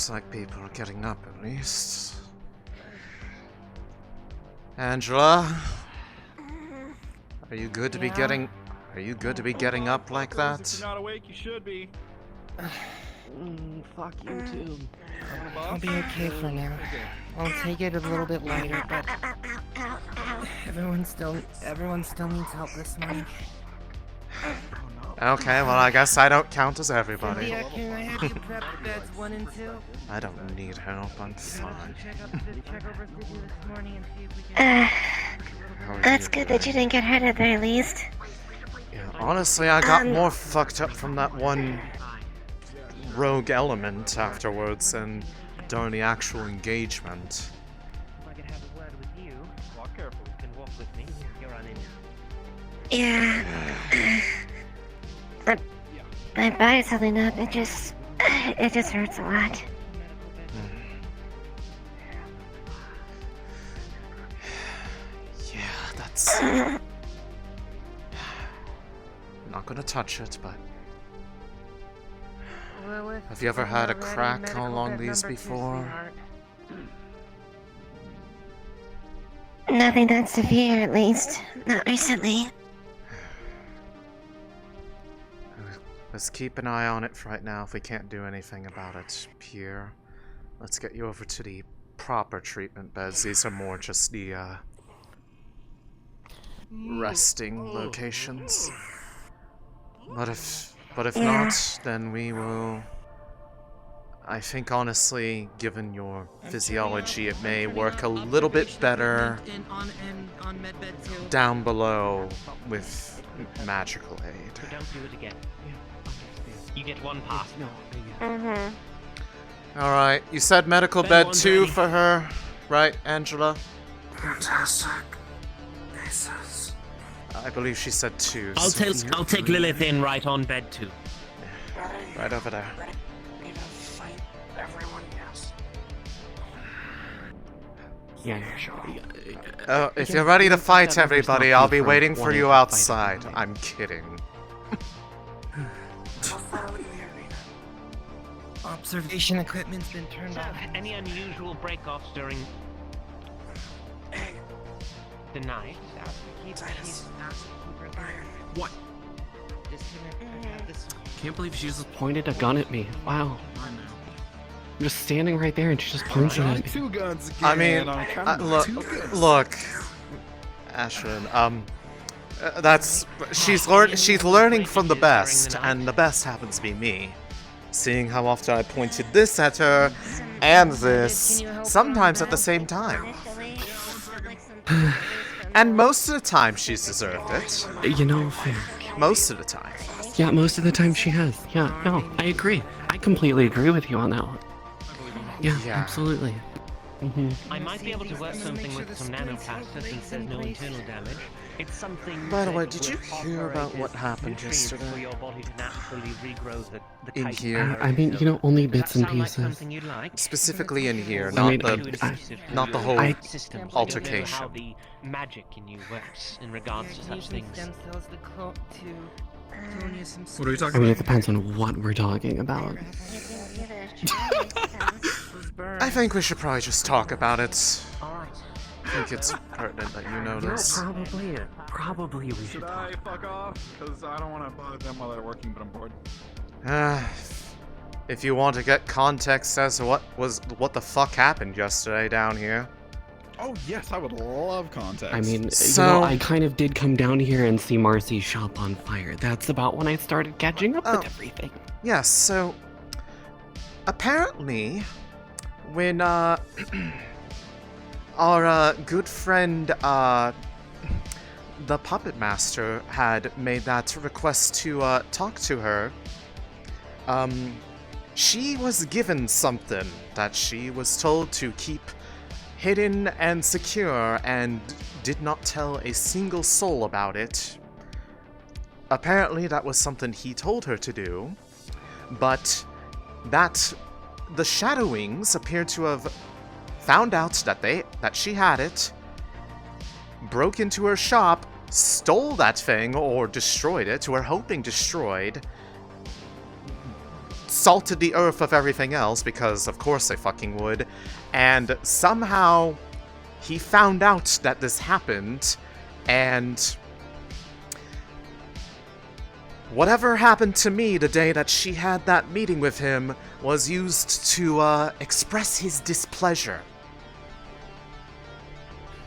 Looks like people are getting up at least. Angela, are you good to be getting? Are you good to be getting up like that? If you're not awake, you should be. Fuck you too. I'll be okay for now. I'll take it a little bit lighter, but everyone still needs help this morning. Okay, well I guess I don't count as everybody. Cynthia, can I have you prep beds 1 and 2? I don't need help, I'm fine. Check over Cynthia this morning and see if we can... That's good that you didn't get hurt at the very least. Yeah, honestly, I got more fucked up from that one rogue element afterwards than during the actual engagement. If I could have a word with you, walk careful. You can walk with me. You're on in. Yeah. My body's holding up. It just hurts a lot. Yeah, that's... Not gonna touch it, but... Have you ever had a crack along these before? Nothing that severe, at least. Not recently. Let's keep an eye on it for right now if we can't do anything about it here. Let's get you over to the proper treatment beds. These are more just the resting locations. But if not, then we will... I think honestly, given your physiology, it may work a little bit better down below with magical aid. So don't do it again. You get 1 pass. Alright, you said medical bed 2 for her, right, Angela? Fantastic. Jesus. I believe she said 2. I'll take Lilith in right on bed 2. Right over there. Need to fight everyone, yes. Yeah, sure. Oh, if you're ready to fight everybody, I'll be waiting for you outside. I'm kidding. Observation equipment's been turned off. Any unusual break-offs during the night? What? Can't believe she just pointed a gun at me. Wow. I'm just standing right there and she just points it at me. 2 guns again. I mean, look, Ashlyn, she's learning from the best, and the best happens to be me. Seeing how often I pointed this at her, and this, sometimes at the same time. And most of the time she's deserved it. You know, fair. Most of the time. Yeah, most of the time she has. Yeah, no, I agree. I completely agree with you on that one. Yeah, absolutely. I might be able to work something with some nanoplaster since there's no internal damage. It's something. By the way, did you hear about what happened yesterday? For your body to naturally regrow the In type here? I mean, you know, only bits and Does that sound like pieces. something you'd like? Specifically in here, I not mean, not the whole systems. altercation. How the magic in you works in regards to such things. What are we talking about? I mean, it depends on what we're talking about. I think we should probably just talk about it. Alright. I think it's pertinent that you know this. Probably we should. Should I fuck off? Because I don't want to bother them while they're working, but I'm bored. If you want to get context as to what the fuck happened yesterday down here. Oh yes, I would love context. I mean, So- you know, I kind of did come down here and see Marcy's shop on fire. That's about when I started catching up with everything. Yes, so apparently when our good friend the Puppet Master had made that request to talk to her, she was given something that she was told to keep hidden and secure and did not tell a single soul about it. Apparently that was something he told her to do, but that the Shadowwings appeared to have found out that she had it, broke into her shop, stole that thing or destroyed it, we're hoping destroyed, salted the earth of everything else, because of course they fucking would, and somehow he found out that this happened, and whatever happened to me the day that she had that meeting with him was used to express his displeasure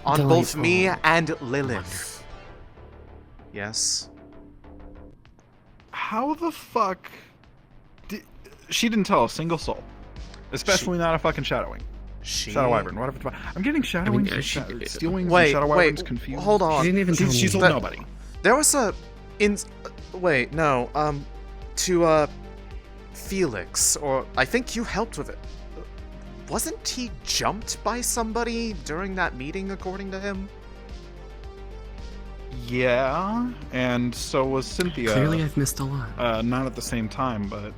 on both me and Lilith. Yes. How the fuck she didn't tell a single soul, especially not a fucking Shadowwing. Shadow Wyvern. Whatever. I'm getting Shadowwings, Steelwings, and Shadow Wyverns confused. Hold on. She didn't even tell me. She told nobody. There was a wait, no. To Felix, or I think you helped with it. Wasn't he jumped by somebody during that meeting, according to him? Yeah, and so was Cynthia. Clearly, I've missed a lot. Not at the same time, but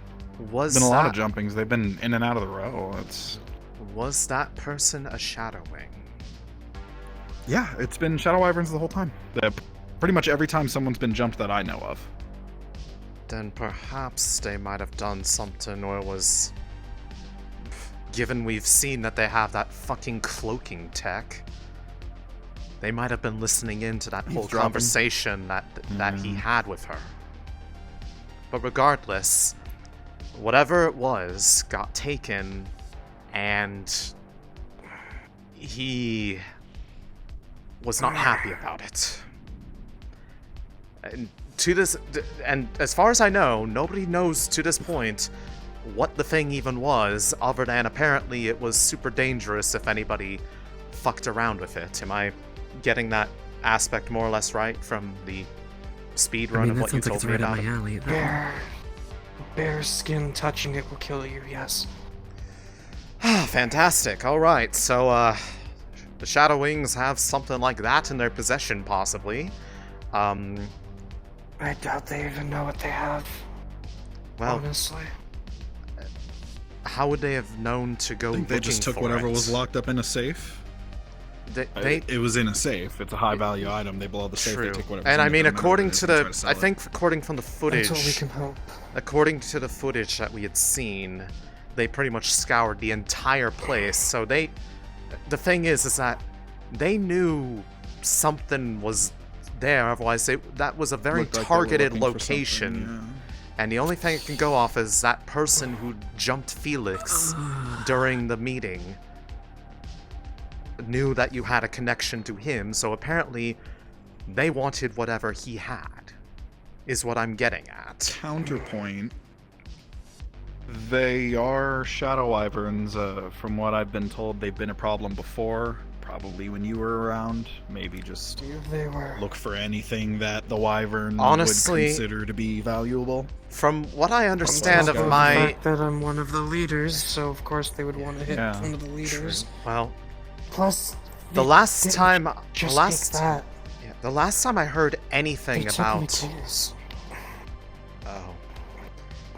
Was been a lot of jumpings. They've been in and out of the row. Was that person a Shadowwing? Yeah, it's been Shadow Wyverns the whole time. Pretty much every time someone's been jumped that I know of. Then perhaps they might have done something, or was... Given we've seen that they have that fucking cloaking tech, they might have been listening in to that whole conversation that he had with her. But regardless, whatever it was got taken, and he was not happy about it. And as far as I know, nobody knows to this point what the thing even was, other than apparently it was super dangerous if anybody fucked around with it. Am I getting that aspect more or less right from the speed run of what you told me about? Right up my alley. Bare skin touching it will kill you, yes. Fantastic. Alright, so, the Shadowwings have something like that in their possession, possibly. I doubt they even know what they have. Well, honestly. How would they have known to go looking for it? They just took whatever was locked up in a safe. It was in a safe. It's a high value item. They blow the safe. True. They take whatever. And I mean, according to the, I think according from the footage, Until we can hope. according to the footage that we had seen, they pretty much scoured the entire place. So the thing is that they knew something was there. Otherwise, that was a very targeted location. And the only thing it can go off is that person who jumped Felix during the meeting knew that you had a connection to him, so apparently they wanted whatever he had, is what I'm getting at. Counterpoint. They are Shadow Wyverns. From what I've been told, they've been a problem before. Probably when you were around. Maybe just look for anything that the Wyvern would consider to be valuable. From what I understand of The my... fact that I'm one of the leaders, so of course they would want to hit one of the leaders. Well, plus, the last time I heard anything about...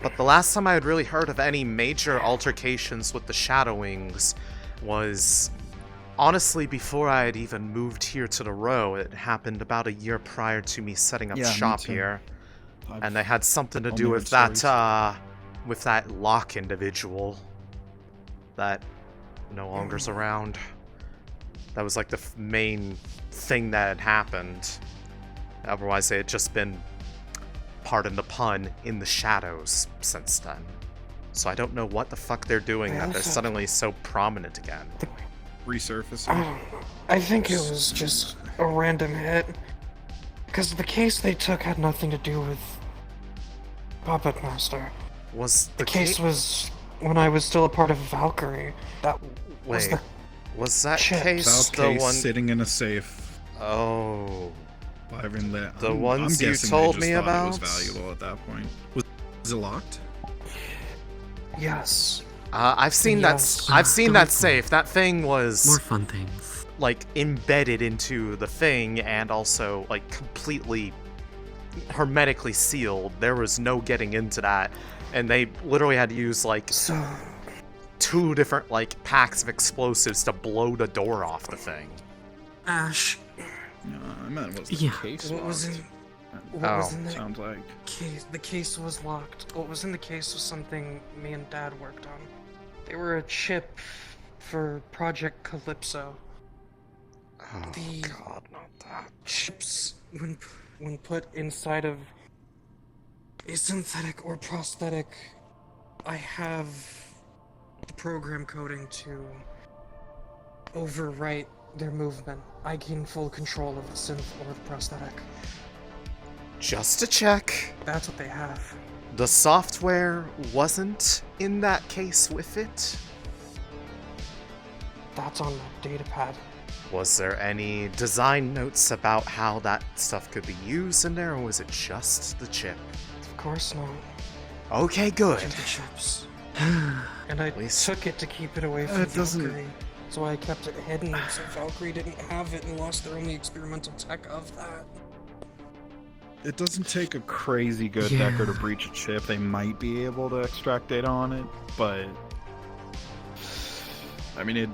But the last time I had really heard of any major altercations with the Shadowwings was... honestly, before I had even moved here to the row. It happened about a year prior to me setting up shop here. And they had something to do with that Locke individual that no longer's around. That was like the main thing that had happened. Otherwise, they had just been, pardon the pun, in the shadows since then. So I don't know what the fuck they're doing that they're suddenly so prominent again. Resurfacing. I think it was just a random hit. Because the case they took had nothing to do with Puppet Master. Was the case was when I was still a part of Valkyrie. That was that case the one sitting in a safe? Oh. The ones you told me about? It was valuable at that point. Was it locked? Yes. I've seen that safe. That thing was more fun things. Like embedded into the thing and also like completely hermetically sealed. There was no getting into that, and they literally had to use like 2 different like packs of explosives to blow the door off the thing. Ash. No, I meant was the case What was locked? it? What was Oh. in the Sounds like. case? The case was locked. What was in the case was something me and Dad worked on. They were a chip for Project Calypso. Oh, The God, not that. chips, when put inside of a synthetic or prosthetic, I have the program coding to overwrite their movement. I gain full control of the synth or the prosthetic. Just to check, That's what they have. the software wasn't in that case with it? That's on the data pad. Was there any design notes about how that stuff could be used in there, or was it just the chip? Of course not. Okay, good. Just the chips. And I least- took it to keep it away from It doesn't- Valkyrie. So I kept it hidden so Valkyrie didn't have it and lost their only experimental tech of that. It doesn't take a crazy good Yeah. decker to breach a chip. They might be able to extract data on it, but I mean,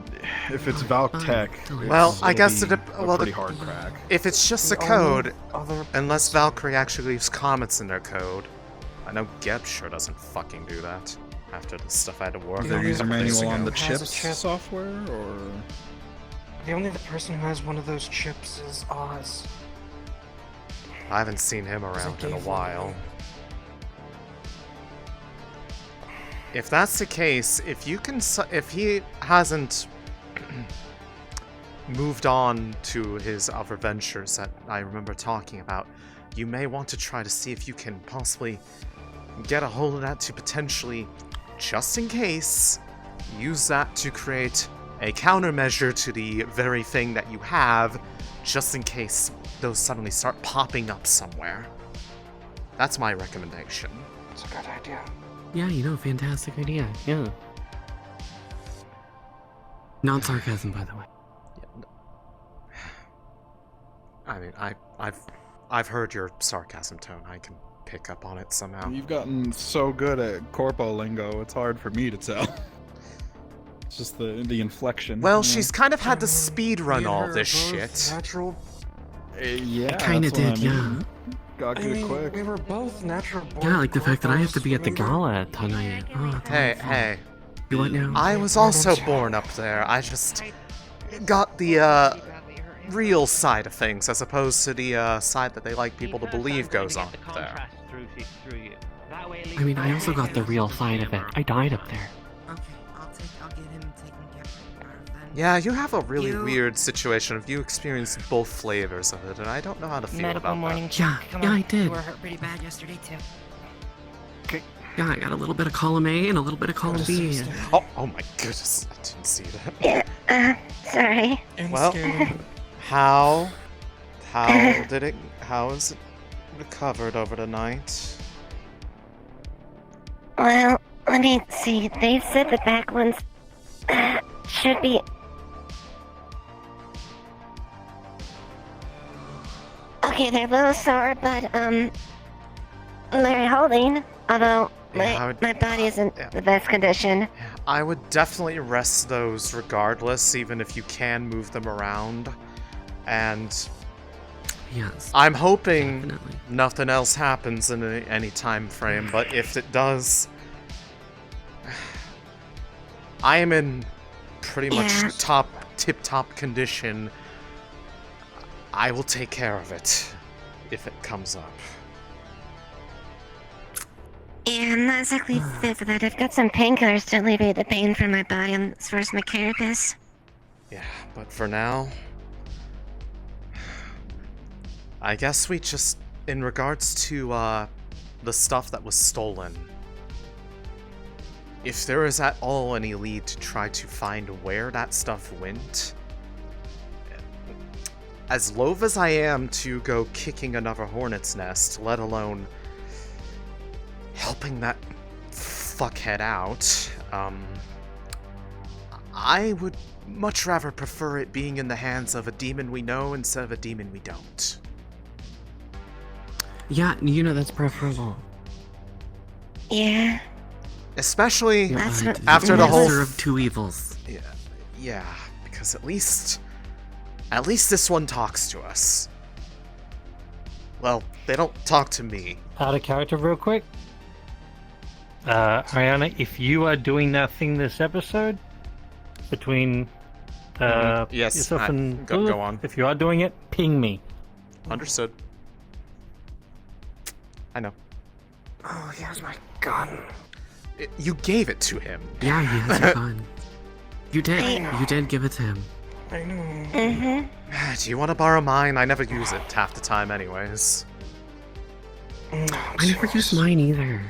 if it's Valk Tech, Well, I guess it'll it be dep- a well, pretty the- hard crack. If it's just The a code, only other unless Valkyrie actually leaves comments in their code. I know Geb sure doesn't fucking do that after the stuff I had to work Is Yeah, there on. we- user Years manual on ago the has a chips chip. software, or The only person who has one of those chips is Oz. I haven't seen him 'cause I around in a gave one to while. him. If that's the case, if he hasn't moved on to his other ventures that I remember talking about, you may want to try to see if you can possibly get a hold of that to potentially, just in case, use that to create a countermeasure to the very thing that you have, just in case those suddenly start popping up somewhere. That's my recommendation. It's a good idea. Yeah, fantastic idea. Yeah. Not sarcasm, by the way. I mean, I've heard your sarcasm tone. I can pick up on it somehow. you've gotten so good at corpo lingo, it's hard for me to tell. It's just the inflection. Well, you know? she's kind of had to speed Me run and all her this are both shit. Natural. Yeah, kinda that's what I did, yeah. mean. Got I good mean, quick. we were both natural born. Yeah, like the fact that I have to corpos, be at the remember? gala tonight. Oh, Hey, fun. hey. You what now? I was also born up there. I just got the real side of things as opposed to the side that they like people to believe goes on up there. I mean, I also got the real side of it. I died up there. Okay, I'll get him taken care of then. Yeah, you have a really You- weird situation of you experienced both flavors of it, and I don't know how to feel Medical about morning that. check. Yeah, Come yeah, on. I did. You were hurt pretty bad yesterday too. Yeah, I got a little bit of column A and a little bit of column B. Oh my goodness, I didn't see that. Yeah, sorry. And Well- scared. How is it recovered over the night? Well, let me see. They said the back ones should be. Okay, they're a little sore, but they're holding. Although Yeah, I would- my body isn't yeah. the best condition. I would definitely rest those regardless, even if you can move them around. And Yes. I'm hoping Definitely. nothing else happens in any time frame, but if it does, I am in pretty much Yeah. tip-top condition. I will take care of it if it comes up. Yeah, I'm not exactly fit for that. I've got some painkillers to alleviate the pain from my body as far as my carapace. Yeah, but for now, I guess we just, in regards to the stuff that was stolen, if there is at all any lead to try to find where that stuff went, as loath as I am to go kicking another hornet's nest, let alone helping that fuckhead out, I would much rather prefer it being in the hands of a demon we know instead of a demon we don't. Yeah, that's preferable. Yeah. Especially You're That's right. what- after the whole Lesser of two evils. yeah, because at least this one talks to us. Well, they don't talk to me. Out of character real quick. Ariana, if you are doing that thing this episode, between Yes, yourself and go Lilith, on. if you are doing it, ping me. Understood. I know. Oh, here's my gun. You gave it to him. Yeah, he has a gun. You did. You did give it to him. I know. Mm-hmm. Do you want to borrow mine? I never use it half the time anyways. I never used mine either.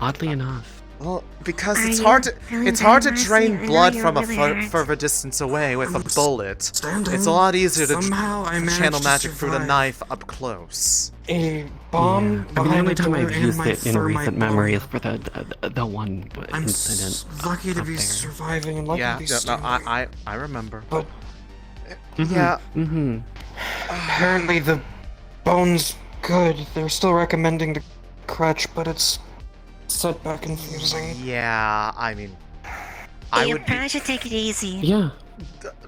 Oddly enough. Well, because Are it's you hard to feeling it's hard to very drain mercy? I know blood you're from a really hurt. further distance away with a bullet. Standing. It's a lot easier to Somehow I managed channel to magic through the survive. knife up close. A bomb I mean, the behind only the time door I've and used my it in thermite recent bomb. memory is for the one I'm incident. lucky to up be there. surviving and lucky Yeah, to be no, standing. I remember. But Yeah, Mm-hmm. apparently the bone's good. They're still recommending the crutch, but it's set back confusing. yeah. I mean, I You would probably should take it easy. Yeah.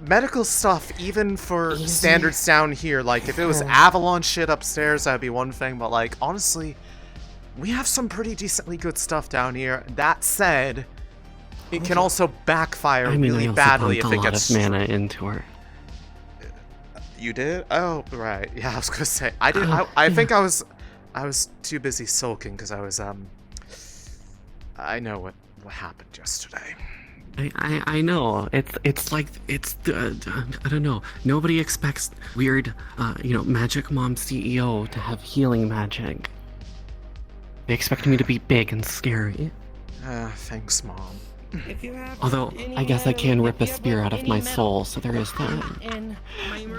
medical stuff, even for Easy. standards down here. Like, if it was Yeah. Avalon shit upstairs, that'd be one thing. But like, honestly, we have some pretty decently good stuff down here. That said, it can also backfire I mean, really I also badly pumped if a it lot gets. of mana into her. You did? Oh, right. Yeah, I was gonna say I did. I think I was too busy sulking because I was I know what happened yesterday. I know. It's like I don't know. Nobody expects weird Magic Mom CEO to have healing magic. They expect me to be big and scary. Thanks, Mom. If you have Although I guess I can rip a spear out of my soul, so there is that.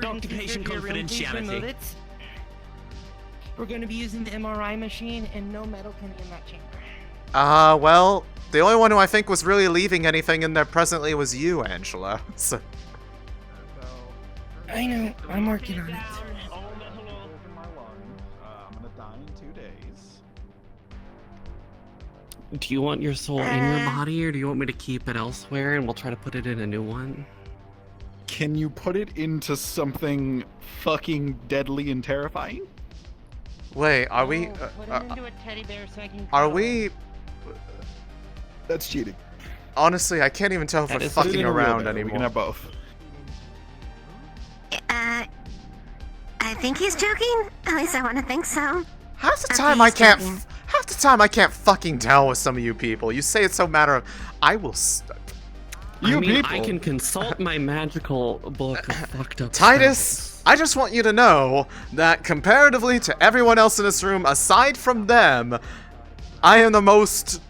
Doctor patient confidentiality. We're going to be using the MRI machine, and no metal can be in that chamber. Well, the only one who I think was really leaving anything in there presently was you, Angela. So. I know. I'm working on it. I'm gonna die in 2 days. Do you want your soul in your body, or do you want me to keep it elsewhere and we'll try to put it in a new one? Can you put it into something fucking deadly and terrifying? Wait, are we? Put him into a teddy bear so I can Are cuddle him. we? That's cheating. Honestly, I can't even tell if That we're is Put it fucking in a real around bear. We anymore. can have both. I think he's joking. At least I want to think so. Half the I time think I he's can't. joking. Half the time I can't fucking tell with some of you people. You say it's so matter of. I will. You I mean, people. I can consult my magical book of fucked up Titus, spells. I just want you to know that comparatively to everyone else in this room, aside from them, I am the most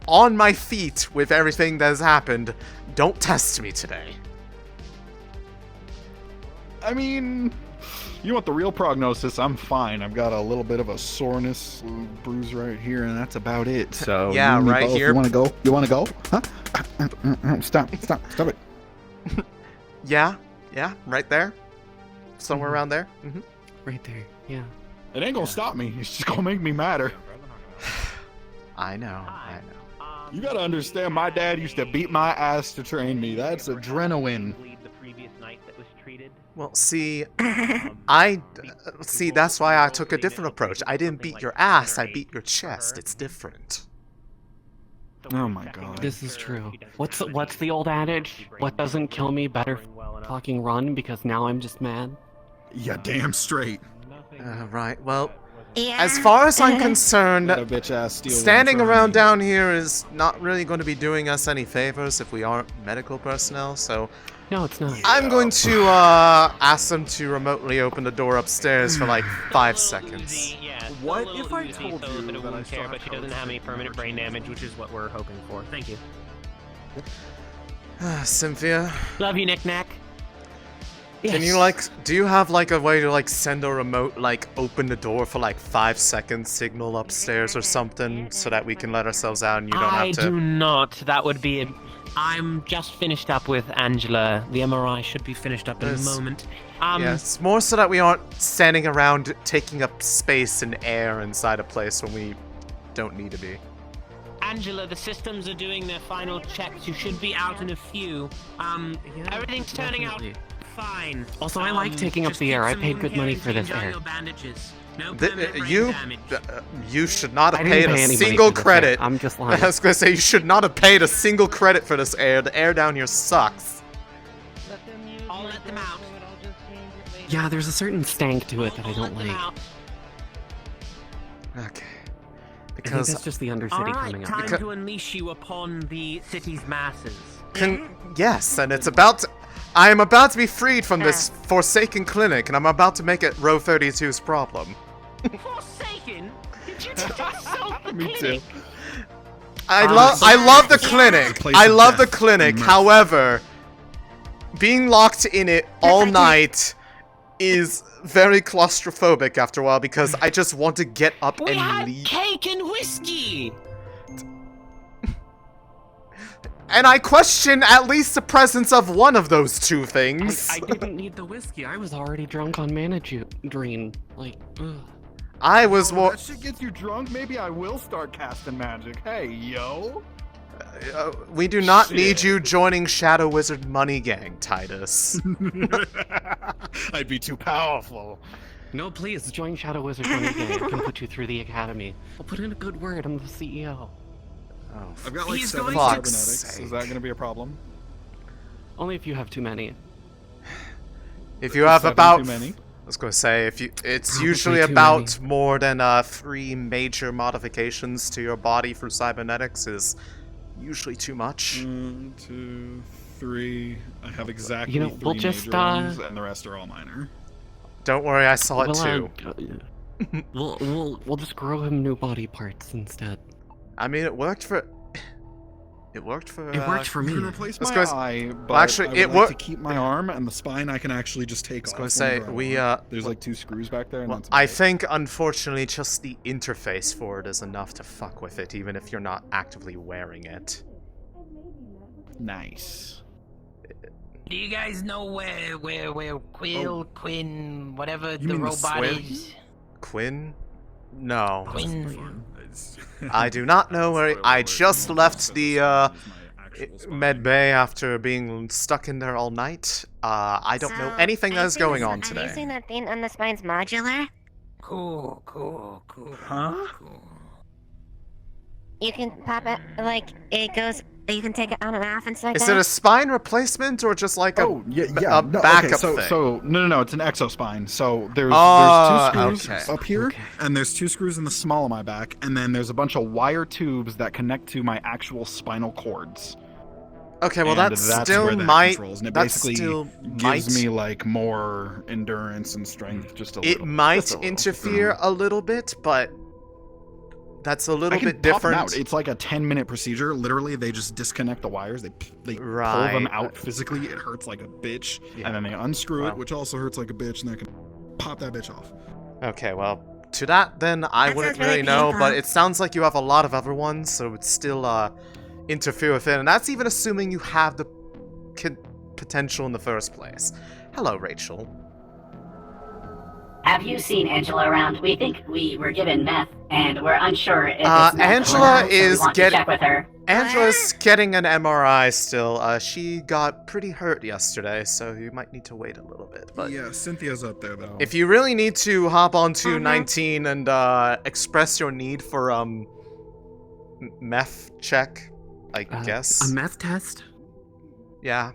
on my feet with everything that has happened. Don't test me today. I mean, you want the real prognosis? I'm fine. I've got a little bit of a soreness, bruise right here, and that's about it. So Yeah, you and me right both. here. You want to go? You want to go? Huh? Stop it. Yeah, right there. Somewhere Mhm. around there. Right there, yeah. It ain't gonna stop me. It's just gonna make me madder. I know. You gotta understand, my dad used to beat my ass to train me. That's adrenaline. The previous night that was treated. Well, see, that's why I took a different approach. I didn't beat your ass, I beat your chest. It's different. Oh my god. This is true. What's the old adage? What doesn't kill me better fucking run, because now I'm just mad? Yeah, damn straight. Right, well, Yeah. as far as I'm concerned, Let a bitch ass steal standing one from around me. down here is not really going to be doing us any favors if we aren't medical personnel, so No, it's not. I'm going to ask them to remotely open the door upstairs for like 5 seconds. What if I told you that I care, but she doesn't have any permanent brain damage, which is what we're hoping for. Thank you. Cynthia, Love you, Knick Knack. can you do you have like a way to like send a remote like open the door for like 5 seconds signal upstairs or something so that we can let ourselves out and you don't I have to. do not. That would be. I'm just finished up with Angela. The MRI should be finished up in a Yes. moment. Yes, more so that we aren't standing around taking up space and air inside a place when we don't need to be. Angela, the systems are doing their final checks. You should be out in a few. Everything's turning out definitely. fine. Also, I like taking up Just the get air. I some paid good hair money and for this change out air. your bandages. No permanent brain damage. You should not I have didn't paid pay a any money single for this, credit. I'm just I lying. was gonna say, you should not have paid a single credit for this air. The air down here sucks. I'll let them out. Yeah, there's a certain stank to it that I I'll don't let them like. out. Okay. I think Because, that's just the Undercity Alright, coming time up. to unleash you upon the city's masses. yes, and it's about to... I am about to be freed from this forsaken clinic, and I'm about to make it Row 32's problem. Forsaken? Did you just insult the Me too. clinic? I love the clinic. place I of love the death clinic. and mirth. However, being locked in it all night is very claustrophobic after a while because I just want to get up We and had leave. cake and whiskey! And I question at least the presence of one of those two things. I didn't need the whiskey. I was already drunk on Manadrine. Like, ugh. I was Oh, more. that shit gets you drunk? Maybe I will start casting magic. Hey, yo. We do not Shit. need you joining Shadow Wizard Money Gang, Titus. I'd be too powerful. No, please, join Shadow Wizard Money Gang. I can put you through the academy. I'll put in a good word. I'm the CEO. Oh, I've got like He's 7 going to- cybernetics. Fuck's Is that going to be a problem? Only if you have too many. if you have 7 about, too many? I was gonna say it's Probably usually too about more than 3 major modifications to your body for cybernetics is usually too much. 1, 2, 3. I have exactly You know, 3 we'll just, major ones, and the rest are all minor. Don't worry, I saw it We'll, too. we'll just grow him new body parts instead. I mean, it worked for. It worked for. It worked for You me. can replace Let's my go- eye, but Well, actually, I would it like wor- to keep my arm, and the spine I can actually just take off. gonna say, whenever I we, want. There's like 2 screws back there, and Well, that's I about it. think, unfortunately, just the interface for it is enough to fuck with it, even if you're not actively wearing it. Nice. Do you guys know where Quinn, whatever You the mean the robot Swim? is? Quinn? No. Quinn. I do not know where. I just left the med bay after being stuck in there all night. I don't know So, anything that is going on Have you today. seen that thing on the spine's modular? Cool. Huh? Cool. You can pop it, like, it goes, you can take it on and off and stuff like Is that. it a spine replacement or just like a, Oh, yeah, a no, backup okay, thing? So, no, it's an exospine. So there's Oh, 2 screws okay. up here, Okay. and there's 2 screws in the small of my back, and then there's a bunch of wire tubes that connect to my actual spinal cords. Okay, well And that that's still where that might. controls, and it That basically still gives might. me like more endurance and strength, just a little. It bit, might just a little. interfere a little bit, but that's a I little can bit pop them different. out. It's like a 10-minute procedure. Literally, they just disconnect the wires. They pull them Right. out physically. It hurts like a bitch, Yeah. and then they unscrew Wow. it, which also hurts like a bitch, and they can pop that bitch off. Okay, well, to that then I That wouldn't sounds really really know, but painful. it sounds like you have a lot of other ones, so it's still interfere with it, and that's even assuming you have the potential in the first place. Hello, Rachel. Have you seen Angela around? We think we were given meth, and we're unsure if it's meth Angela or not, so is we want get- to check with her. Angela's getting an MRI still. She got pretty hurt yesterday, so you might need to wait a little bit. But Yeah, Cynthia's up there though. if you really need to hop onto 19 and express your need for meth check, I guess. A meth test? Yeah.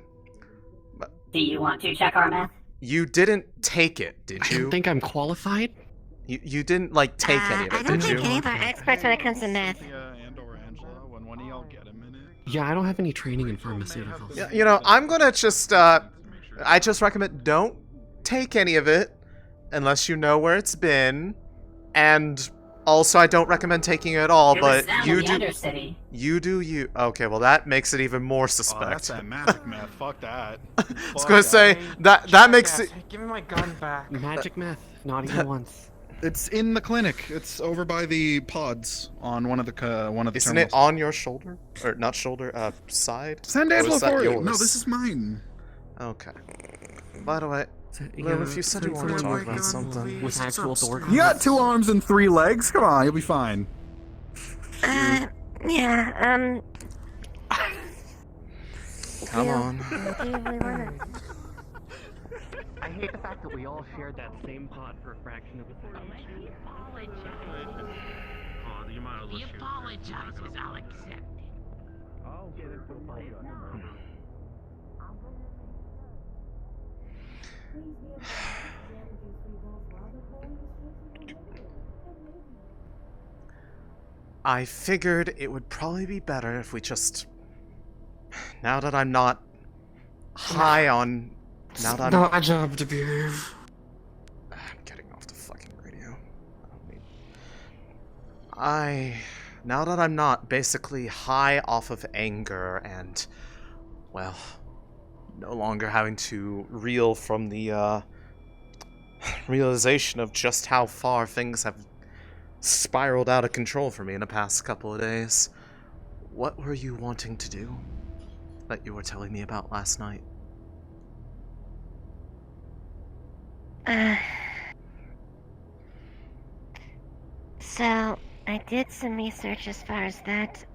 Do you want to check our meth? You didn't take it, did I don't you? think I'm qualified. You didn't like take any of I it, don't did think you? any of our experts when it comes to meth. Cynthia and/or Angela, when one of y'all get a minute. Yeah, I don't have any training in pharmaceuticals. Yeah, you know, I'm gonna just I just recommend don't take any of it unless you know where it's been, and also I don't recommend taking it at all. It But was down you in the do, Undercity. you do you. Okay, well that makes it even more Oh, that's suspect. that magic meth. Fuck that. I was gonna say that makes it. Give me my gun back. Magic meth, not even once. It's in the clinic. It's over by the pods on one of the Isn't terminals. it on your shoulder or not shoulder? Side. Send Or Angela is that for it. yours? No, this is mine. Okay. By the way, Lil, if you said you wanted to talk about something. with actual door You got 2 arms and 3 legs. Come on, you'll be fine. Yeah, Come on. do you really wanna? I hate the fact fact that we all shared that same pot for a fraction of a second. He apologizes. Oh, you might as well He shoot. apologizes. I'll accept it. I'll get it from my gun. I figured it would probably be better if we just... Now that I'm not high on... Now that I'm... Not my job to behave. I'm getting off the fucking radio. Now that I'm not basically high off of anger and, well, no longer having to reel from the, realization of just how far things have spiraled out of control for me in the past couple of days, what were you wanting to do that you were telling me about last night? So, I did some research as far as that,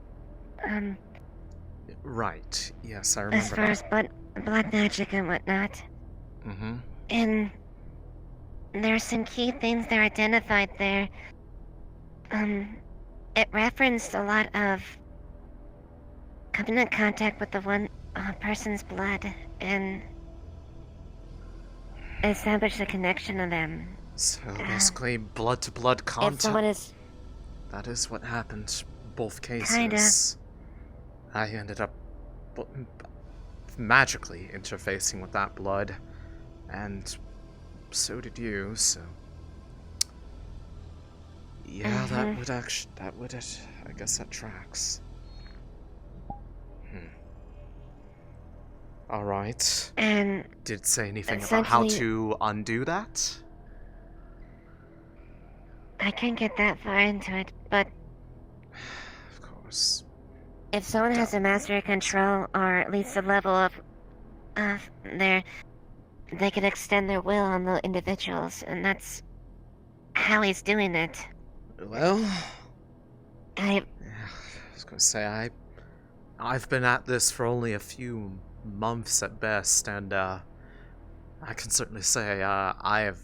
Right, yes, I remember as far as blood magic and whatnot. Mm-hmm. And there's some key things that are identified there. It referenced a lot of coming in contact with the one person's blood and established a connection to them. So basically, blood-to-blood If contact. someone is That is what happened. Both cases. Kinda. I ended up magically interfacing with that blood, and so did you. So yeah, that would I guess that tracks. All right. and Did it say anything about how essentially- to undo that? I can't get that far into it, but Of course. if someone has a mastery control, or at least a level of they can extend their will on the individuals, and that's how he's doing it. Well, I I was gonna say I've been at this for only a few months at best, and I can certainly say I have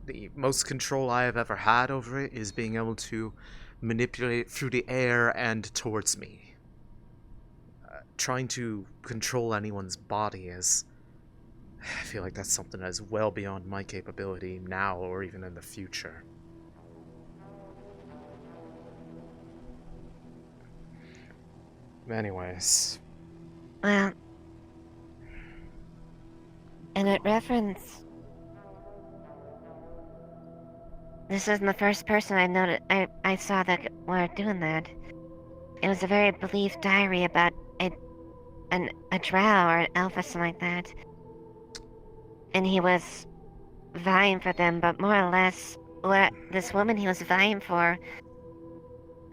the most control I have ever had over it is being able to manipulate through the air and towards me. Trying to control anyone's body is, I feel like that's something that is well beyond my capability now or even in the future. Anyways, well, and it referenced. This isn't the first person I noted. I saw that were doing that. It was a very brief diary about a drow or an elf or something like that. And he was vying for them, but more or less, what this woman he was vying for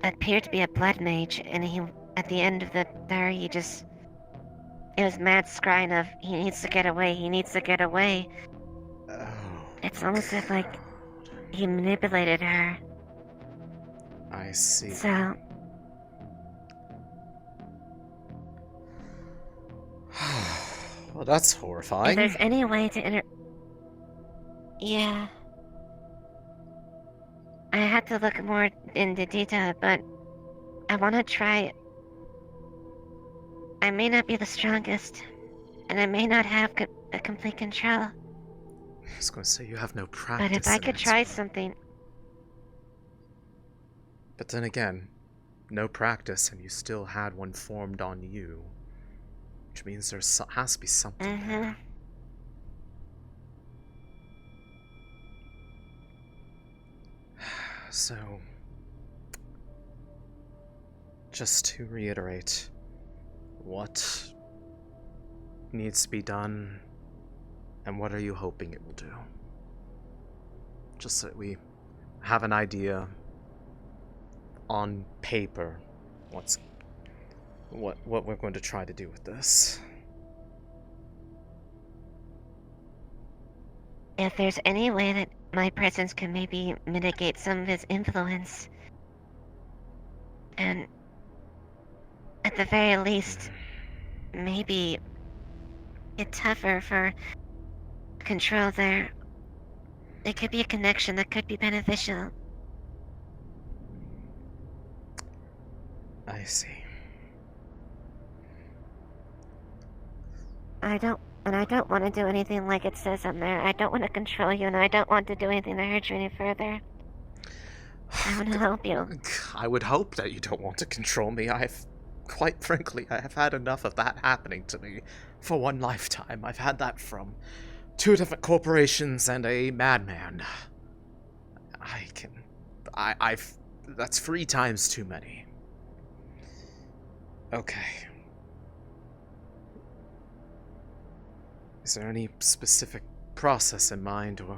appeared to be a blood mage, and he, at the end of the diary, it was mad scrying of, he needs to get away, he needs to get away. oh, It's almost as like he manipulated her. I see. So, Well, that's if horrifying. there's any way to Yeah. I had to look more into detail, but I want to try. I may not be the strongest, and I may not have a complete control, I was going to say you have no practice. but if I in could it. try something. But then again, no practice, and you still had one formed on you, which means there has to be something there. So, just to reiterate, what needs to be done, and what are you hoping it will do? Just so that we have an idea on paper what we're going to try to do with this. If there's any way that my presence can maybe mitigate some of his influence, and at the very least, maybe get tougher for control there, It could be a connection that could be beneficial. I see. I don't want to do anything like it says on there. I don't want to control you, and I don't want to do anything to hurt you any further. I want to help you. I would hope that you don't want to control me. Quite frankly, I have had enough of that happening to me for one lifetime. I've had that from 2 different corporations and a madman. That's 3 times too many. Okay. Is there any specific process in mind, or...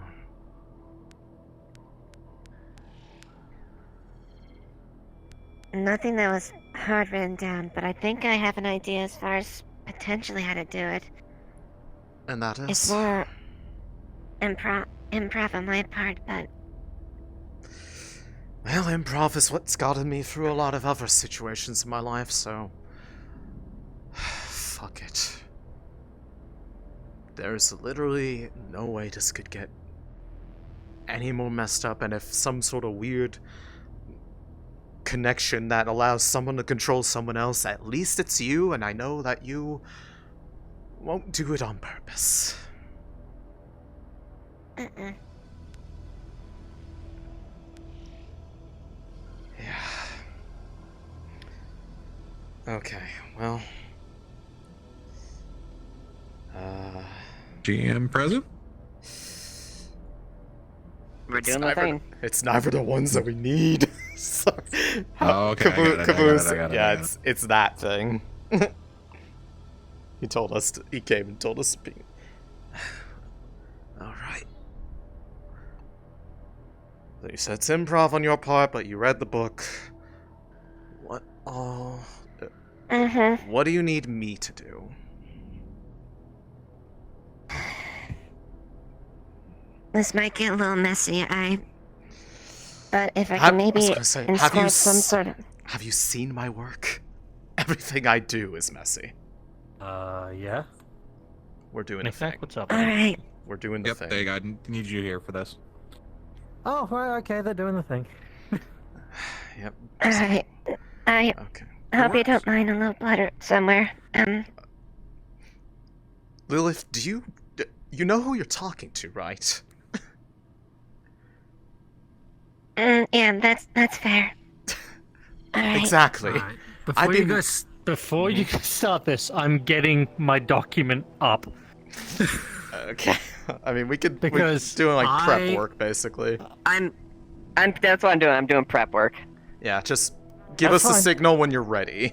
Nothing that was hard written down, but I think I have an idea as far as potentially how to do it. And that is? It's more improv on my part, but... Well, improv is what's gotten me through a lot of other situations in my life, so... Fuck it. There's literally no way this could get any more messed up, and if some sort of weird connection that allows someone to control someone else, at least it's you, and I know that you won't do it on purpose. Mm-mm. Yeah. Okay, well... GM present? We're doing the thing. It's neither the ones that we need. Sorry. Oh, okay. Caboose. I got it. It's that thing. He came and told us to be... Alright. So you said it's improv on your part, but you read the book. What all... Mm-hmm. What do you need me to do? This might get a little messy, but if I can maybe inscribe some sort of... Have you seen my work? Everything I do is messy. Yeah. We're doing the thing. What's up? Alright. We're doing the thing. Yep, I need you here for this. Oh, well, okay, they're doing the thing. Yep. Alright. I hope you don't mind a little blood somewhere. Lilith, you know who you're talking to, right? Yeah, that's fair. Alright. Exactly. Right. Before you guys start this, I'm getting my document up. Okay. I mean, we're Because doing like prep work, basically. That's what I'm doing. I'm doing prep work. Yeah, just give us a signal when you're ready.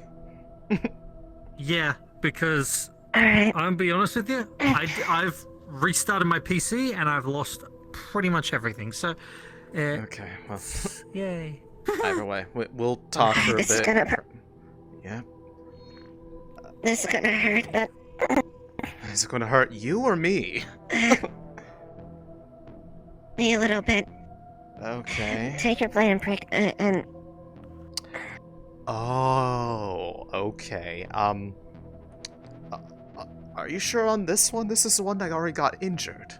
Yeah, because Alright. I'm be honest with you, I've restarted my PC and I've lost pretty much everything. So, okay, well, yay. either way, we'll talk for a This is bit. gonna Yeah. This is gonna hurt, but... Is it gonna hurt you or me? Me a little bit. Okay. Take your blade and prick, and... Oh, okay. Are you sure on this one? This is the one that already got injured.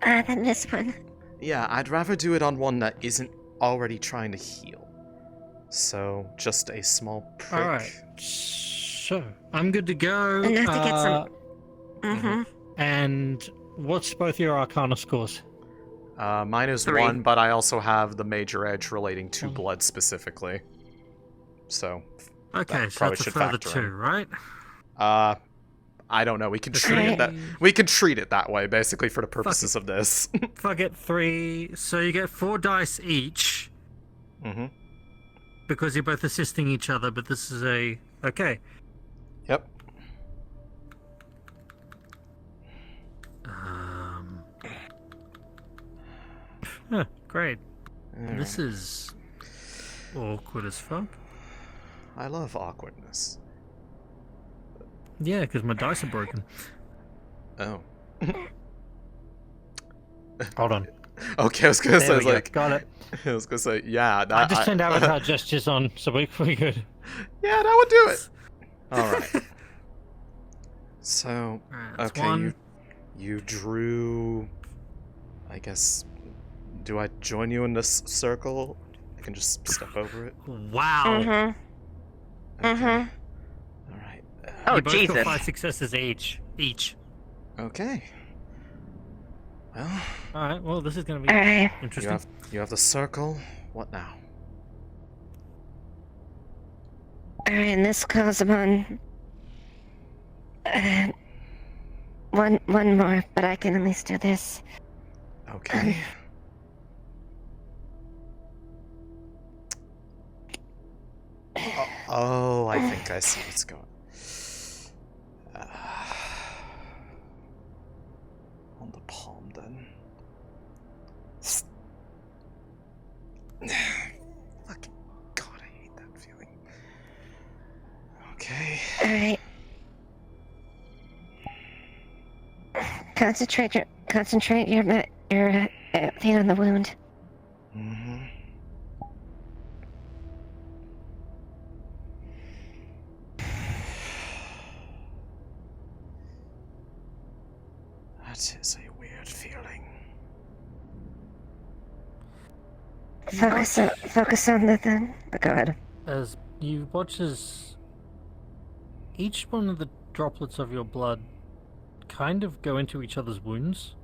Then this one. Yeah, I'd rather do it on one that isn't already trying to heal. So, just a small prick. Alright, so I'm good to go. Enough to get some... Mm-hmm. And what's both your Arcana scores? Mine is 3. 1, but I also have the major edge relating to blood specifically. So, Okay, that so probably that's a should further factor 2, in. right? I don't know. We can treat it that. We can treat it that way, basically, for the purposes of this. Fuck it, 3. So you get 4 dice each. Mm-hmm. Because you're both assisting each other, but this is a... Okay. Yep. Great. Alright. This is... awkward as fuck. I love awkwardness. Yeah, because my dice are broken. Oh. Hold on. Okay, I was gonna say, There we go. like... Got it. I was gonna say, yeah. I just turned avatar gestures on, so we good. Yeah, that would do it. Alright. So, Alright, that's okay, one. you drew I guess... Do I join you in this circle? I can just step over it? Wow. Mm-hmm. Okay. Mm-hmm. Alright. Oh, You both Jesus. got 5 successes each. Okay. Well, Alright, well, this is going to be Alright. interesting. you have the circle. What now? Alright, and this calls upon... one more, but I can at least do this. Okay. Oh, I think I see what's going on the palm, then. Fucking God, I hate that feeling. Okay. Alright. Concentrate your thing on the wound. Mm-hmm. That is a weird feeling. Focus on the thing. Oh, go ahead. As you watch as each one of the droplets of your blood kind of go into each other's wounds,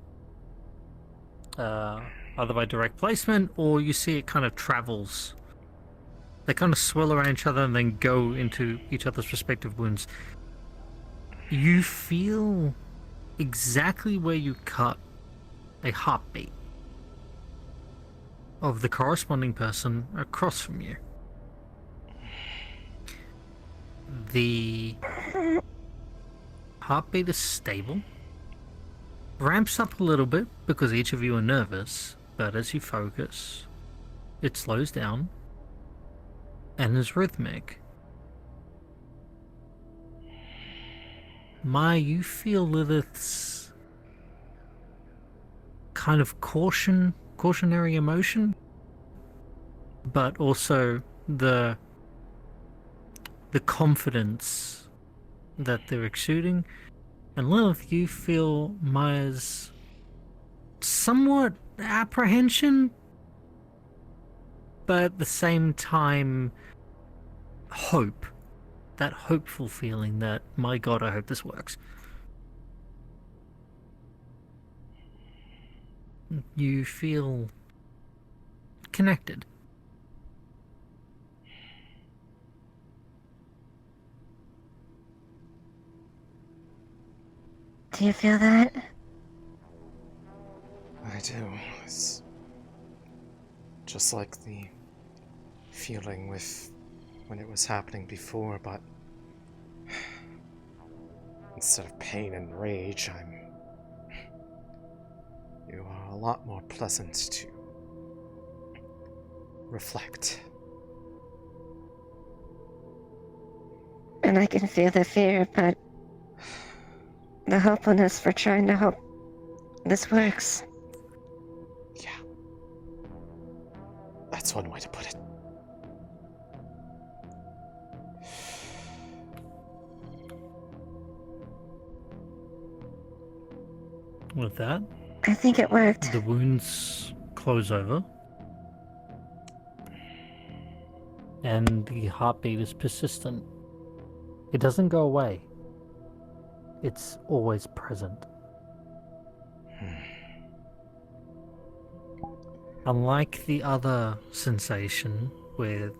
either by direct placement or you see it kind of travels. They kind of swirl around each other and then go into each other's respective wounds. You feel exactly where you cut a heartbeat of the corresponding person across from you. The heartbeat is stable, ramps up a little bit because each of you are nervous, but as you focus, it slows down and is rhythmic. Maya, you feel Lilith's kind of cautionary emotion, but also the confidence that they're exuding. And Lilith, you feel Maya's somewhat apprehension, but at the same time hope. That hopeful feeling that, my God, I hope this works. You feel connected. Do you feel that? I do. It's just like the feeling with when it was happening before, but instead of pain and rage, you are a lot more pleasant to reflect. And I can feel the fear, but the hopefulness for trying to hope this works. Yeah. That's one way to put it. With that, I think it worked. the wounds close over. And the heartbeat is persistent. It doesn't go away. It's always present. Unlike the other sensation where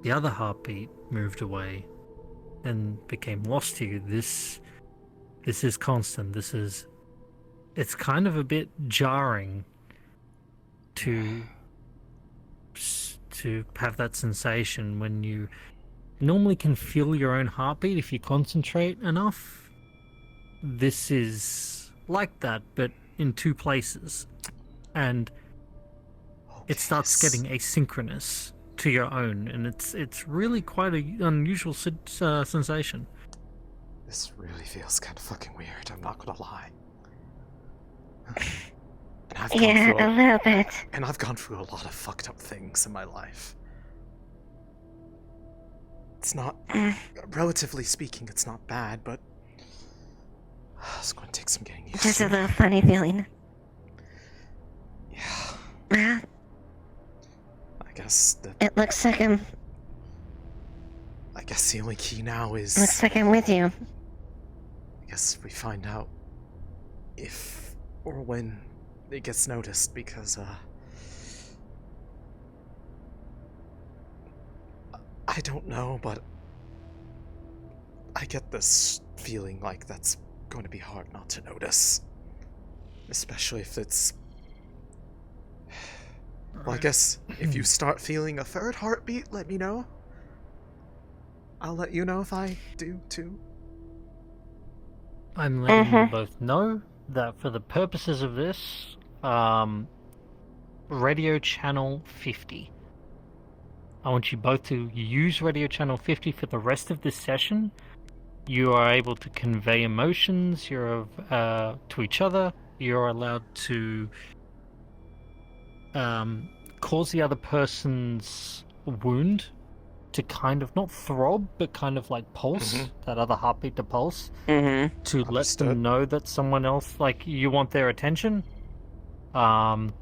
the other heartbeat moved away and became lost to you, this is constant. It's kind of a bit jarring to have that sensation when you normally can feel your own heartbeat if you concentrate enough. This is like that, but in two places. And it starts getting asynchronous to your own, and it's really quite an unusual sensation. This really feels kind of fucking weird, I'm not gonna lie. Yeah, a little bit. And I've gone through a lot of fucked up things in my life. It's not, relatively speaking, it's not bad, but it's going to take some getting used Just to. a little funny feeling. Well, I guess it looks like I guess the only key now is. Looks like I'm with you. I guess we find out if or when it gets noticed, because I don't know, but I get this feeling like that's going to be hard not to notice. Especially if it's... Well, I guess if you start feeling a third heartbeat, let me know. I'll let you know if I do, too. I'm letting you both know that for the purposes of this, radio channel 50. I want you both to use radio channel 50 for the rest of this session. You are able to convey emotions to each other. You're allowed to cause the other person's wound to kind of not throb, but kind of like pulse, that other heartbeat to pulse, to let them know that someone else, like, you want their attention. But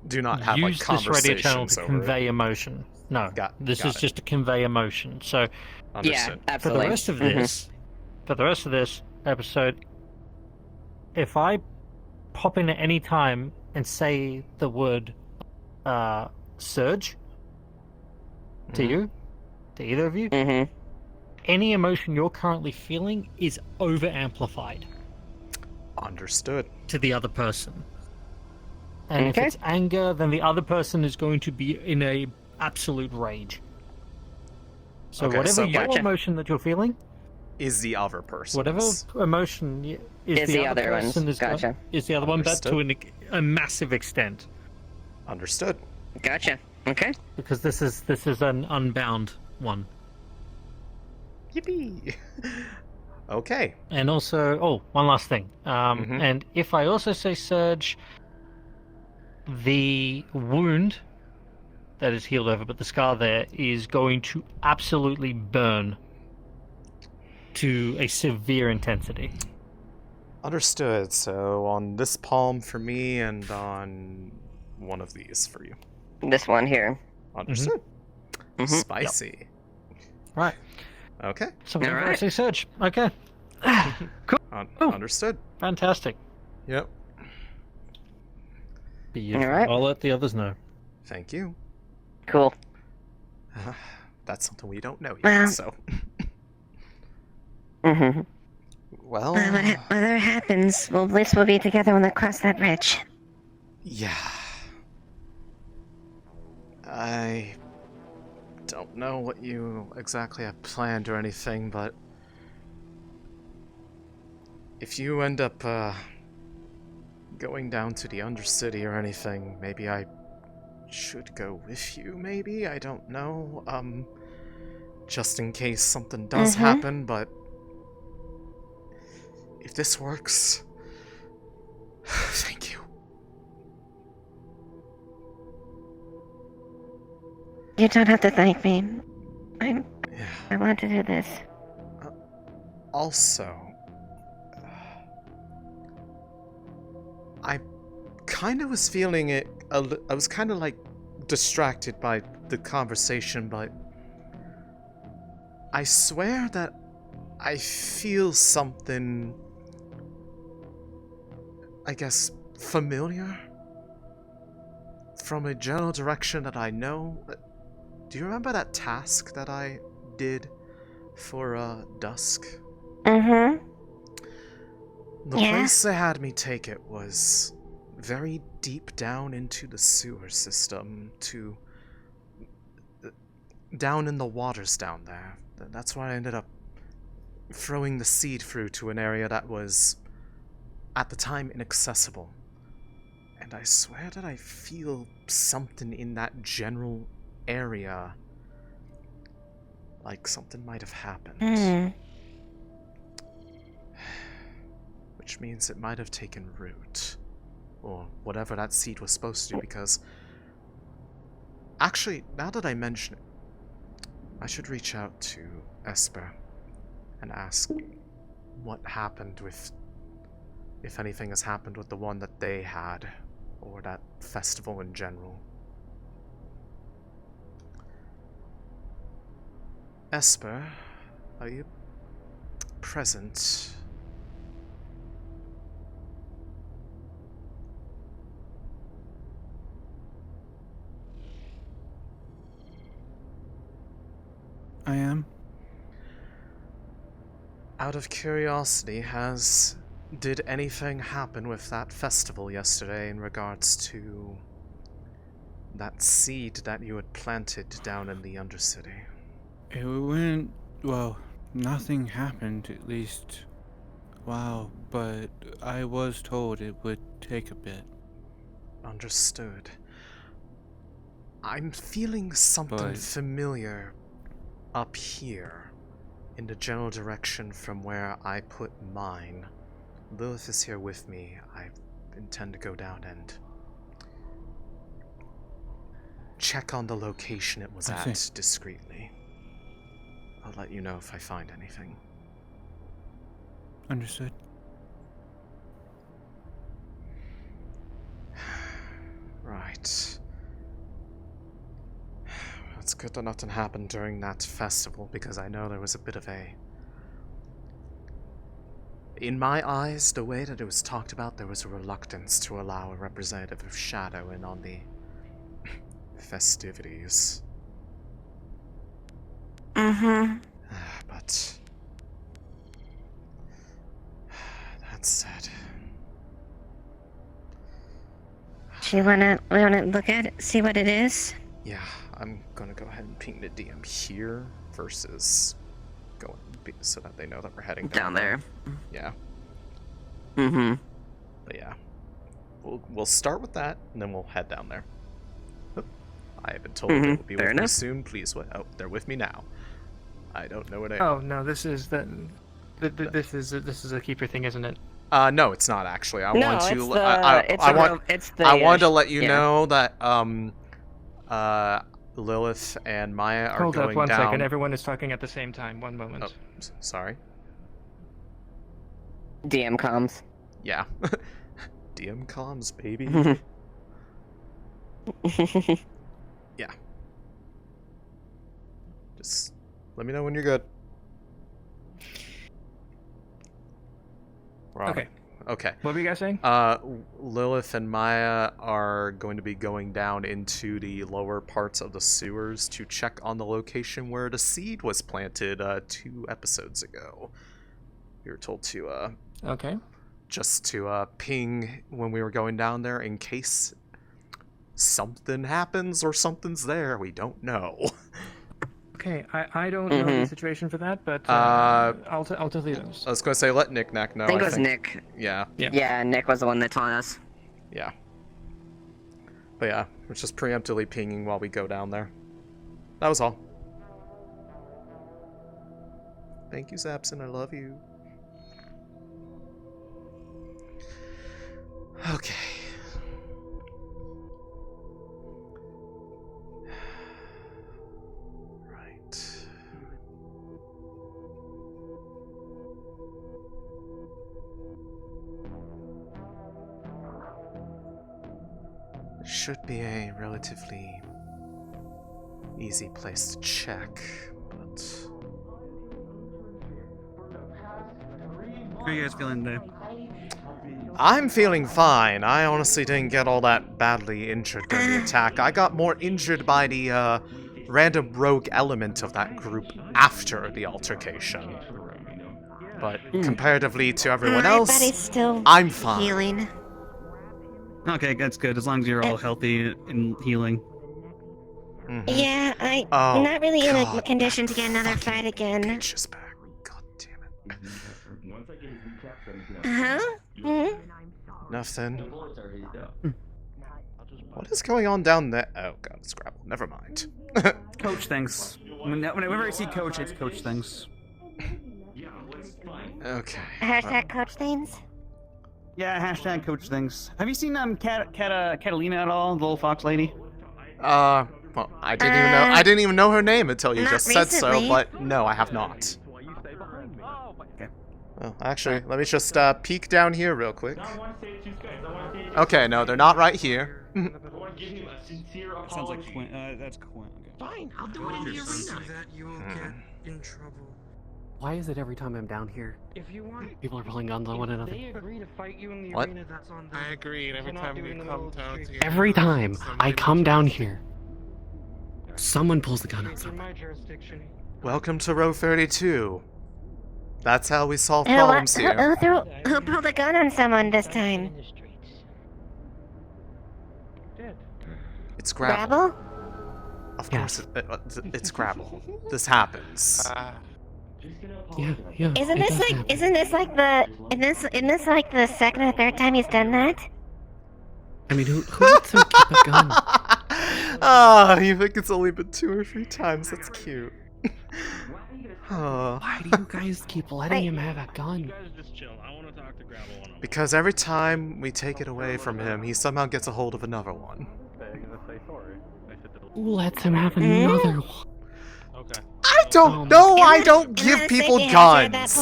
do not have use like this radio channel conversations to over convey it. emotion. No, this got is it. just to convey emotion. So, Understood. Yeah, absolutely. for the rest of this episode, if I pop in at any time and say the word surge to you, to either of you, any emotion you're currently feeling is over amplified. Understood. To the other person. And if it's anger, then the other person is going to be in a absolute rage. So whatever your emotion that you're feeling is the other person. Whatever emotion is the other person is the other one, but to a massive extent. Understood. Gotcha. Okay. Because this is an unbound one. Yippee! Okay. And also, one last thing. And if I also say surge, the wound that is healed over, but the scar there is going to absolutely burn to a severe intensity. Understood. So on this palm for me, and on one of these for you. This one here. Understood. Spicy. Yep. Right. Okay. So we're going to say surge. Okay. Cool. Understood. Fantastic. Yep. Beautiful. All right. I'll let the others know. Thank you. Cool. That's something we don't know yet, so. Well, whatever happens, well, at least we'll be together when they cross that bridge. Yeah. I don't know what you exactly have planned or anything, but if you end up going down to the Undercity or anything, maybe I should go with you, maybe? I don't know. Just in case something does happen, but if this works, thank you. You don't have to thank me. I want to do this. Also, I kind of was feeling it. I was kind of like distracted by the conversation, but I swear that I feel something, I guess, familiar from a general direction that I know. Do you remember that task that I did for Dusk? The place they had me take it was very deep down into the sewer system, down in the waters down there. That's why I ended up throwing the seed through to an area that was, at the time, inaccessible. And I swear that I feel something in that general area, like something might have happened. Which means it might have taken root, or whatever that seed was supposed to do, because actually, now that I mention it, I should reach out to Esper and ask what happened with, if anything has happened with the one that they had, or that festival in general. Esper, are you present? I am. Out of curiosity, did anything happen with that festival yesterday in regards to that seed that you had planted down in the Undercity? It went, well, nothing happened, at least, wow, but I was told it would take a bit. Understood. I'm feeling something familiar up here, in the general direction from where I put mine. Lilith is here with me. I intend to go down and check on the location it was at discreetly. I'll let you know if I find anything. Understood. Right. It's good that nothing happened during that festival, because I know there was a bit of a... In my eyes, the way that it was talked about, there was a reluctance to allow a representative of Shadow in on the festivities. Mm-hmm. But... that said... Do you wanna look at it, see what it is? Yeah, I'm gonna go ahead and ping the DM here versus going so that they know that we're heading down there. Yeah. Mm-hmm. But yeah, we'll start with that and then we'll head down there. Oop. I have been told they will be with me soon. Please wait. Oh, they're with me now. I don't know what I. Oh no, this is this is a keeper thing, isn't it? No, it's not actually. I No, want to. it's the, I wanted to let you yeah. know that Lilith and Maya are Hold going up one down. second. Everyone is talking at the same time. One moment. Oh, sorry. DM comms. Yeah. DM comms, baby. Yeah. Just let me know when you're good. Okay. Okay. What were you guys saying? Lilith and Maya are going to be going down into the lower parts of the sewers to check on the location where the seed was planted 2 episodes ago. We were told to Okay. just to ping when we were going down there in case something happens or something's there. We don't know. Okay, I don't know the situation for that, but I'll tell you those. I was going to say, let Nick know. I think it was Nick. Yeah. Yeah, Nick was the one that told us. Yeah. But yeah, we're just preemptively pinging while we go down there. That was all. Thank you, Zapson. I love you. Okay. Should be a relatively easy place to check, but... How are you guys feeling today? I'm feeling fine. I honestly didn't get all that badly injured during the attack. I got more injured by the random rogue element of that group after the altercation. But comparatively to everyone else, My body's still I'm fine. healing. Okay, that's good. As long as you're all healthy and healing. Yeah, I'm not really in a condition to get another fight again. Bitch back. God damn it. Huh? Nothing. What is going on down there? Oh god, it's gravel. Never mind. Coach things. Whenever I see Coach, it's Coach things. Okay. Hashtag coach things? Yeah, hashtag Coach things. Have you seen Catalina at all, the little fox lady? Well, I didn't even know her name until you not just said so, recently. but no, I have not. Well, actually, let me just peek down here real quick. Okay, no, they're not right here. Sounds like Quinn. That's Quinn. Okay. Fine, I'll do it in the arena. That you will get in trouble. Why is it every time I'm down here, If you want, people are pulling guns on one another? they agree to fight you in the What? arena, that's on them. I agree, and every time we come down to Every time I come down here, someone pulls the gun on It's in something. my jurisdiction. Welcome to row 32. That's how we solve Who, problems here. who pulled a gun on someone this time? It's Grapple. Grabble? Of course, it's Grapple. This happens. Yeah. Isn't it this does like happen. isn't this like the isn't this like the second or third time he's done that? I mean, who lets him keep a gun? Ah, you think it's only been 2 or 3 times? That's cute. Oh. Why do you guys keep letting him have a gun? Because every time we take it away from him, he somehow gets a hold of another one. Who lets him have another one? I don't know. I don't give people guns.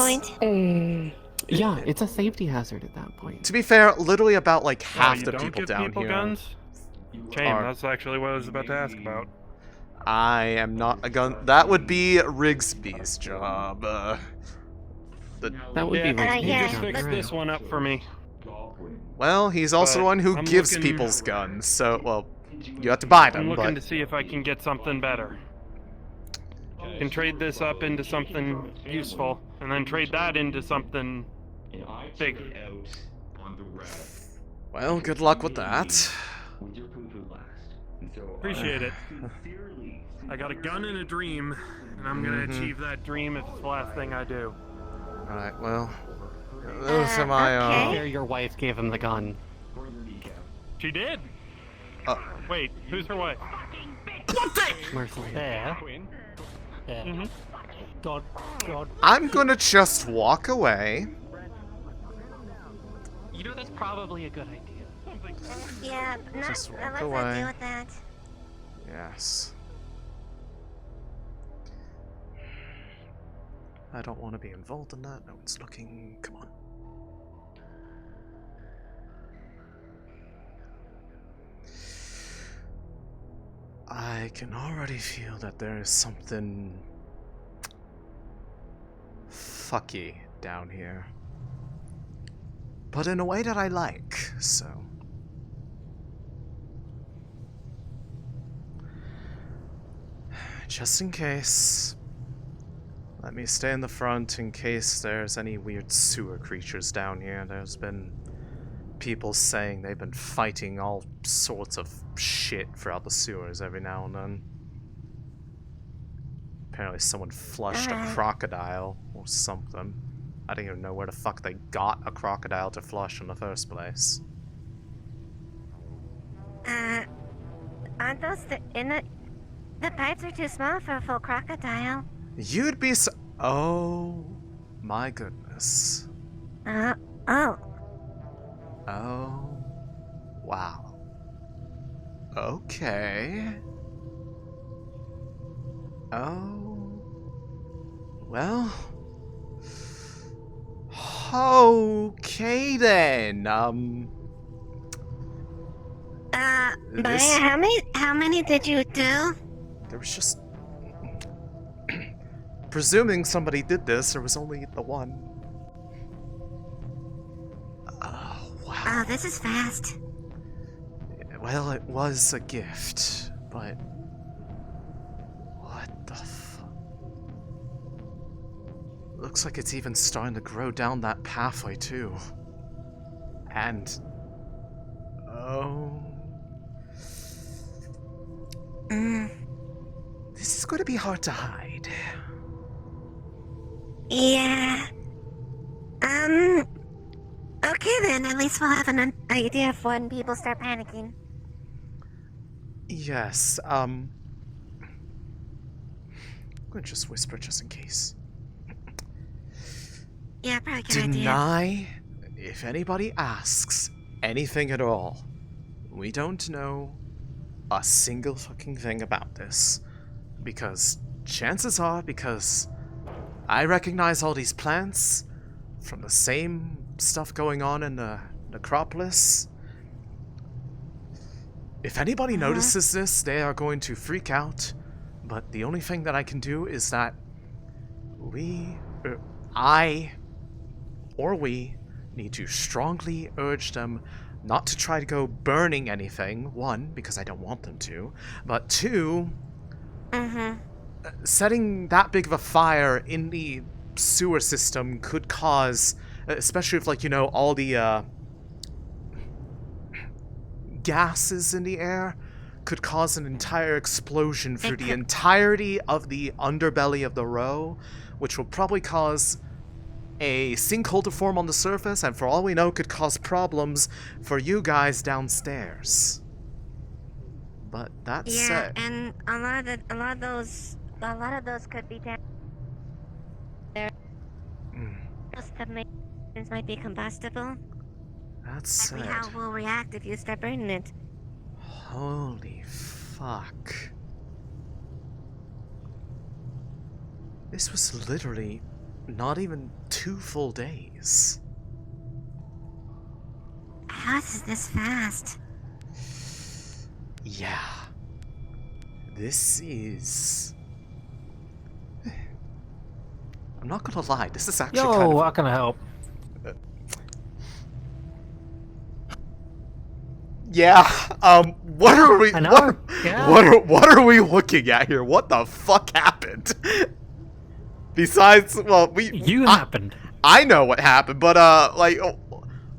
Yeah, it's a safety hazard at that point. To be fair, literally about like half you the don't people give down people here. guns? Shame, are- that's actually what I was about to ask about. I am not a gun. That would be Rigsby's job. That would be Yeah, Rigsby's you just job, fixed right. this one up for me. Well, he's also the But one who I'm gives looking- people's guns. So, well, you have to buy them. I'm looking But to see if I can get something better. Can trade this up into something useful, and then trade that into something big. well, good luck with that. Appreciate it. I got a gun and a dream, and I'm gonna achieve that dream if it's the last thing I do. All right. Well, those are my. There, your wife gave him the gun. She did. Uh, Wait, who's her wife? Merciless. Yeah. Yeah. God. I'm gonna just walk away. You know, that's probably a good idea. Yeah, Just walk let's away. not deal with that. Yes. I don't want to be involved in that. No one's looking. Come on. I can already feel that there is something fucky down here. But in a way that I like, so. Just in case. Let me stay in the front in case there's any weird sewer creatures down here. There's been people saying they've been fighting all sorts of shit throughout the sewers every now and then. Apparently someone flushed a crocodile or something. I don't even know where the fuck they got a crocodile to flush in the first place. Aren't those the pipes are too small for a full crocodile? You'd be so— oh my goodness. Oh. Oh. Wow. Okay. Oh. Well. Okay then. Maya, how many did you do? There was just— presuming somebody did this, there was only the one. Oh, wow. Oh, this is fast. Well, it was a gift, but... what the fuck? Looks like it's even starting to grow down that pathway, too. And... oh... This is going to be hard to hide. Yeah. Okay then, at least we'll have an idea of when people start panicking. Yes, I'm gonna just whisper just in case. Yeah, probably a good idea. Deny if anybody asks anything at all. We don't know a single fucking thing about this. Because chances are, because I recognize all these plants from the same stuff going on in the necropolis. If anybody notices this, they are going to freak out. But the only thing that I can do is that I need to strongly urge them not to try to go burning anything. One, because I don't want them to. But two, setting that big of a fire in the sewer system could cause, especially if, like, you know, all the gases in the air could cause an entire explosion through the entirety of the underbelly of the row, which will probably cause a sinkhole to form on the surface, and for all we know could cause problems for you guys downstairs. But that said, and a lot of those could be down there. Those submarines might be combustible. that said, How we'll react if you start burning it. holy fuck. This was literally not even 2 full days. How is this fast? Yeah. This is... I'm not gonna lie, this is actually kind of... how can I help? Yeah, what are we... I know, What are we looking at here? What the fuck happened? Besides, well, happened. I know what happened, but like,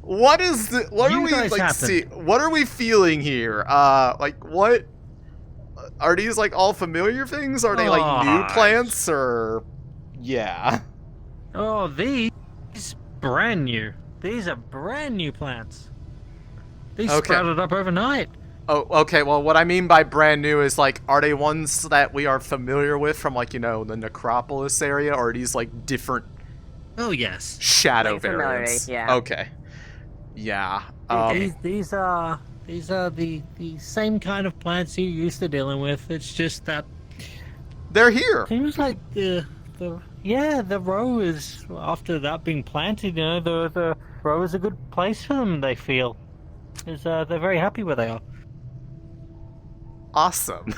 what is the? What You are we guys like? happened. What are we feeling here? Like, what are these, like, all familiar things? Are they like new plants or? Yeah. Oh, these brand new. These are brand new plants. These sprouted up overnight. Oh, okay. Well, what I mean by brand new is, like, are they ones that we are familiar with from, like, you know, the Necropolis area, or are these, like, different? Oh yes. Shadow Like familiarity, variants. yeah. Okay. Yeah. These are the same kind of plants you're used to dealing with. It's just that they're here. Seems like the row is, after that being planted, you know, the row is a good place for them. They feel, is they're very happy where they are. Awesome.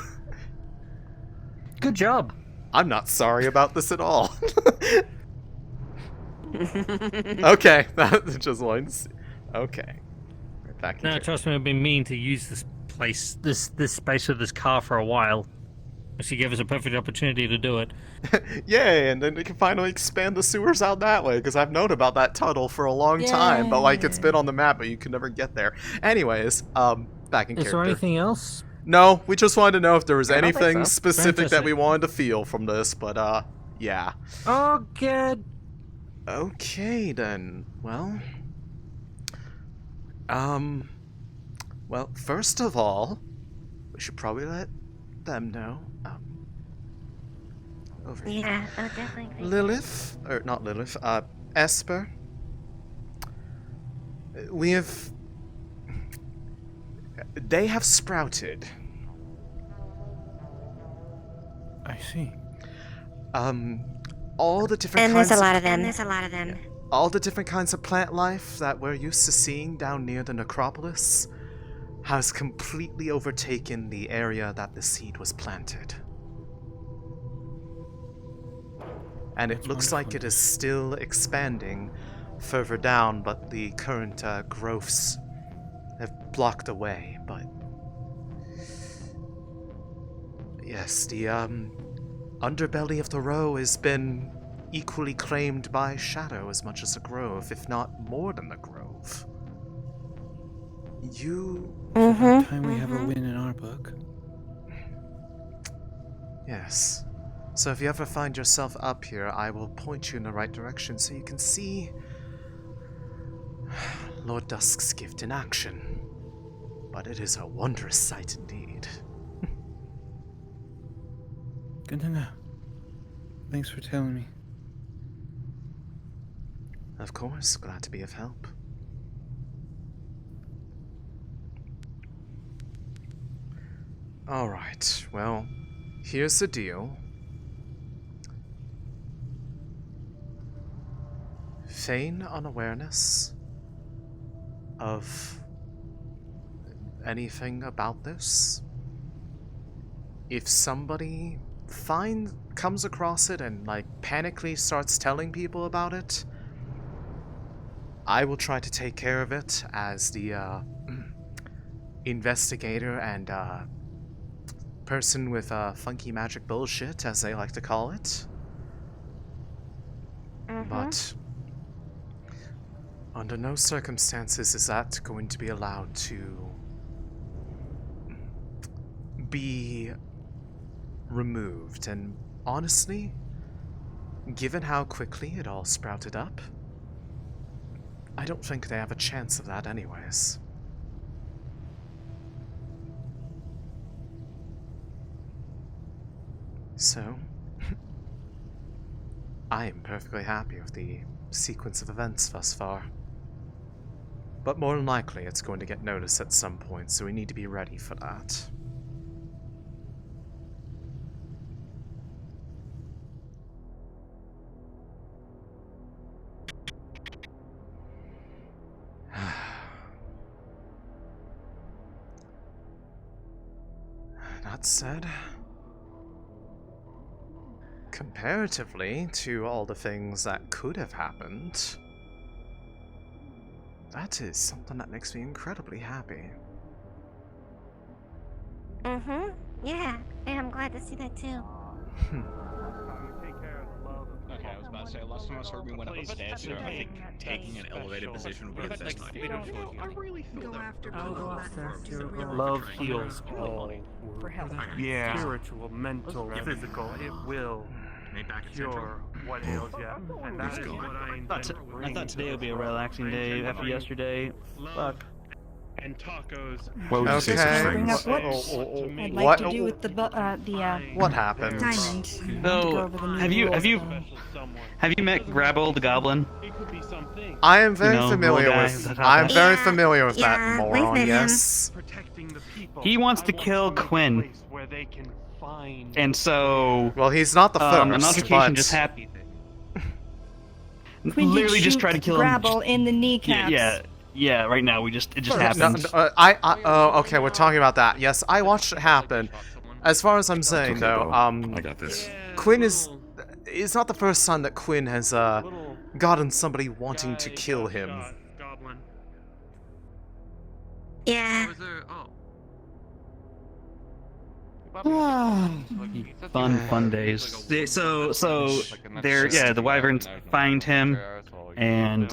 Good job. I'm not sorry about this at all. Okay, that just once. Okay. Right back in No, trust me, I've been meaning to use this place, this space with this car for a while. She gave us a perfect opportunity to do it. Yay, and then we can finally expand the sewers out that way, because I've known about that tunnel for a long time, but, like, it's been on the map, but you can never get there. Anyways, back in character. Is there anything else? No, we just wanted to know if there was anything so. specific that we wanted to feel from this, but, yeah. Oh, good. Okay, then. Well, well, first of all, we should probably let them know. Over here. Yeah, oh, definitely. Lilith, or not Lilith, Esper. They have sprouted. I see. All the different And kinds there's a lot of them. There's a lot of them. all the different kinds of plant life that we're used to seeing down near the necropolis has completely overtaken the area that the seed was planted. And it looks like it is still expanding further down, but the current growths have blocked the way. But yes, the underbelly of the row has been equally claimed by Shadow as much as the Grove, if not more than the Grove. Time we have a win in our book. Yes. So if you ever find yourself up here, I will point you in the right direction so you can see Lord Dusk's gift in action. But it is a wondrous sight indeed. Good to know. Thanks for telling me. Of course, glad to be of help. Alright, well, here's the deal. Feign unawareness of anything about this, if somebody comes across it and, like, panically starts telling people about it, I will try to take care of it as the, investigator and, person with, funky magic bullshit, as they like to call it. But under no circumstances is that going to be allowed to be removed. And honestly, given how quickly it all sprouted up, I don't think they have a chance of that anyways. So, I am perfectly happy with the sequence of events thus far. But more than likely, it's going to get noticed at some point, so we need to be ready for that. That said, comparatively to all the things that could have happened, that is something that makes me incredibly happy. Yeah, I'm glad to see that too. Okay, I was about to say, last time I heard me went up the stairs, so I think taking an elevated position would be the best idea. I really feel that Love heals all. Yeah. Spiritual, mental, physical. It will cure what ails you. And that is what I intend. I thought today would be a relaxing day after yesterday. Fuck. And tacos. Bring up what I'd like to do with the what happened? diamond. So, have you met Grabble the Goblin? I am very familiar little with. guy. I'm very familiar with that moron. Yes. He wants to kill Quinn. And so, well, he's not the first. An altercation but... just happened. Quinn Literally did just shoot try to kill him. Grabble in the kneecaps. Yeah. Right now, it just happened. Okay, we're talking about that. Yes, I watched it happen. As far as I'm saying, though, I got this. Quinn is. It's not the first time that Quinn has gotten somebody wanting to kill him. Yeah. Fun days. So the Wyverns find him, and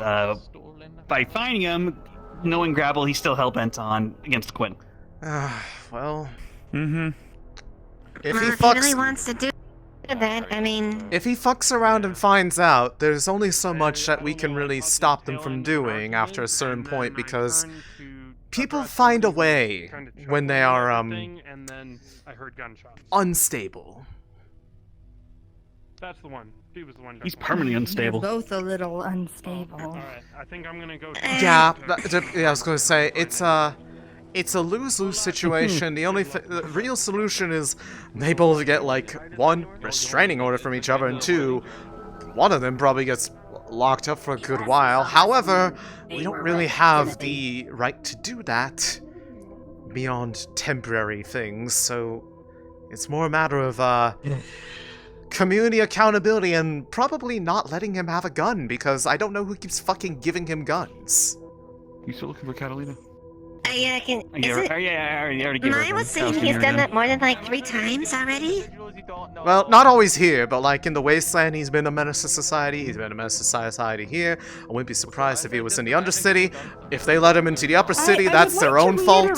by finding him, knowing Grabble, he's still hell-bent on against Quinn. Well. If he really wants to do that, I mean... If he fucks around and finds out, there's only so much that we can really stop them from doing after a certain point, because people find a way when they are, And then I heard gunshots. unstable. That's the one. He was the one. He's permanently unstable. They're both a little unstable. Alright, I think I'm gonna go... Yeah, I was gonna say, it's a lose-lose situation. The only the real solution is they both get, like, one, restraining order from each other, and two, one of them probably gets locked up for a good while. However, we don't really have the right to do that beyond temporary things, so it's more a matter of, community accountability and probably not letting him have a gun, because I don't know who keeps fucking giving him guns. You still looking for Catalina? Yeah, I can. I already gave her. I was saying he's done that more than like 3 times already. Well, not always here, but like in the Wasteland, he's been a menace to society. He's been a menace to society here. I wouldn't be surprised if he was in the Undercity. If they let him into the Upper City, that's their own fault.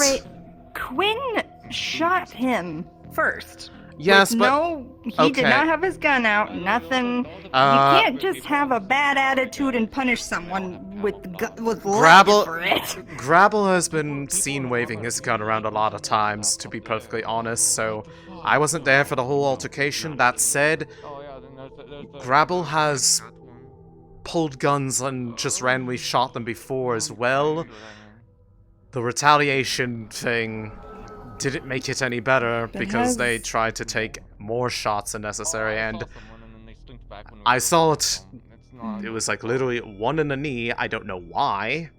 Quinn shot him first. Yes, but no, he did not have his gun out. Nothing. You can't just have a bad attitude and punish someone with Grabble for it. Grabble has been seen waving his gun around a lot of times, to be perfectly honest. So I wasn't there for the whole altercation. That said, Grabble has pulled guns and just randomly shot them before as well. The retaliation thing didn't make it any better because they tried to take more shots than necessary, and I saw it. It was like literally one in the knee. I don't know why.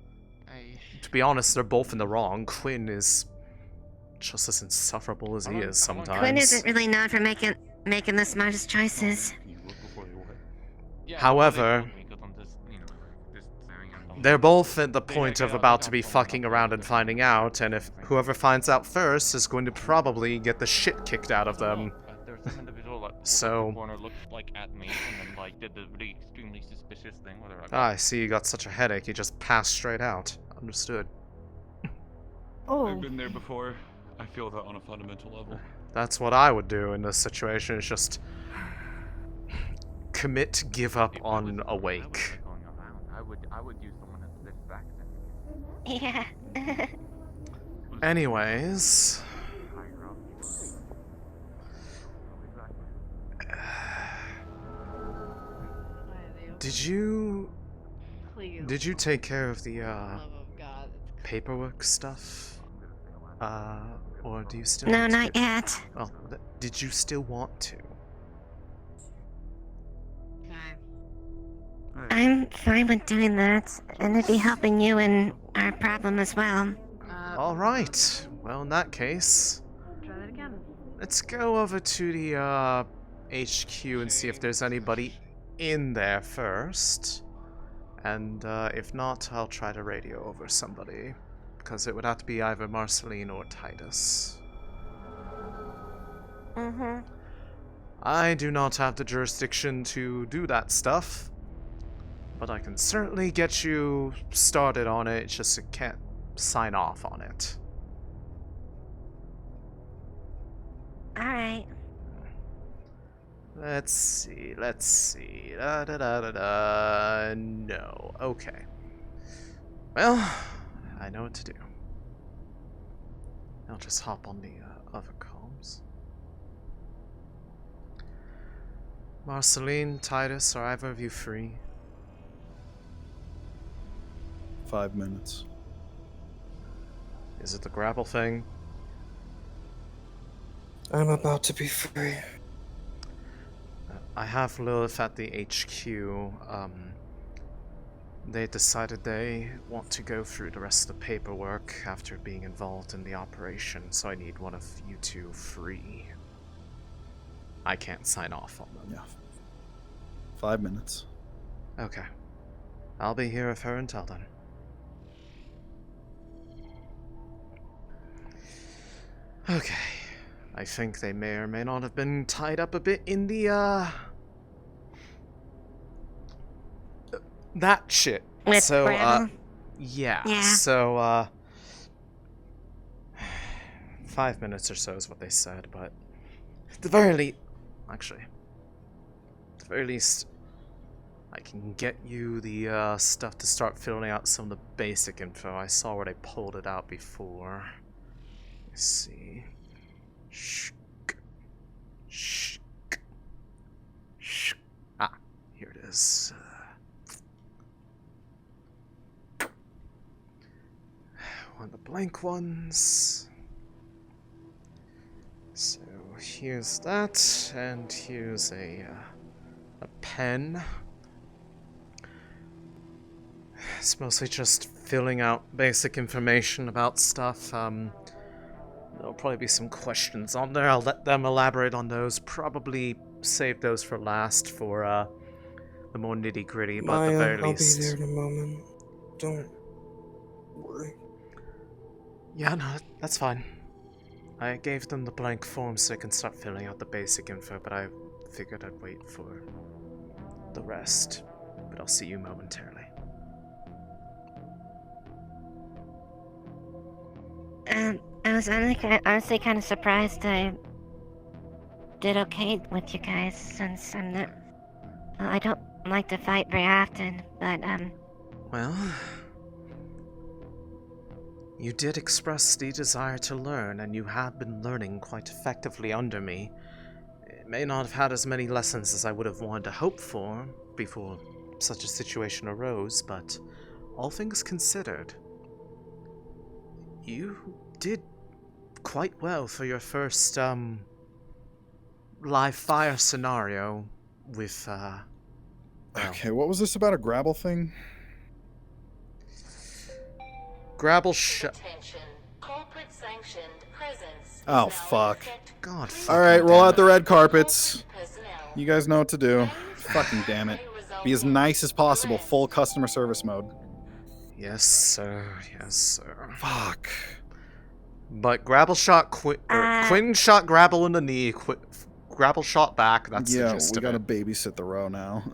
To be honest, they're both in the wrong. Quinn is just as insufferable as he is sometimes. Quinn isn't really known for making the smartest choices. However, they're both at the point of about to be fucking around and finding out, and if whoever finds out first is going to probably get the shit kicked out of them. So, I see you got such a headache, you just passed straight out. Understood. Oh. I've been there before. I feel that on a fundamental level. That's what I would do in this situation, is just commit, give up on awake. I would use someone that's this back Yeah. Anyways, did you take care of the paperwork stuff? Or do you still? No, not yet. Well, did you still want to? I'm fine with doing that, and it'd be helping you in our problem as well. Alright, well in that case, Try that again. let's go over to the HQ and see if there's anybody in there first. And if not, I'll try to radio over somebody, because it would have to be either Marceline or Titus. Mm-hmm. I do not have the jurisdiction to do that stuff, but I can certainly get you started on it, it's just I can't sign off on it. Alright. Let's see. Da-da-da-da-da. No. Okay. Well, I know what to do. I'll just hop on the other comms. Marceline, Titus, are either of you free? 5 minutes. Is it the grapple thing? I'm about to be free. I have Lilith at the HQ. They decided they want to go through the rest of the paperwork after being involved in the operation, so I need one of you two free. I can't sign off on them. Yeah. 5 minutes. Okay. I'll be here with her until then. Okay. I think they may or may not have been tied up a bit in the, that shit. With so, Brandon? yeah. So, 5 minutes or so is what they said, but at the very least, actually, at the very least, I can get you the, stuff to start filling out some of the basic info. I saw where they pulled it out before. Let's see. Ah, here it is. One of the blank ones. So here's that, and here's a pen. It's mostly just filling out basic information about stuff. There'll probably be some questions on there. I'll let them elaborate on those. Probably save those for last for the more nitty-gritty, but at the very least... I'll be there in a moment. Don't worry. Yeah, no, that's fine. I gave them the blank form so they can start filling out the basic info, but I figured I'd wait for the rest. But I'll see you momentarily. I was honestly kind of surprised I did okay with you guys, since I'm not... Well, I don't like to fight very often, but, Well... You did express the desire to learn, and you have been learning quite effectively under me. It may not have had as many lessons as I would have wanted to hope for before such a situation arose, but all things considered, you did quite well for your first, live fire scenario with, well, Okay, what was this about a grapple thing? Grapple Attention. Corporate sanctioned presence Oh, fuck. God Alright, roll out the red carpets. You guys know what to do. Fucking damn it. Be as nice as possible. Full customer service mode. Yes, sir. Yes, sir. Fuck. But Grapple shot Quinn shot Grapple in the knee. Grapple shot back. That's the gist we of gotta it. babysit the row now.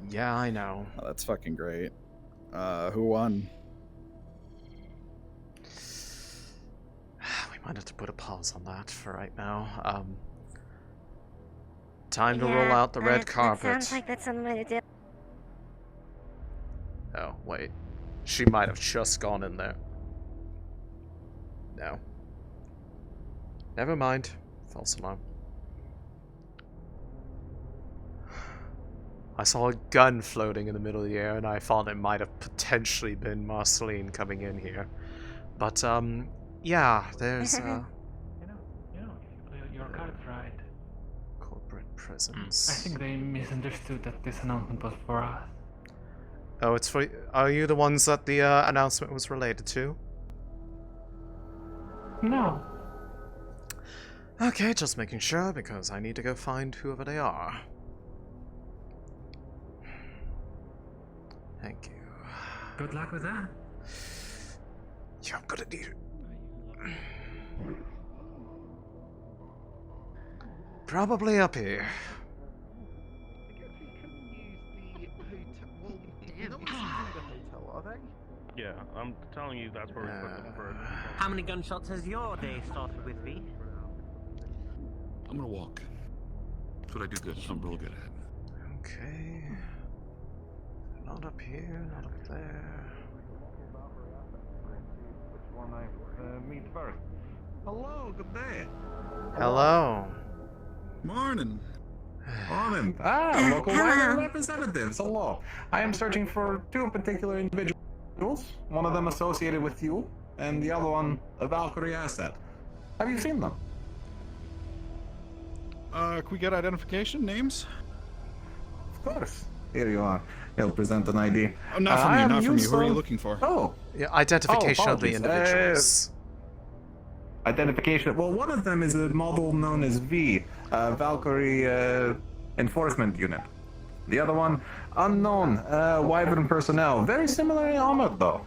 Yeah, I know. Oh, that's fucking great. Who won? We might have to put a pause on that for right now. Time to roll out the red carpet. That sounds like that's something to do. Oh, wait. She might have just gone in there. No. Never mind. False alarm. I saw a gun floating in the middle of the air, and I thought it might have potentially been Marceline coming in here. But, yeah, there's, You're quite right. corporate presence. I think they misunderstood that this announcement was for us. Oh, it's for... Are you the ones that the, announcement was related to? No. Okay, just making sure, because I need to go find whoever they are. Thank you. Good luck with that. Yeah, I'm gonna need it. Probably up here. Yeah, I'm telling you that's where we're looking for. How many gunshots has your day started with, V? I'm gonna walk. That's what I do good. I'm real good at. Okay. Not up here, not up there. Which one I meet first? Hello, good day. Hello. Morning. Morning. Local Wyvern representatives. Hello. I am searching for two particular individuals. One of them associated with you, and the other one a Valkyrie asset. Have you seen them? Can we get identification names? Of course. Here you are. He'll present an ID. Oh, not from you, not from you. Who are you looking for? Oh. Yeah, identification of the individuals. Identification. Well, one of them is a model known as V, Valkyrie Enforcement Unit. The other one, unknown, Wyvern personnel. Very similarly armored, though.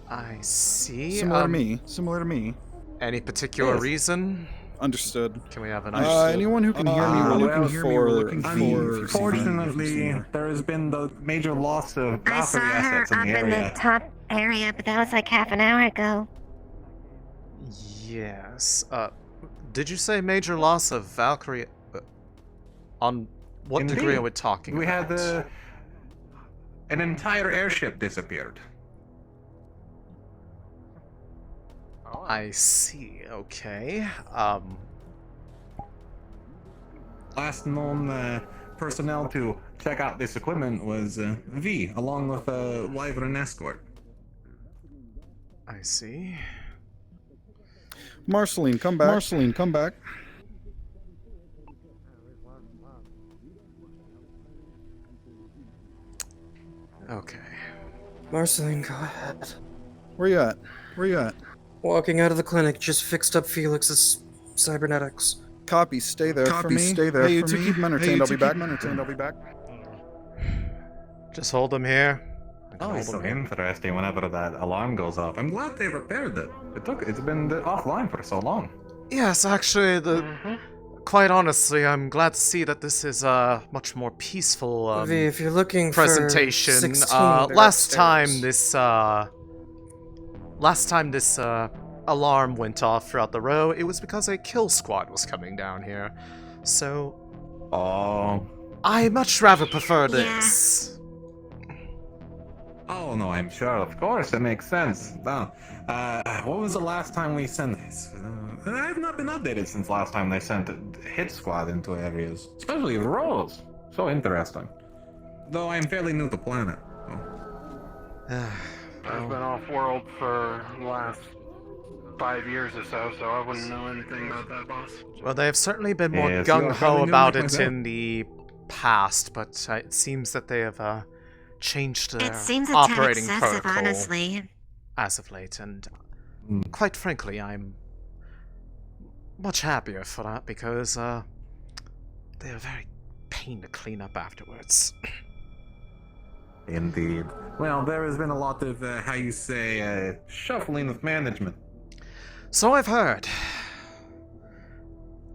I see. Similar to me. Similar to me. Any particular Yes. reason? Understood. Can we have an anyone who can hear me, we're looking for Unfortunately, there has been the major loss of I saw Valkyrie her assets in up the in the area. top area, but that was like half an hour ago. Yes. Did you say major loss of Valkyrie? On what Indeed. degree are we talking We about? had an entire airship disappeared. I see. Okay. Last known personnel to check out this equipment was V, along with a Wyvern escort. I see. Marceline, come back. Marceline, come back. Okay. Marceline, go ahead. Where you at? Where you at? Walking out of the clinic, just fixed up Felix's cybernetics. Copy, stay there for me. Stay there hey, you for two me. keep him entertained. Hey, you I'll two be back. keep him entertained. I'll be back. Just hold them here. Oh, it's so interesting whenever that alarm goes off. I'm glad they repaired it. It's been offline for so long. Yes, actually, quite honestly, I'm glad to see that this is a much more peaceful V, if you're looking presentation. for 16, Last time this alarm went off throughout the row, it was because a kill squad was coming down here. So, I much rather prefer this. Oh no, I'm sure. Of course, it makes sense. Now, what was the last time we sent this? I've not been updated since last time they sent a hit squad into areas, especially the rows. So interesting. Though I'm fairly new to planet. I've been off-world for the last 5 years or so, so I wouldn't know anything about that, boss. Well, they have certainly been more Yes, you are gung-ho probably about new like it myself. in the past, but it seems that they have changed their It seems a tad operating excessive, protocol honestly. as of late, and quite frankly, I'm much happier for that because they are very pain to clean up afterwards. Indeed. Well, there has been a lot of, how you say, shuffling of management. So I've heard.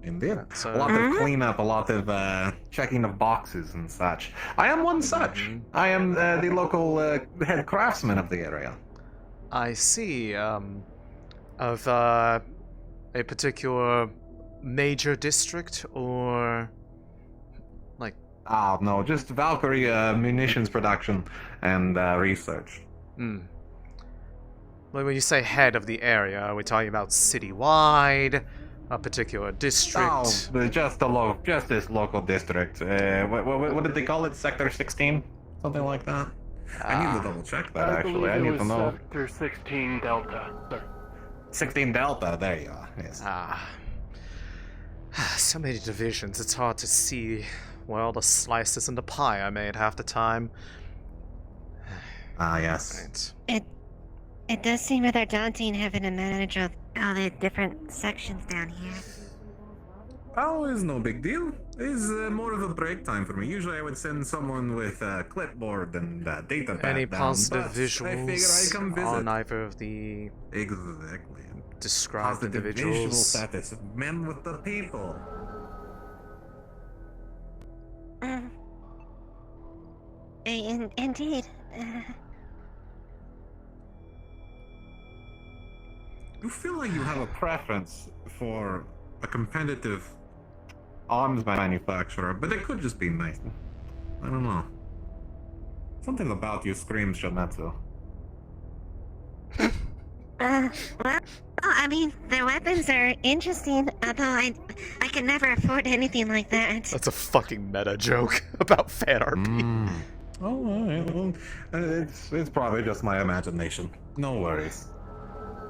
Indeed. A lot of cleanup, a lot of checking of boxes and such. I am one such. I am the local head craftsman of the area. I see. Of a particular major district or like? Oh no, just Valkyrie munitions production and research. Well, when you say head of the area, are we talking about citywide, a particular district? Oh, just this local district. What did they call it? Sector 16, something like that. I need to double check that actually. I need to know. Sector 16 Delta, sir. 16 Delta. There you are. Yes. So many divisions. It's hard to see where all the slices in the pie are made half the time. Yes. Right. It does seem rather daunting having to manage all the different sections down here. Oh, it's no big deal. It's more of a break time for me. Usually I would send someone with a clipboard and data pad Any down, positive but I figured I'd come visuals visit. on either of the described Positive individuals? visual status of men with the people. Indeed. You feel like you have a preference for a competitive arms manufacturer, but it could just be me. I don't know. Something about you screams Shometsu. Well, I mean, their weapons are interesting, although I could never afford anything like that. That's a fucking meta joke about fan RP. Oh, it's probably just my imagination. No worries.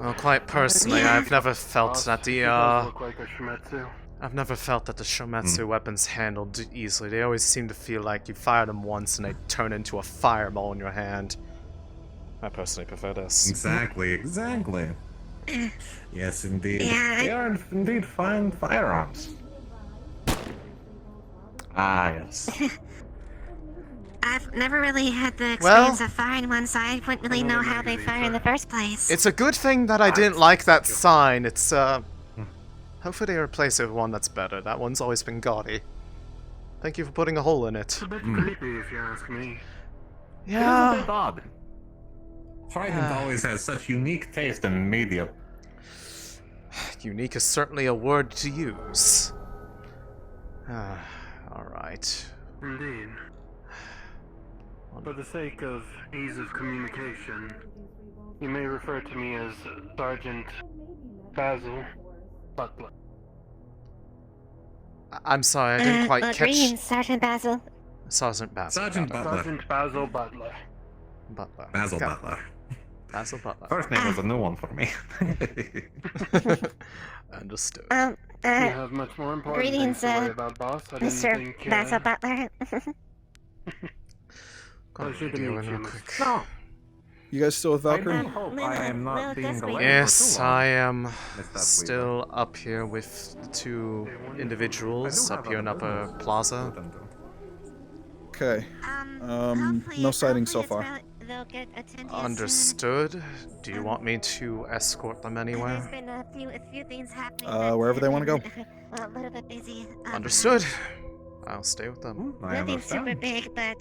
Well, quite personally, I've never felt that the Look like a Shimetsu. I've never felt that the Shometsu weapons handled easily. They always seem to feel like you fire them once and they turn into a fireball in your hand. I personally prefer this. Exactly. Yes, indeed. Yeah, They are indeed fine firearms. Yes. I've never really had the experience of firing one, so I wouldn't really know how they fire in the first place. It's a good thing that I didn't like that sign. It's, hopefully they replace it with one that's better. That one's always been gaudy. Thank you for putting a hole in it. It's a bit creepy, if you ask me. Yeah. It is a bit odd. Trident always has such unique taste in media. Unique is certainly a word to use. Alright. Indeed. For the sake of ease of communication, you may refer to me as Sergeant Basil Butler. I'm sorry, I didn't quite catch... Greetings, Sergeant Basil. Sergeant Basil. Sergeant Butler. Sergeant Basil Butler. Basil Butler. Basil Butler. First name was a new one for me. Understood. You have much more important Greetings, things to worry about, boss. I didn't Mr. think, Basil Butler. Pleasure to meet you. No. You guys still with Valkyrie? I hope I am not being delayed. Yes, I am still up here with the two individuals up here in Upper Plaza. Okay. No sightings so far. Understood. Do you want me to escort them anywhere? There's been a few things happening. Wherever they want to go. A little bit busy. Understood. I'll stay with them. Nothing super big, but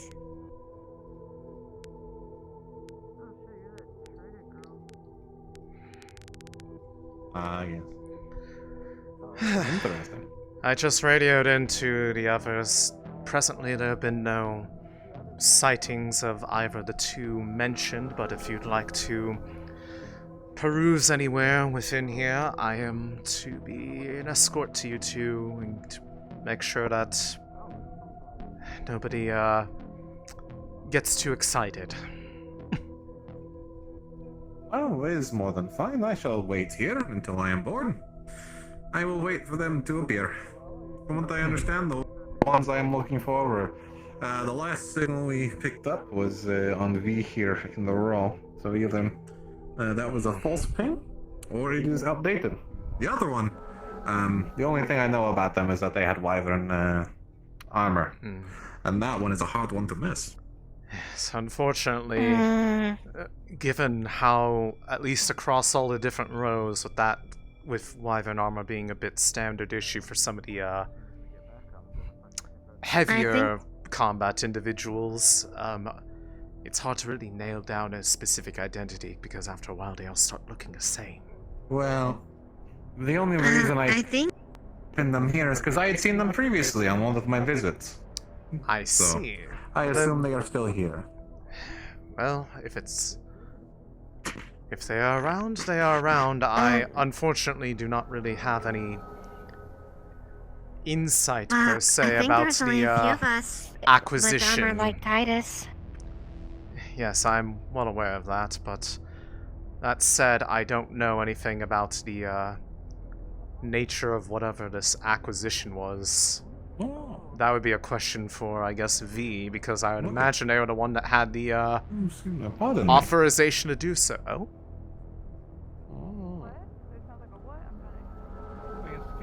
yes. Interesting. I just radioed into the others. Presently, there have been no sightings of either of the two mentioned, but if you'd like to peruse anywhere within here, I am to be an escort to you two and to make sure that nobody gets too excited. Oh, it is more than fine. I shall wait here until I am bored. I will wait for them to appear. From what I understand, the ones I am looking for were the last signal we picked up was on V here in the row. So either that was a false ping, or it is outdated. The other one The only thing I know about them is that they had wyvern armor. And that one is a hard one to miss. Yes, unfortunately, given how, at least across all the different rows, with wyvern armor being a bit standard issue for some of the heavier combat individuals, it's hard to really nail down a specific identity because after a while they all start looking the same. Well, the only reason I pinned them here is because I had seen them previously on one of my visits. I see. I assume they are still here. Well, if they are around, they are around. I unfortunately do not really have any insight per se about the acquisition. With armor like Titus. Yes, I'm well aware of that, but that said, I don't know anything about the nature of whatever this acquisition was. That would be a question for, I guess, V, because I would imagine they were the one that had the authorization to do so. Oh?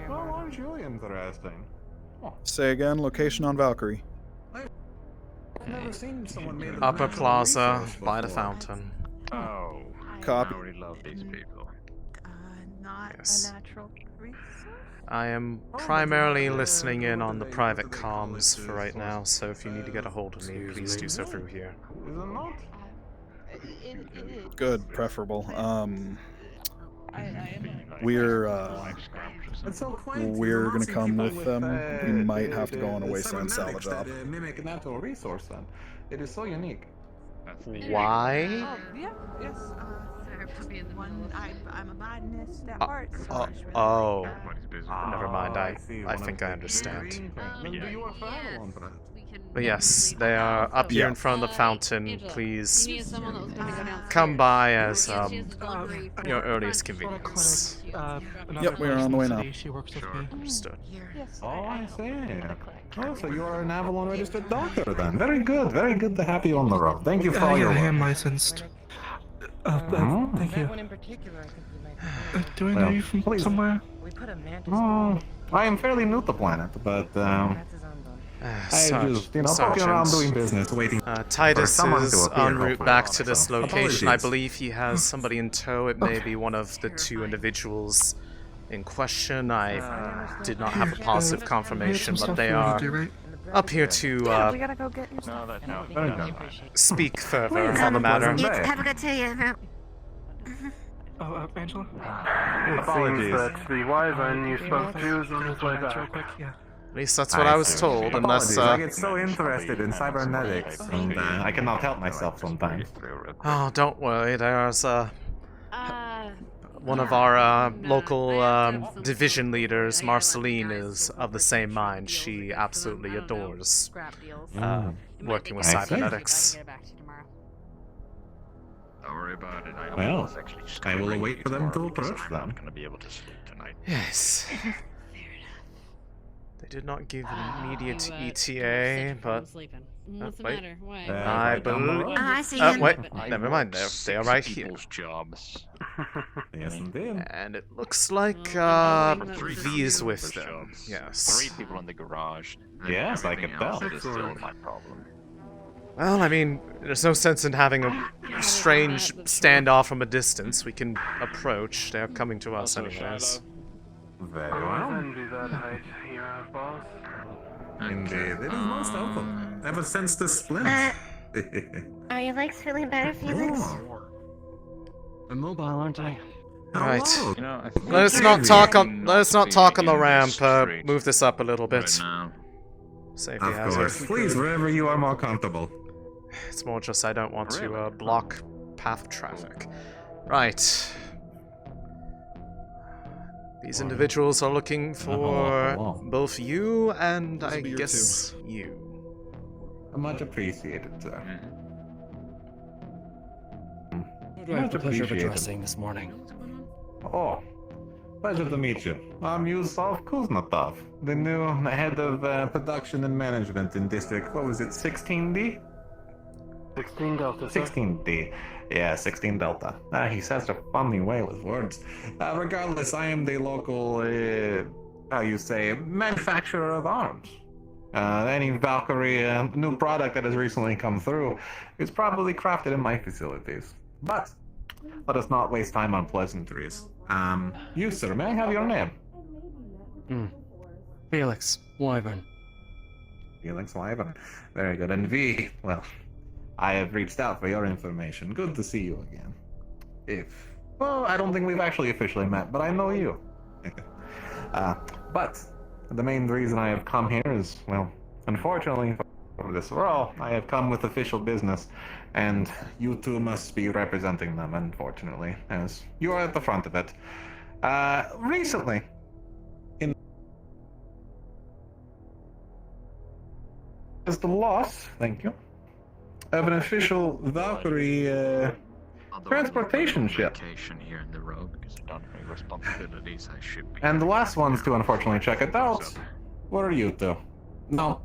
Well, aren't you interesting? Say again, location on Valkyrie. I've never seen someone made of Upper natural Plaza, resource by the before. fountain. Oh. Copy. I already love these people. Not Yes. a natural resource. I am primarily listening in on the private comms for right now, so if you need to get a hold of me, please do so through here. Is it not? Good, preferable. We're gonna come with them. We might have to go on a wasteland salvage off. Mimic a natural resource then. It is so unique. Why? Yeah, yes. I'm a botanist at heart. Oh. Never mind, I think I understand. But yes, they are up here in front of the fountain. Please come by as your earliest convenience. Yep, we are on the way now. Understood. Oh, I see. Oh, so you are an Avalon registered doctor then. Very good to have you on the road. Thank you for all your I work. am licensed. Thank you. Do I know you from somewhere? I am fairly new to the planet, but I just, poking around doing business, waiting Titus for someone is to appear. en route back to this So, location. I apologies. believe he has somebody in tow. It may be one of the two individuals in question. I did not have a positive confirmation, but they are up here to we gotta go get your stuff. speak further on the matter. Have a good day, Oh, Angela? Apologies. It seems that the wyvern you spoke to is on his way back. At least that's what I was told, unless... I get so interested in cybernetics, and I cannot help myself sometimes. Oh, don't worry, there's one of our local division leaders, Marceline, is of the same mind. She absolutely adores working with cybernetics. Don't worry about it. Well, I will wait for them to approach them. I'm not gonna be able to sleep tonight. Yes. They did not give an immediate ETA, but... What's the wait. matter? Why? I believe... I see him. wait, never mind, they are right here. Jobs. Yes, indeed. And it looks like V is with them. Yes. 3 people in the garage. Yes, I can tell. That is still my problem. Well, I mean, there's no sense in having a strange standoff from a distance. We can approach. They're coming to us anyways. Very I well. envy that height, hero boss. Indeed, it is most helpful. Ever since the splint. Are your legs feeling better, Felix? I'm mobile, aren't I? Right. Hello. You know, Let's not talk on the ramp. Move this up a little bit. Safety Of hazard. course. Please, wherever you are more comfortable. It's more just I don't want to block path traffic. Right. These individuals are looking for both you and I guess you. Much appreciated, sir. Who do I have the pleasure of addressing this morning? Oh, pleasure to meet you. I'm Yusuf Kuznetov, the new head of production and management in District, what was it, 16D? 16 Delta. 16D. Yeah, 16 Delta. He says a funny way with words. Regardless, I am the local, how you say, manufacturer of arms. Any Valkyrie new product that has recently come through is probably crafted in my facilities. But let us not waste time on pleasantries. You, sir, may I have your name? Felix Wyvern. Felix Wyvern. Very good. And V, well, I have reached out for your information. Good to see you again. Well, I don't think we've actually officially met, but I know you. But the main reason I have come here is, well, unfortunately for this role, I have come with official business, and you two must be representing them, unfortunately, as you are at the front of it. Recently, is the loss, thank you, of an official Valkyrie transportation ship. Here in the road because I don't have any responsibilities. I should be. And the last ones to unfortunately check it out were you two. No.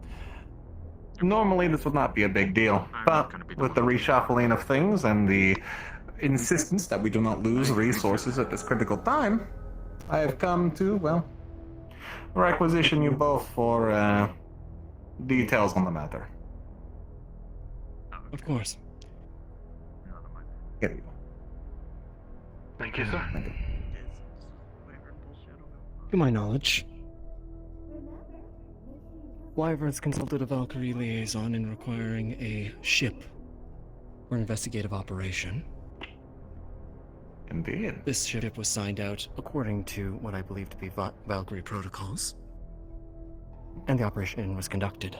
Normally this would not be a big deal, but with the reshuffling of things and the insistence that we do not lose resources at this critical time, I have come to, well, requisition you both for details on the matter. Of course. Here you go. Thank you, sir. To my knowledge, Wyvern's consulted a Valkyrie liaison in requiring a ship for investigative operation. Indeed. This ship was signed out according to what I believe to be Valkyrie protocols, and the operation was conducted.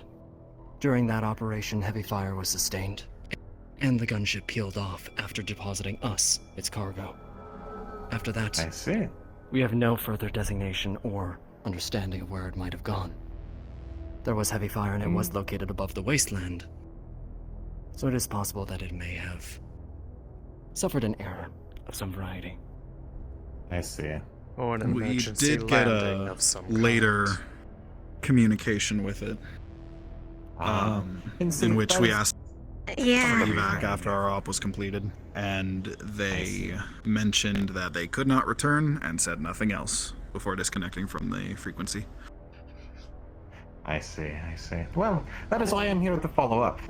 During that operation, heavy fire was sustained, and the gunship peeled off after depositing us, its cargo. After that, I see. We have no further designation or understanding of where it might have gone. There was heavy fire and it was located above the wasteland, so it is possible that it may have suffered an error of some variety. I see. Or an We emergency did get landing a of some later kind. communication with it, in which we asked for evac after our op was completed, and they mentioned that they could not return and said nothing else before disconnecting from the frequency. I see. Well, that is why I'm here to follow up.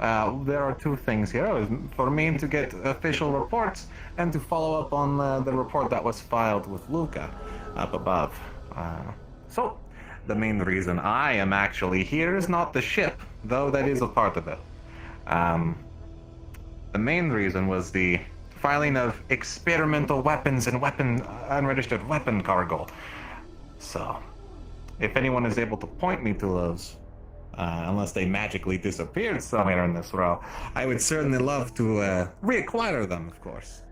There are two things here. For me to get official reports and to follow up on the report that was filed with Luca up above. So, the main reason I am actually here is not the ship, though that is a part of it. The main reason was the filing of experimental weapons and unregistered weapon cargo. So, if anyone is able to point me to those, unless they magically disappeared somewhere in this row, I would certainly love to reacquire them, of course.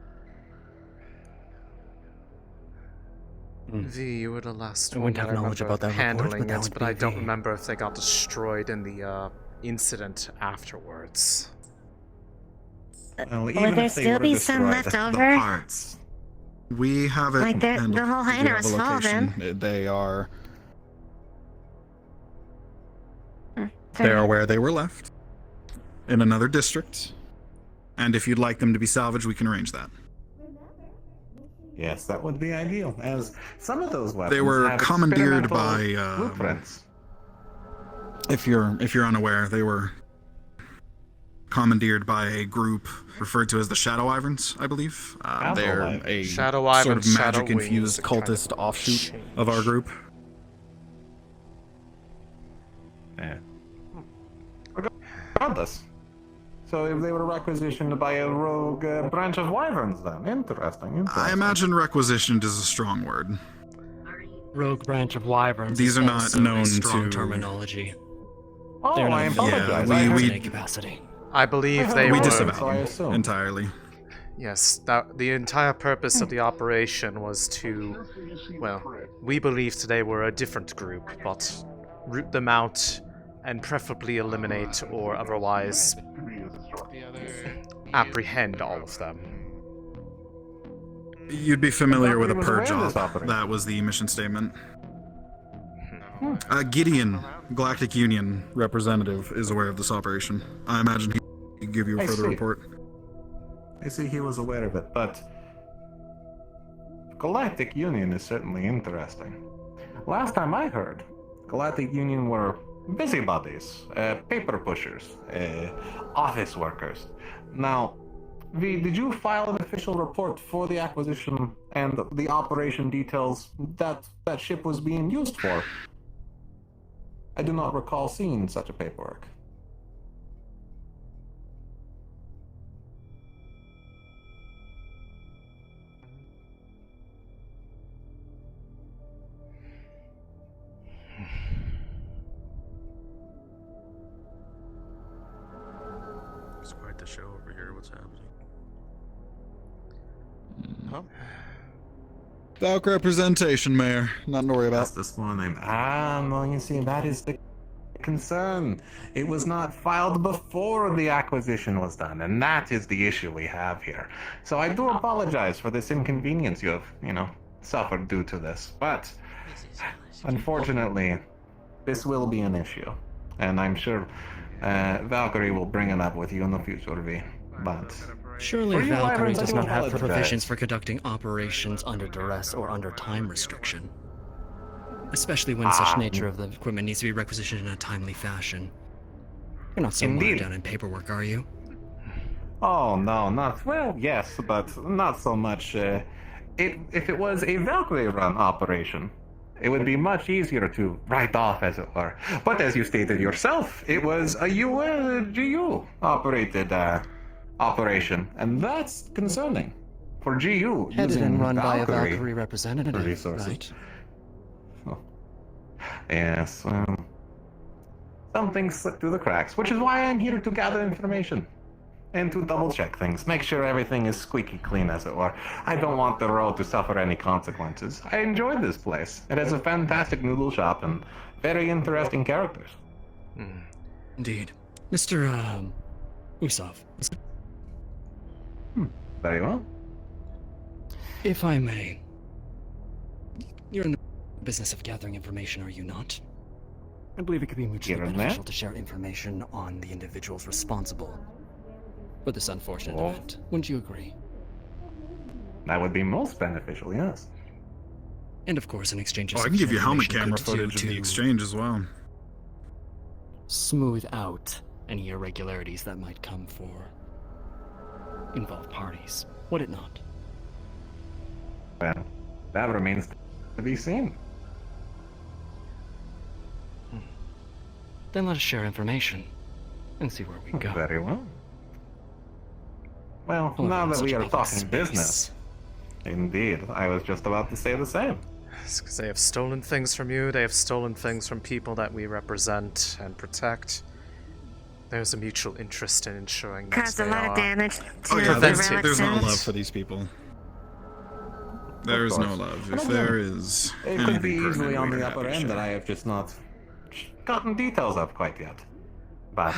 V, you were the last I one wouldn't have that I knowledge remember about that report, handling but that it, would but be I don't V. remember if they got destroyed in the incident afterwards. Well, Would there still be some left over? Parts. We have it. Like the whole we hider have was a full location. then. They are. They are where they were left, in another district. And if you'd like them to be salvaged, we can arrange that. Yes, that would be ideal, as some of those weapons They were have commandeered experimental by. blueprints. If you're unaware, they were commandeered by a group referred to as the Shadow Wyverns, I believe. They're a Shadow sort of Wyverns, Shadow magic-infused Wings, kind cultist of offshoot of our group. Yeah. Regardless. So if they were requisitioned by a rogue branch of Wyverns, then interesting. I imagine requisitioned is a strong word. Rogue branch of Wyverns. These is are not also a known strong to- terminology. Oh, They're not I available apologize. Yeah, in we any capacity. I believe they We were... disavow I them assume. entirely. Yes, the entire purpose of the operation was to... Well, we believed they were a different group, but root them out and preferably eliminate or otherwise apprehend all of them. You'd be familiar with a Valkyrie was purge aware of this op. operation. That was the mission statement. Gideon, Galactic Union representative, is aware of this operation. I imagine he could give you a I further see. report. I see he was aware of it, but Galactic Union is certainly interesting. Last time I heard, Galactic Union were busybodies, paper pushers, office workers. Now, V, did you file an official report for the acquisition and the operation details that that ship was being used for? I do not recall seeing such a paperwork. It's quite the show over here. What's happening? Huh? Valk representation, Mayor. Nothing to worry about. This morning. No, you see, that is the concern. It was not filed before the acquisition was done, and that is the issue we have here. So I do apologize for this inconvenience you have, suffered due to this. But, unfortunately, this will be an issue. And I'm sure Valkyrie will bring it up with you in the future, V. But surely Valkyrie does not have provisions for conducting operations under duress or under time restriction. Especially when such nature of the equipment needs to be requisitioned in a timely fashion. You're not so bogged down in paperwork, are you? Oh, no, well, yes, but not so much. If it was a Valkyrie-run operation, it would be much easier to write off, as it were. But as you stated yourself, it was a GU-operated operation, and that's concerning. For GU, Headed and run by a Valkyrie Valkyrie representative, resources. right? Yes, some things slip through the cracks, which is why I'm here to gather information. And to double-check things, make sure everything is squeaky clean, as it were. I don't want the road to suffer any consequences. I enjoyed this place. It has a fantastic noodle shop and very interesting characters. Indeed. Mr. Usov. Very well. If I may, you're in the business of gathering information, are you not? I believe it could be mutually beneficial to share information on the individuals responsible for this unfortunate event. Wouldn't you agree? That would be most beneficial, yes. And of course, an exchange of I can give you helmet information camera could do footage of the to exchange as well. smooth out any irregularities that might come for involved parties, would it not? Well, that remains to be seen. Then let us share information and see where we go. Very well. Well, now that we are talking business. Indeed, I was just about to say the same. It's because they have stolen things from you, they have stolen things from people that we represent and protect. There's a mutual interest in ensuring that Caused a lot of damage to There's no love for these people. There is no love. If there is, it could be easily on the upper end that I have just not gotten details of quite yet. But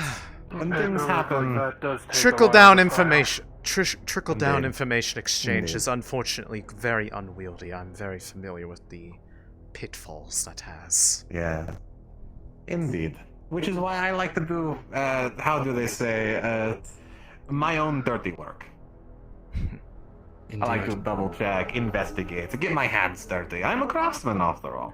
when things happen, trickle-down information. Trickle-down information exchange is unfortunately very unwieldy. I'm very familiar with the pitfalls that has. Yeah. Indeed. Which is why I like to do, how do they say, my own dirty work. I like to double-check, investigate, get my hands dirty. I'm a craftsman, after all.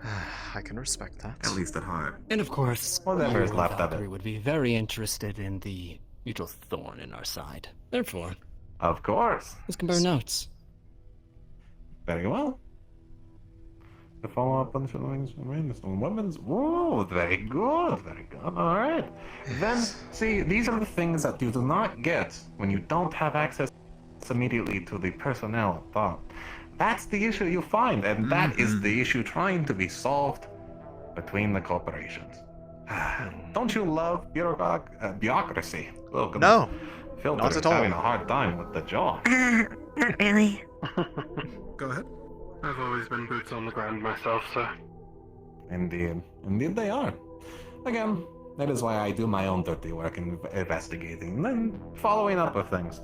I can respect that. At least at heart. And of course, Whatever you is and left of Valkyrie it. would be very interested in the mutual thorn in our side. Therefore, of course. let's compare notes. Very well. The follow-up on the weapons. Whoa, very good, very good. All right. Then, see, these are the things that you do not get when you don't have access immediately to the personnel thought. That's the issue you find, and that is the issue trying to be solved between the corporations. Don't you love bureaucracy? Look, no, Phil not is at all. having a hard time with the jaw. Not really. Go ahead. I've always been boots on the ground myself, sir. Indeed. Indeed they are. Again, that is why I do my own dirty work in investigating and then following up with things.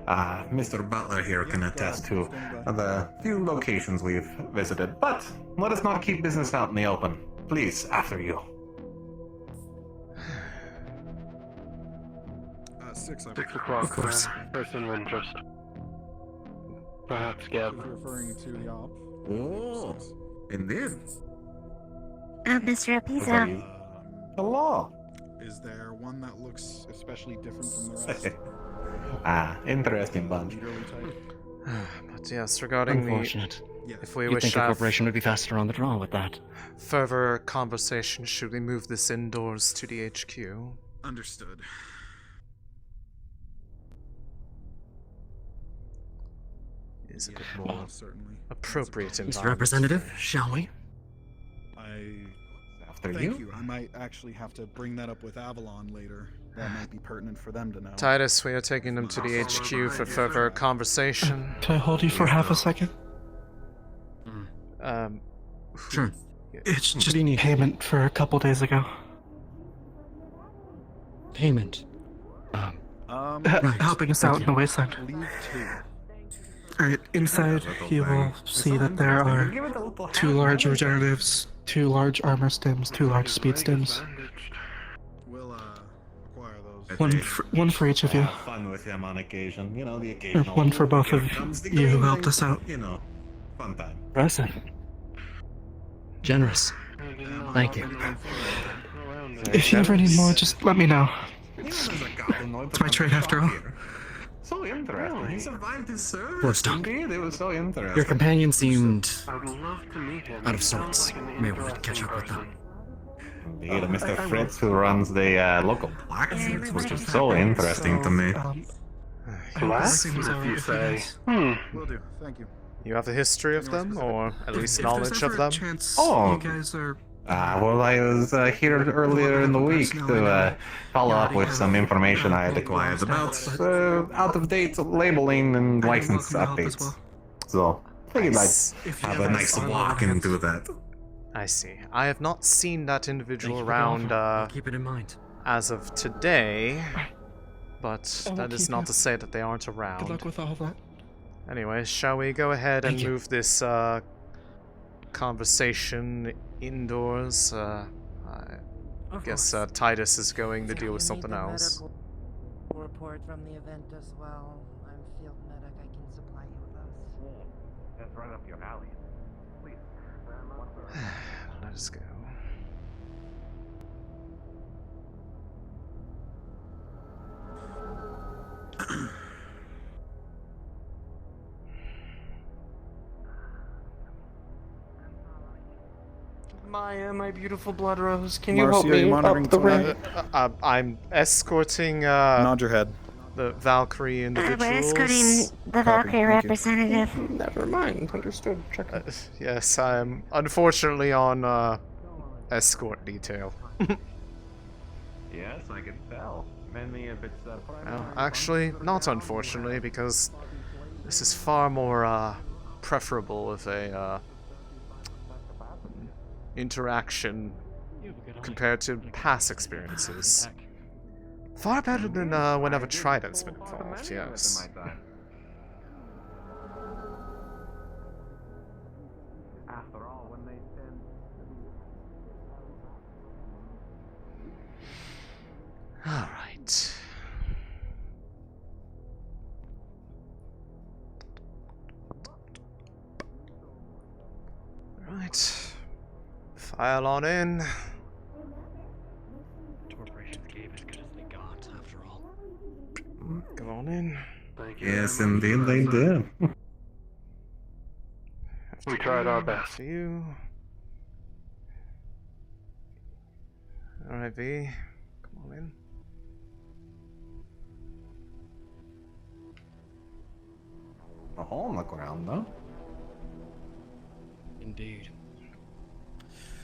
Mr. Butler here can attest to the few locations we've visited, but let us not keep business out in the open. Please, after you. 6 6 o'clock, Of course. person of interest. Perhaps Gab. Referring to the op. Oh, indeed. Mr. Apizzo. Hello. Is there one that looks especially different from the rest? Interesting bunch. But yes, regarding Unfortunate. if we You'd wish think to a have corporation would be faster on the draw with that. further conversation, should we move this indoors to the HQ? Understood. Is a bit more certainly. appropriate Mr. environment. Representative, shall we? Thank you. I might actually have to bring that up with Avalon later. That might be pertinent for them to know. Titus, we are taking them to the HQ for further conversation. Can I hold you for half a second? Sure. It's just payment for a couple days ago. Payment. Helping us out in the wasteland. Alright, inside you will see that there are 2 large regeneratives, 2 large armor stims, 2 large speed stims. We'll acquire those. One for each of you. Fun with him on occasion. You know, the Or occasional. one for both of Here comes the you who game, helped us out. You know, fun time. Impressive. Generous. Thank you. If you ever need more, just let me know. It's my trade after all. So interesting. He survived his service. Woodstock. Indeed, it was so interesting. Your companion seemed I would love to meet him. out of sorts. Maybe we could catch up with them. Indeed, Mr. Fritz, who runs the local blacksmith, which is so interesting to me. Blacksmith, you say? Will do. Thank you. You have a history of them, or at least knowledge of them? Oh. You guys are Well, I was here earlier in the week to follow up with some information I had acquired about out-of-date labeling and license updates. So, I figured I'd have a nice walk and do that. I see. I have not seen that individual around Keep it in mind. as of today, but I will that is keep not you. to say that they aren't Good around. luck with all of that. Anyways, shall we go ahead and Thank you. move this conversation indoors? I guess Titus is going to deal with something else. Report from the event as well. I'm field medic. I can supply you with those. That's right up your alley. Please. Let us go. Maya, my beautiful blood rose, can you help Marcy, are you me monitoring up the tonight? ramp? I'm escorting Nod your head. the Valkyrie We're individuals. escorting the Valkyrie thank you. representative. Never mind, understood. Check it. Yes, I'm unfortunately on escort detail. Yes, I can tell. Mainly if it's Well, actually, not unfortunately, because this is far more preferable of a interaction compared to past experiences. Far better than whenever Trident's been involved, yes. After all, when they send Alright. Right. File on in. Corporation gave as good as they got, after all. Go on in. Thank you. Yes, indeed, they did. We tried our best. For you. Alright, V. Come on in. A hole in the ground, though. Indeed.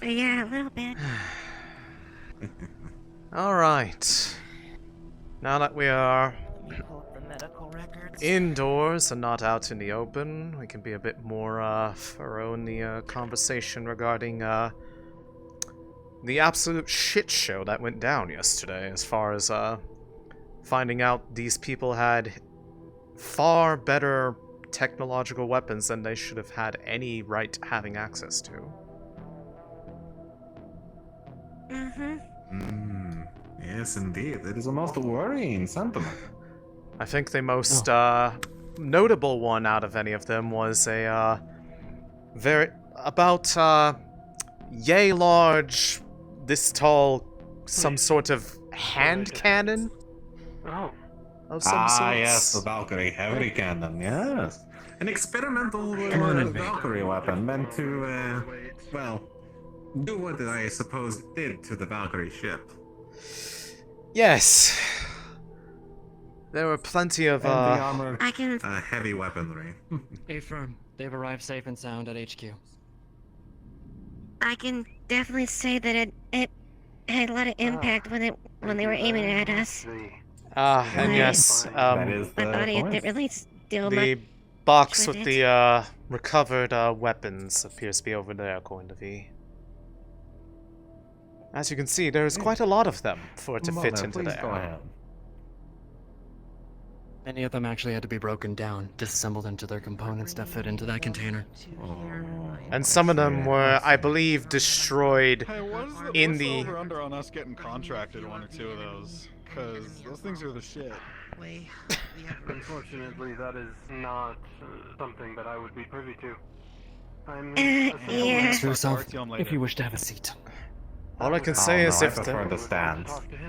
Yeah, a little bit. Alright. Now that we are indoors and not out in the open, we can be a bit more thorough in the conversation regarding the absolute shit show that went down yesterday, as far as finding out these people had far better technological weapons than they should have had any right having access to. Yes, indeed. It is a most worrying sentiment. I think they most notable one out of any of them was a yay large, this tall, some sort of hand cannon Oh. of some sorts. Yes, the Valkyrie heavy cannon, yes. An experimental Valkyrie weapon meant to, well, do what I suppose it did to the Valkyrie ship. Yes. There were plenty of, armored, I can... heavy weaponry. Affirm. They've arrived safe and sound at HQ. I can definitely say that it had a lot of impact when they were aiming at us. and yes, that is my the body point. didn't really still the much box with with it. the recovered weapons appears to be over there, according to V. As you can see, there is quite a lot of them for it to fit into please there. go ahead. Many of them actually had to be broken down, disassembled into their components that fit into that container. And some of them were, I believe, destroyed Hey, what's in the the... over under on us getting contracted one or two of those? Because those things are the shit. Unfortunately, that is not something that I would be privy to. I'm yeah. For yourself, if you wish to have a seat. All I can say is if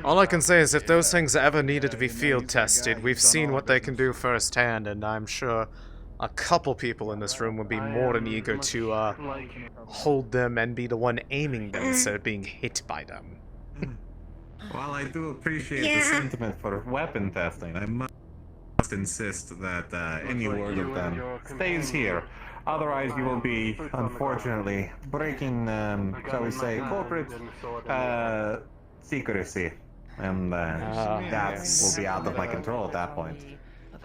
all I can say is if those things ever needed to be field tested, we've seen what they can do firsthand, and I'm sure a couple people in this room would be more than eager to hold them and be the one aiming them instead of being hit by them. While I do appreciate the sentiment for weapon testing, I must insist that any word of them stays here. Otherwise, you will be, unfortunately, breaking, shall we say, corporate secrecy. And that will be out of my control at that point.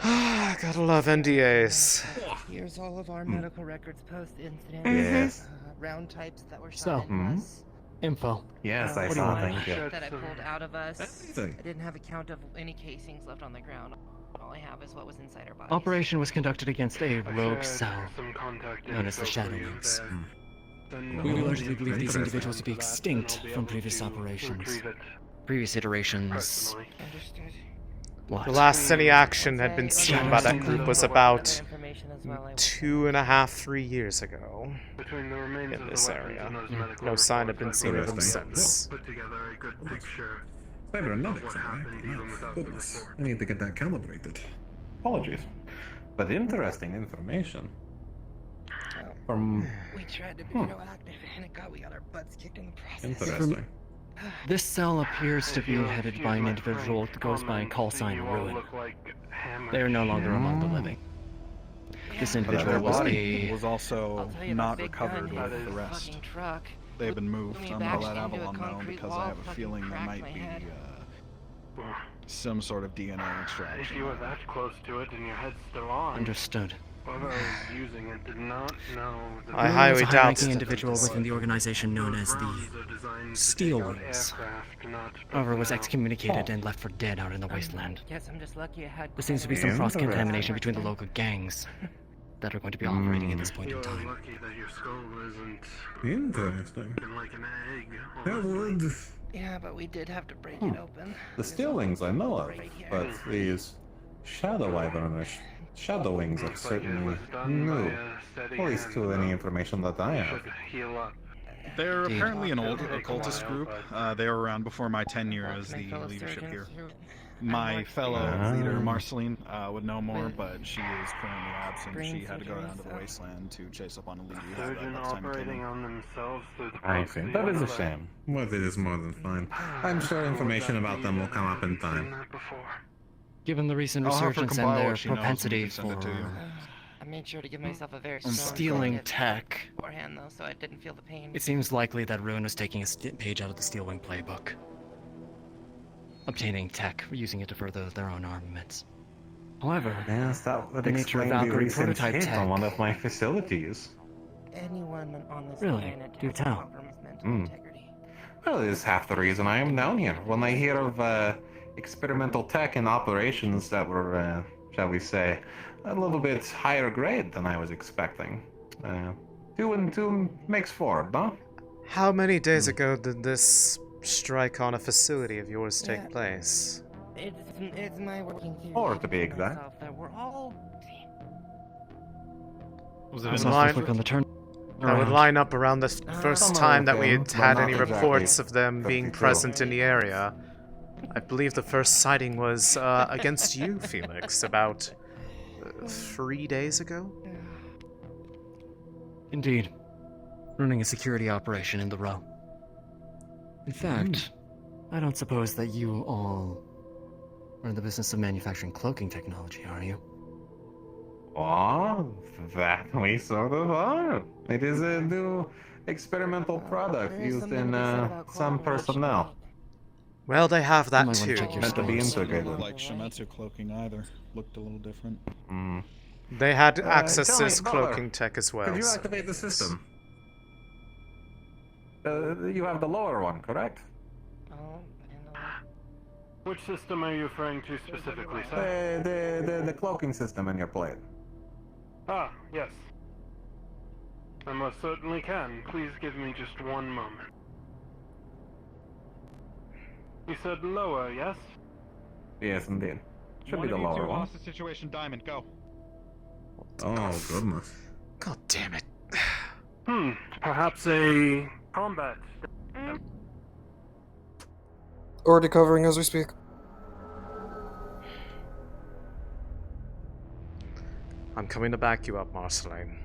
Gotta love NDAs. Here's all of our medical records post-incident. Yes. Round types that were So, shot into us. Info. Yes, I What do you saw, want? thank you. That I pulled out of us. Anything. I didn't have a count of any casings left on the ground. All I have is what was inside our bodies. Operation was conducted against a rogue cell known as the Shadow Wings. We largely believe these individuals to be extinct from previous operations. Previous iterations. What? The last any action had been seen by that group was about 2.5, 3 years ago in this area. No sign had been seen of them since. Cybernetics, right? Goodness, I need to get that calibrated. Apologies. But interesting information. From... We tried to be proactive, and we got our butts kicked in the process. Interesting. This cell appears to be headed by an individual that goes by call sign Ruin. They are no longer among the living. This individual was was also not recovered with the rest. They've been moved. I'm gonna let Avalon know because I have a feeling there might be some sort of DNA If extraction. you were that close to it and your head's still on, Understood. whoever was using it did not know that I Ruin highly was a doubt high-ranking it. individual within the organization known as the Steel Wings. However, was excommunicated and left for dead out in the wasteland. Guess I'm just lucky I had. There seems to be some cross-contamination between the local gangs that are going to be operating at this point in time. lucky that your skull isn't Interesting. like an egg. That would... Yeah, but we did have to break it open. The steel wings I know of, but these shadow wings are certainly new. At least to any information that I have. They're apparently an old occultist group. They were around before my tenure as the leadership here. My fellow leader, Marceline, would know more, but she is currently absent. She had to go down to the wasteland to chase up on a lead we had Surgeon last time we came operating in. on themselves through the I see. That is a shame. Well, it is more than fine. I'm sure information about them will come up in time. Given the recent I'll have her resurgence compile and their what she knows and propensity we can send it for to you. I made sure to give myself a very strong stealing target tech, beforehand, though, so I didn't feel the pain. it seems likely that Ruin was taking a page out of the Steelwing playbook. Obtaining tech, using it to further their own armaments. However, Yes, that would the nature of explain the Valkyrie recent prototype hit tech. on one of my facilities. Anyone on this Really? planet Do has tell. compromised mental Hmm. integrity. Well, it is half the reason I am down here. When I hear of experimental tech and operations that were, shall we say, a little bit higher grade than I was expecting. 2 and 2 makes 4, no? How many days ago did this strike on a facility of yours take Yeah. place? It's my working theory. Or to be to exact. myself that we're all Was I it was in the off to line? click on the turn. That would around. line up around the first Somewhere time that we within, had but had not any exactly reports of them being 52. present in the area. I believe the first sighting was against you, Felix, about 3 days ago? Indeed. Running a security operation in the row. In fact, I don't suppose that you all are in the business of manufacturing cloaking technology, are you? Oh, that we sort of are. It is a new experimental product There is used something in to be said about some cooperation. personnel. Well, they have You that might want to too. check your Meant to be stores. integrated. Like Shametsu cloaking either. Looked a little different. They had access tell to me, this Butler, cloaking tech as well. Could you so- activate the system? You have the lower one, correct? Which system are you referring to specifically, sir? The cloaking system in your plate. Ah, yes. I most certainly can. Please give me just one moment. You said lower, yes? Yes, indeed. Should be the lower one. Hostage situation, Diamond. Go. Oh, goodness. God damn it. Perhaps a combat. Already covering as we speak. I'm coming to back you up, Marceline.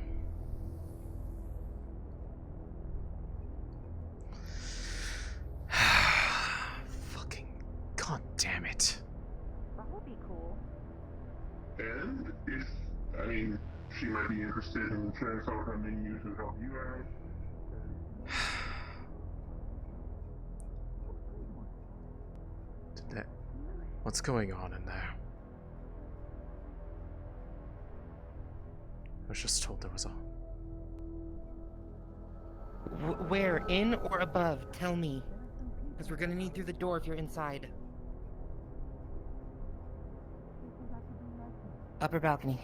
Fucking god damn it. That would be cool. And if, I mean, she might be interested in sharing some of her menus to help you out. What's going on in there? I was just told there was a... Where? In or above? Tell me. Because we're gonna need through the door if you're inside. Upper balcony.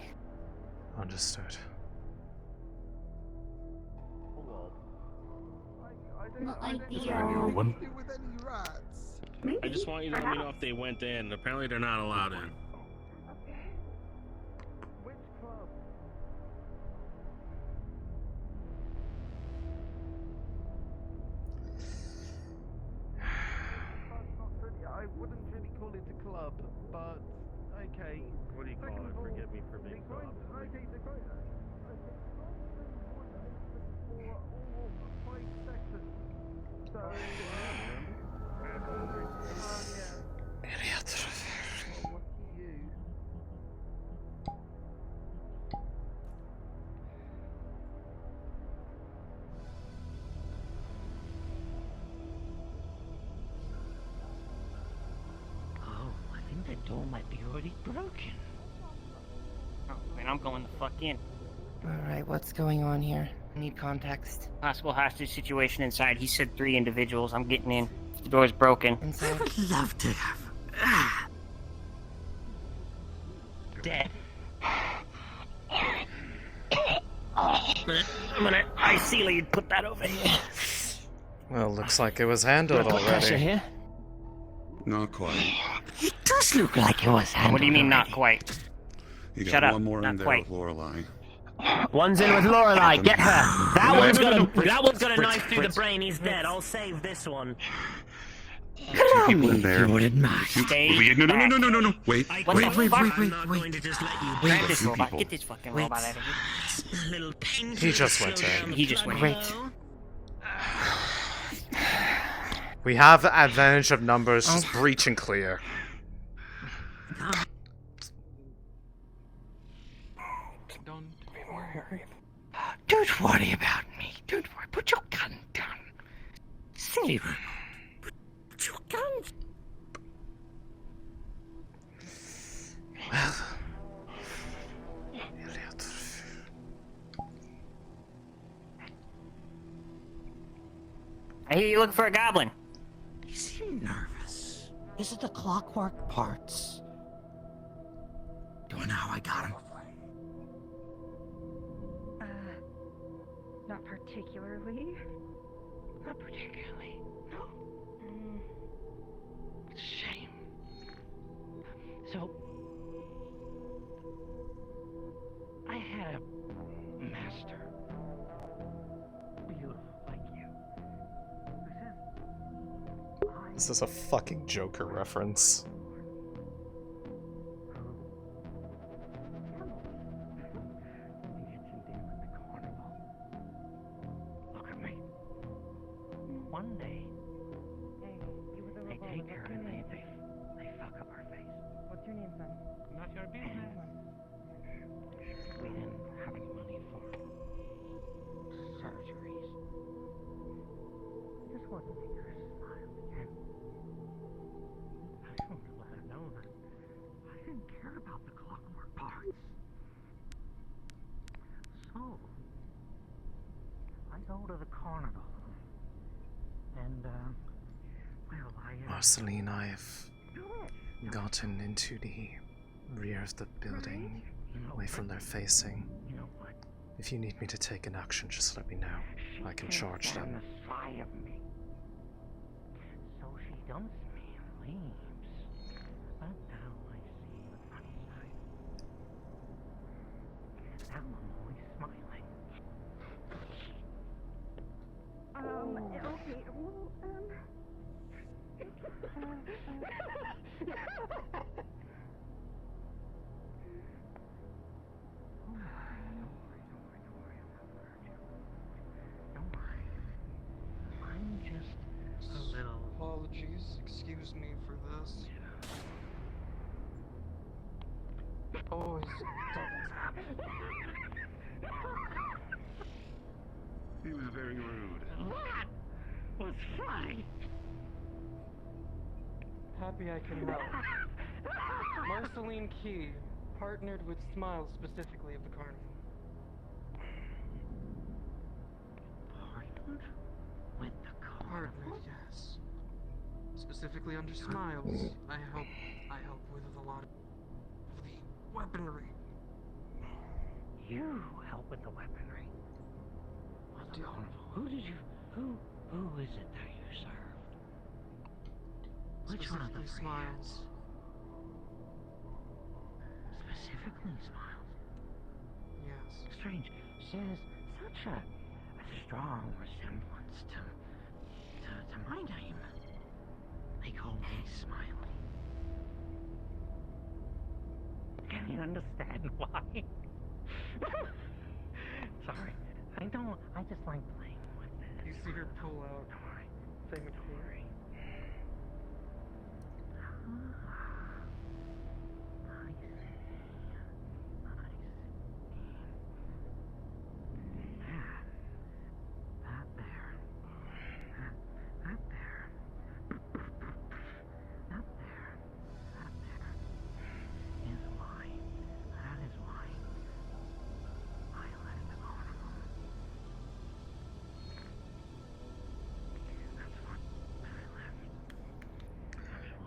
Understood. Anyone? I just want you to let me know if they went in. Apparently they're not allowed in. I wouldn't really call it a club, but okay. What do you call it? Forgive me for being so obstinate. Oh, I think that door might be already broken. Oh, then I'm going the fuck in. Alright, what's going on here? I need context. Possible hostage situation inside. He said 3 individuals. I'm getting in. The door's broken. Inside. I would love to have... Dead. I'm gonna ideally put that over here. Well, looks like it was handled Put pressure already. here. Not quite. It does look like it was handled. What do you mean, not quite? You got Shut up. one more Not in there quite. with Lorelei. One's in with Lorelei. Get her. That one's no, got That one's got a Fritz, knife through Fritz. the brain. He's dead. I'll save this one. Two people in there. wouldn't mind. Two- Stay Wait, no. Wait, What wait. the fuck? I'm not going to just let you Grab die. this two robot. people. Get this fucking robot out of here. Little pain. He just went in. He just went in. Great. We have advantage of numbers, just breach and clear. Don't worry about me. Don't worry. Put your gun down. Silly one. Put your gun. Well... I hear you looking for a goblin. You seem nervous. This is the clockwork parts. Do I know how I got him? Not particularly. Not particularly. No. It's a shame. So, I had a master This is a fucking Joker reference. Look at me. One day, they take her and they fuck up her face. What's your name, son? Not your business. We didn't have any money for surgeries. Just want to make her smile again. I want to let her know that I didn't care about the clockwork parts. So, I go to the carnival. And, well, Marceline, I've gotten into the rear of the building, away from their facing. You know what? If you need me to take an action, just let me know. I can charge She them. can't stand the sight of me. So she dumps me and leaves. But now I see the funny side. Now I'm always smiling. Okay, well, Don't worry. I'm just a little... Apologies, excuse me for this. Always He was very rude. That was funny. happy I can help. Marceline Key, partnered with Smile specifically of the carnival. Partnered with the carnival? Partnered, yes. Specifically under Smiles, I help with a lot of the weaponry. You help with the weaponry? What the carnival? Who did you... Who is it that you served? Which one of the Specifically Smiles. Specifically Smiles? Yes. Strange. She has such a strong resemblance to my name. They call me Smiley. Can you understand why? Sorry. I just like playing with this. You see her pull out Faye McCoy.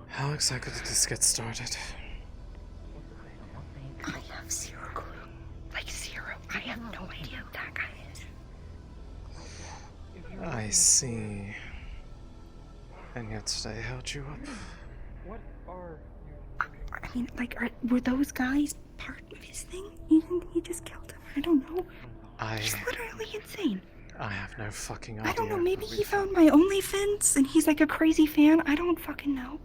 How exactly did this get started? I have zero clue. Like zero. I have no idea who that guy is. I see. And yet they held you up. What are I mean, like, were those guys part of his thing? He just killed him. I don't know. He's literally insane. I have no fucking idea. I don't know. Maybe he found my OnlyFans and he's like a crazy fan. I don't fucking know.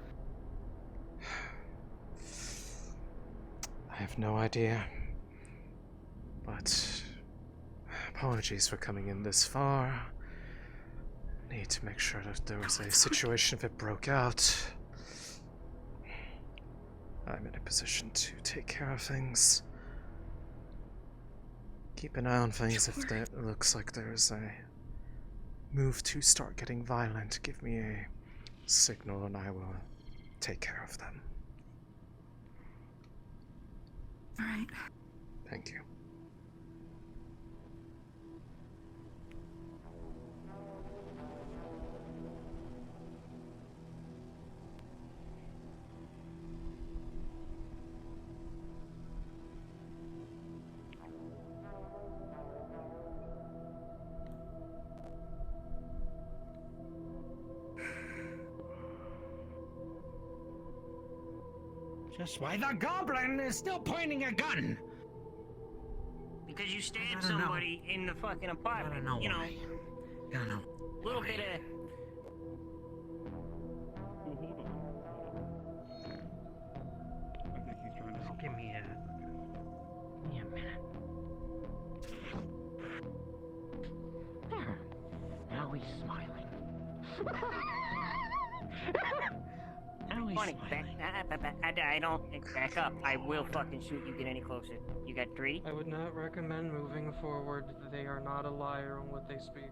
I have no idea. But apologies for coming in this far. Need to make sure that there was a situation if it broke out. I'm in a position to take care of things. Keep an eye on things if it looks like there's a move to start getting violent. Give me a signal and I will take care of them. Alright. Thank you. Just why the goblin is still pointing a gun? Because you stabbed somebody in the fucking apartment. You know, I don't know. little bit of Now he's smiling. Now he's Funny, smiling. I don't back up. I will fucking shoot you get any closer. You got 3? I would not recommend moving forward. They are not a liar on what they speak.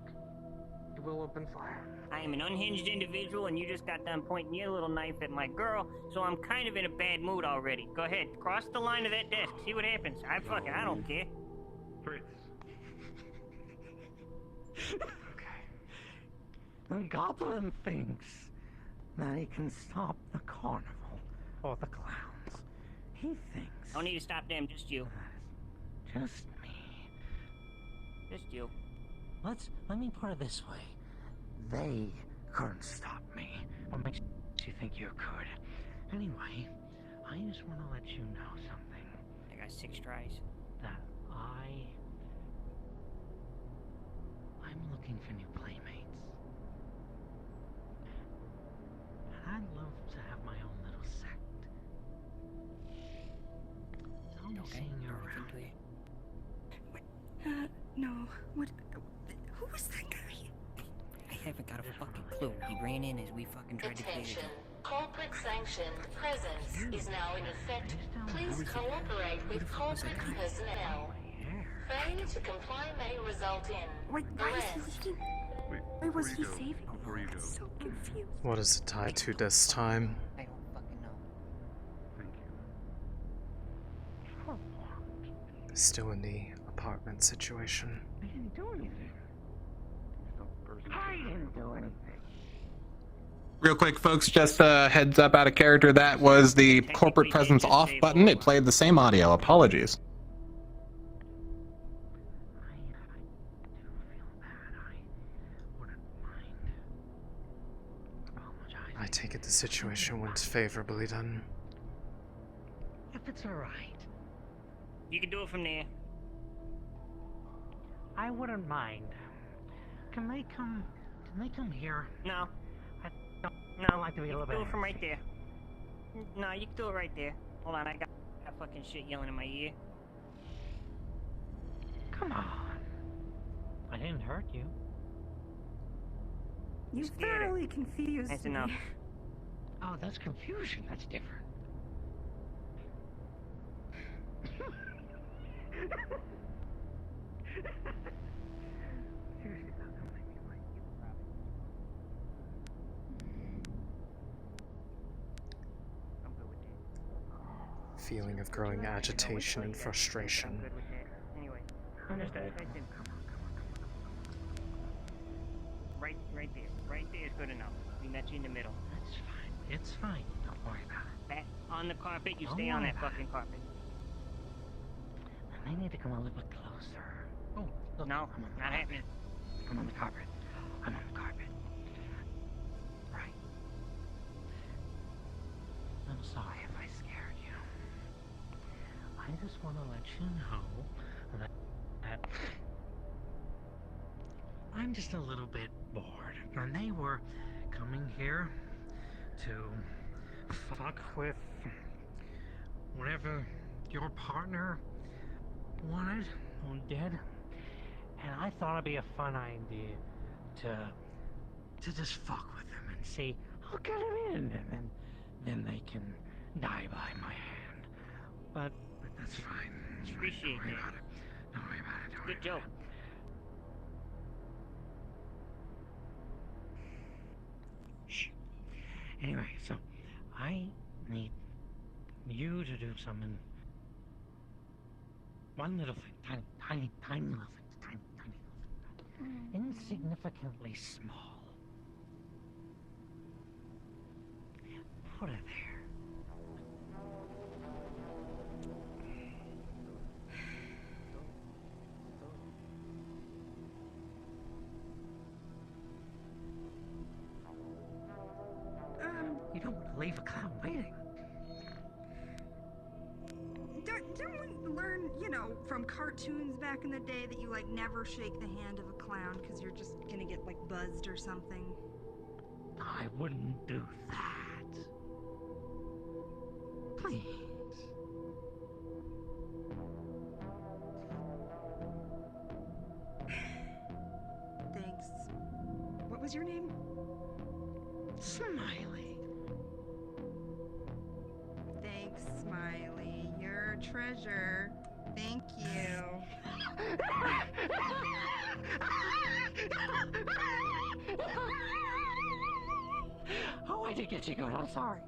You will open fire. I am an unhinged individual, and you just got done pointing your little knife at my girl, so I'm kind of in a bad mood already. Go ahead, cross the line of that desk. See what happens. I don't care. Fritz. Okay. The goblin thinks that he can stop the carnival or the clowns. He thinks. Don't need to stop them, just you. Just me. Just you. Let me put it this way. They couldn't stop me. What makes you think you could? Anyway, I just want to let you know something. I got 6 tries. That I'm looking for new playmates. And I'd love to have my own little sect. Tell me seeing you around. No. What? Who was that guy? I haven't got a fucking clue. He ran in as we fucking tried to clear the Attention. door. Corporate sanctioned presence is now in effect. Please cooperate with corporate personnel. Failure to comply may result in Wait, why arrest. was he? Why was he saving? Before you go. So confused. What is it tied to this time? I don't fucking know. Thank you. Still in the apartment situation. I didn't do anything. I didn't do anything. Real quick, folks, just a heads up out of character. That was the corporate presence off button. It played the same audio. Apologies. I take it the situation went favorably then. If it's alright, You can do it from there. I wouldn't mind. Can they come here? No. I'd like to be a little bit. Do it from right there. No, you can do it right there. Hold on, I got fucking shit yelling in my ear. Come on. I didn't hurt you. You scared thoroughly confused That's me. enough. Oh, that's confusion. That's different. Seriously, that don't make me like you, I'm good with that. Feeling of growing agitation and frustration. I'm good with that. Anyway, Understood. Right there. Right there is good enough. We met you in the middle. That's fine. It's fine. Don't worry about it. Back on the carpet, you Don't stay on worry that about fucking carpet. And they need to come a little bit closer. Oh, look. No, I'm on the not carpet. happening. I'm on the carpet. I'm on the carpet. Right. I'm sorry if I scared you. I just want to let you know that I'm just a little bit bored. And they were coming here to fuck with whatever your partner wanted or did. And I thought it'd be a fun idea to just fuck with them and see I'll get him in, and then they can die by my hand. But that's fine. Appreciate Don't worry that. about it. Don't worry about it. Don't worry Good joke. about it. Shh. Anyway, so I need you to do something. One little thing, tiny little things, tiny little things, insignificantly small. Put it there. You don't want to leave a clown waiting. Didn't we learn, from cartoons back in the day that you, never shake the hand of a clown because you're just gonna get, buzzed or something? I wouldn't do that. Please. Thanks. was your name? Smiley. Thanks, Smiley. You're a treasure. Thank you. Oh, I did get you good. I'm sorry.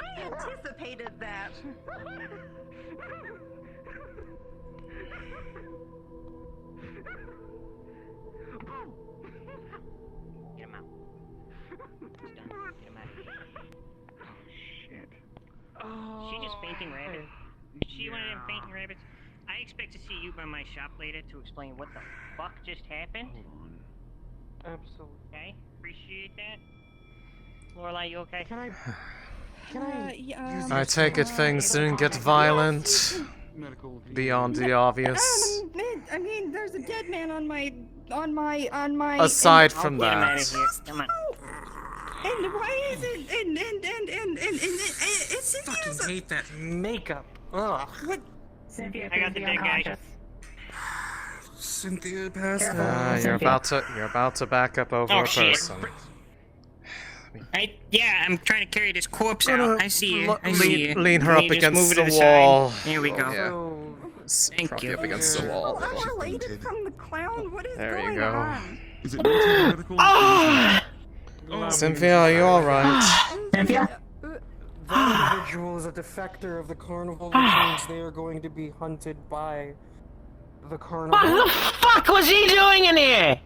I anticipated that. Get him out. It's done. Get him out of here. Shit. She just fainting rabbit. She one of them fainting rabbits. I expect to see you by my shop later to explain what the fuck just happened. Hold on. Absolutely. Okay, appreciate that. Lorelai, you okay? Can I take it things didn't get violent beyond the obvious. I mean, there's a dead man on my. Aside from Get him out that. of here. Come on. And why is it? And it's Fucking hate that makeup. Ugh. What? I got the dead guy. Cynthia passed out. You're about to back up over a person. Yeah, I'm trying to carry this corpse out. I see you. I see you. Lean her Can up you just move against it to the side? wall. There we go. Yeah. Thank Prop you. up against the wall. I'm related from the clown. What is There you going go. on? Is it medical? Cynthia, are you alright? Cynthia? That individual is a defector of the carnival, which means they are going to be hunted by the carnival. What the fuck was he doing in here?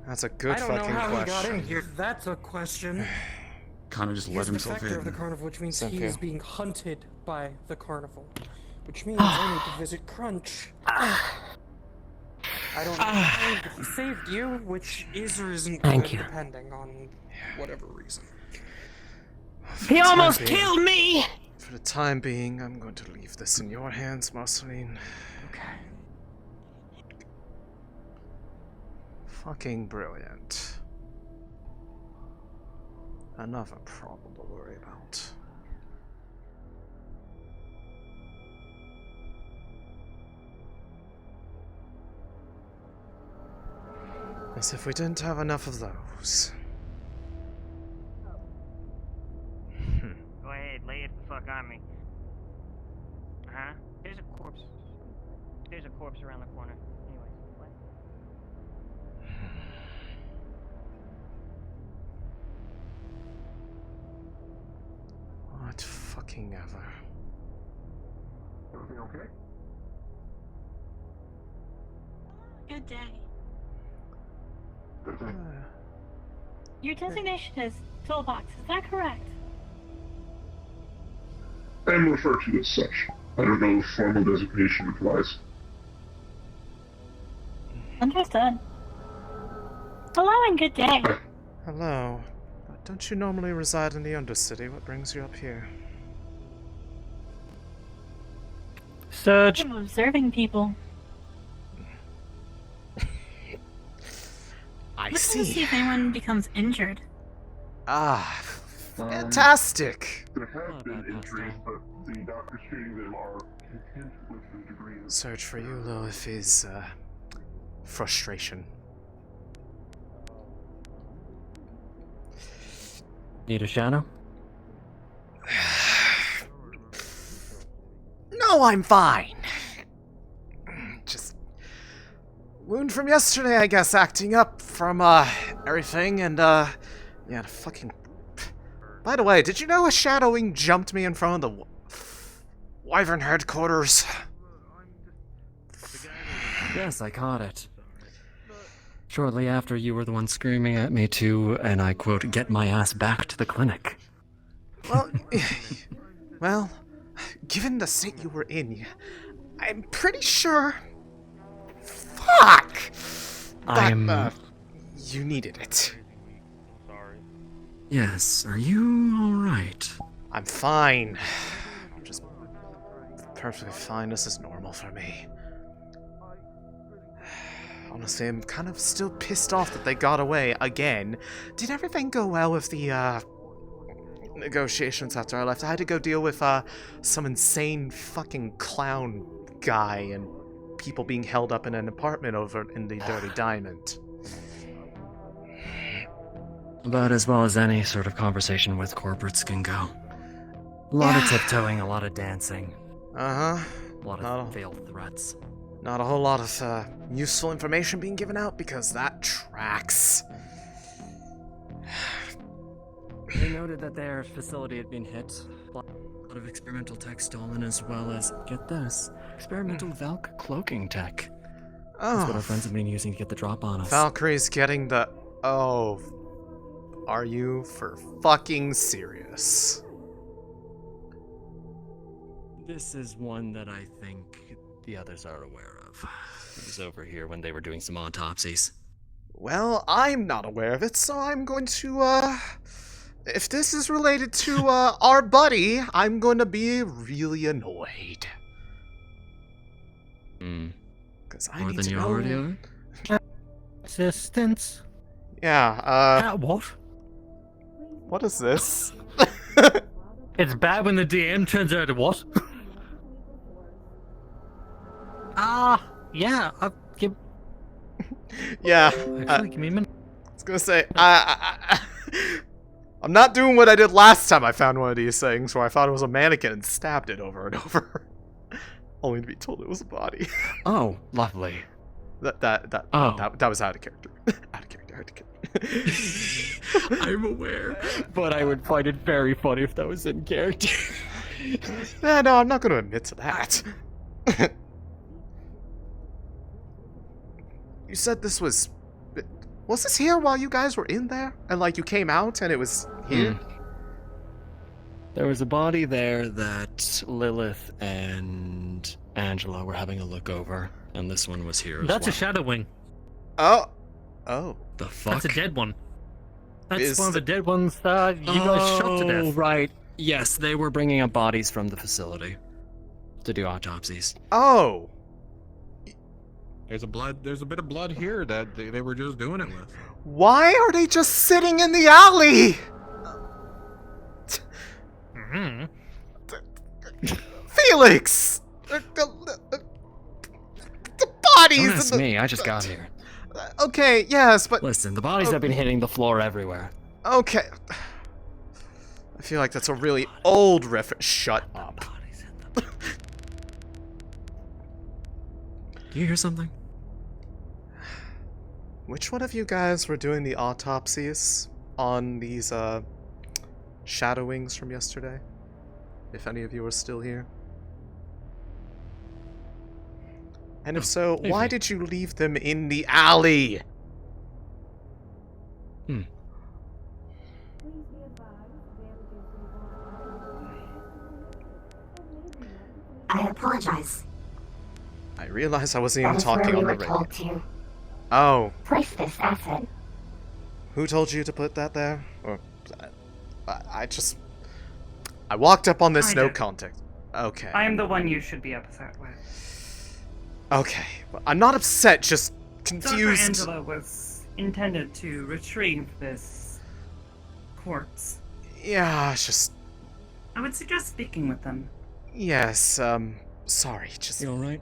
That's a good I don't fucking know how he got in question. here. That's a question. Kind of just let He's a himself defector of the in. carnival, which means he Cynthia. is being hunted by the carnival. Which means I need to visit Crunch. I don't know if he saved you, which is or isn't Thank good, you. depending on whatever reason. He almost killed me! For the time being, I'm going to leave this in your hands, Marceline. Okay. Fucking brilliant. Another problem to worry about. As if we didn't have enough of those. Go ahead, lay it the fuck on me. Uh-huh. There's a corpse. There's a corpse around the corner. Anyway, what? What fucking ever. Everything okay? Good day. Good day. Your designation is toolbox, is that correct? I am referred to as such. I don't know if formal designation applies. Understood. Hello and good day. Hello. Don't you normally reside in the Undercity? What brings you up here? Surge. I'm observing people. I Looking to see. see if anyone becomes injured. Ah, fantastic! There have been injuries, but the doctors treating them are content with the degree of... Search for you, Lilith, is frustration. Need a shadow? No, I'm fine. Just wound from yesterday, I guess, acting up from everything, and yeah, the fucking. By the way, did you know a shadowing jumped me in front of the Wyvern headquarters? Yes, I caught it. Shortly after, you were the one screaming at me to, and I quote, get my ass back to the clinic. Well, well, given the state you were in, I'm pretty sure. Fuck! That, you needed it. Yes, are you alright? I'm fine. I'm just perfectly fine. This is normal for me. Honestly, I'm kind of still pissed off that they got away again. Did everything go well with the negotiations after I left? I had to go deal with some insane fucking clown guy and people being held up in an apartment over in the Dirty Diamond. About as well as any sort of conversation with corporates can go. A lot of tiptoeing, a lot of dancing. Uh-huh. A lot of veiled threats. Not a whole lot of useful information being given out because that tracks. They noted that their facility had been hit. A lot of experimental tech stolen, as well as, get this, experimental Valk cloaking tech. That's what our friends have been using to get the drop on us. Valkyrie's getting the... Oh. Are you for fucking serious? This is one that I think the others are aware of. It was over here when they were doing some autopsies. Well, I'm not aware of it, so I'm going to, if this is related to, our buddy, I'm going to be really annoyed. Because I More need than to you know... already are? Assistance? Yeah, what? What is this? It's bad when the DM turns out to what? Yeah, give... Yeah. Actually, give me a minute. I was gonna say, I'm not doing what I did last time I found one of these things, where I thought it was a mannequin and stabbed it over and over. Only to be told it was a body. Oh, lovely. That was out of character. Out of character. I'm aware, but I would find it very funny if that was in character. Yeah, no, I'm not going to admit to that. You said this was... Was this here while you guys were in there? And, like, you came out and it was here? There was a body there that Lilith and Angela were having a look over, and this one was here as That's well. a shadow wing. Oh. The fuck? That's a dead one. That's one of the dead ones that you guys shot to death. Right. Yes, they were bringing up bodies from the facility to do autopsies. Oh. There's a bit of blood here that they were just doing it with. Why are they just sitting in the alley? Felix! The bodies! Don't ask me, I just got here. Okay, yes, but... Listen, the bodies have been hitting the floor everywhere. Okay. I feel like that's a really old reference. Shut up. Do you hear something? Which one of you guys were doing the autopsies on these, shadow wings from yesterday? If any of you are still here. And if so, why did you leave them in the alley? I apologize. I realized I wasn't even That is where talking we on the were radio. told to Oh. place this asset. Who told you to put that there? Or I walked up on this I no did. context. Okay. I am the one you should be upset with. Okay. Well, I'm not upset, just confused. Dr. Angela was intended to retrieve this corpse. Yeah, it's just... I would suggest speaking with them. Yes, sorry, just... You alright?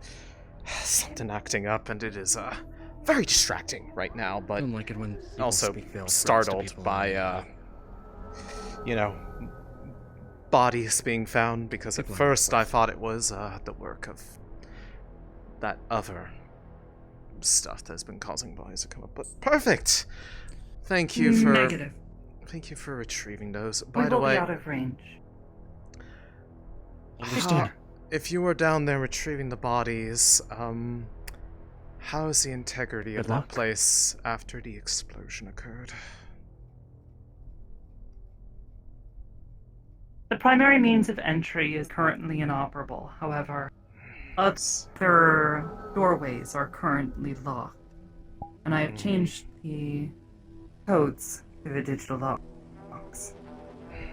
Something acting up, and it is, very distracting right now, but... I don't like it when people also speak veiled threats to startled people. by, you know, bodies being found, because at first I thought it was, the work of that other stuff that's been causing bodies to come up, but perfect! Thank you for... Negative. Thank you for retrieving those. We By the will way... be out of range. Understood. If you were down there retrieving the bodies, how is the integrity of Good luck. that place after the explosion occurred? The primary means of entry is currently inoperable. However, other doorways are currently locked. And I have changed the codes to the digital locks.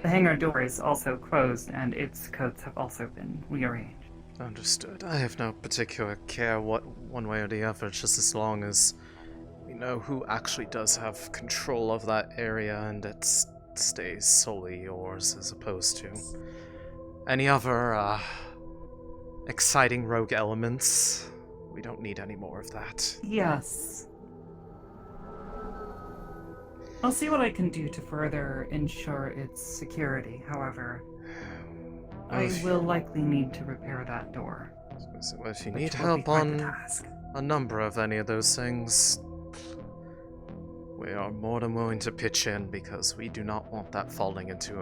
The hangar door is also closed, and its codes have also been rearranged. Understood. I have no particular care one way or the other, just as long as we know who actually does have control of that area and it stays solely yours as opposed to any other, exciting rogue elements. We don't need any more of that. Yes. I'll see what I can do to further ensure its security. However, I will likely need to repair that door. So if you which need will be help quite the on task. a number of any of those things, we are more than willing to pitch in because we do not want that falling into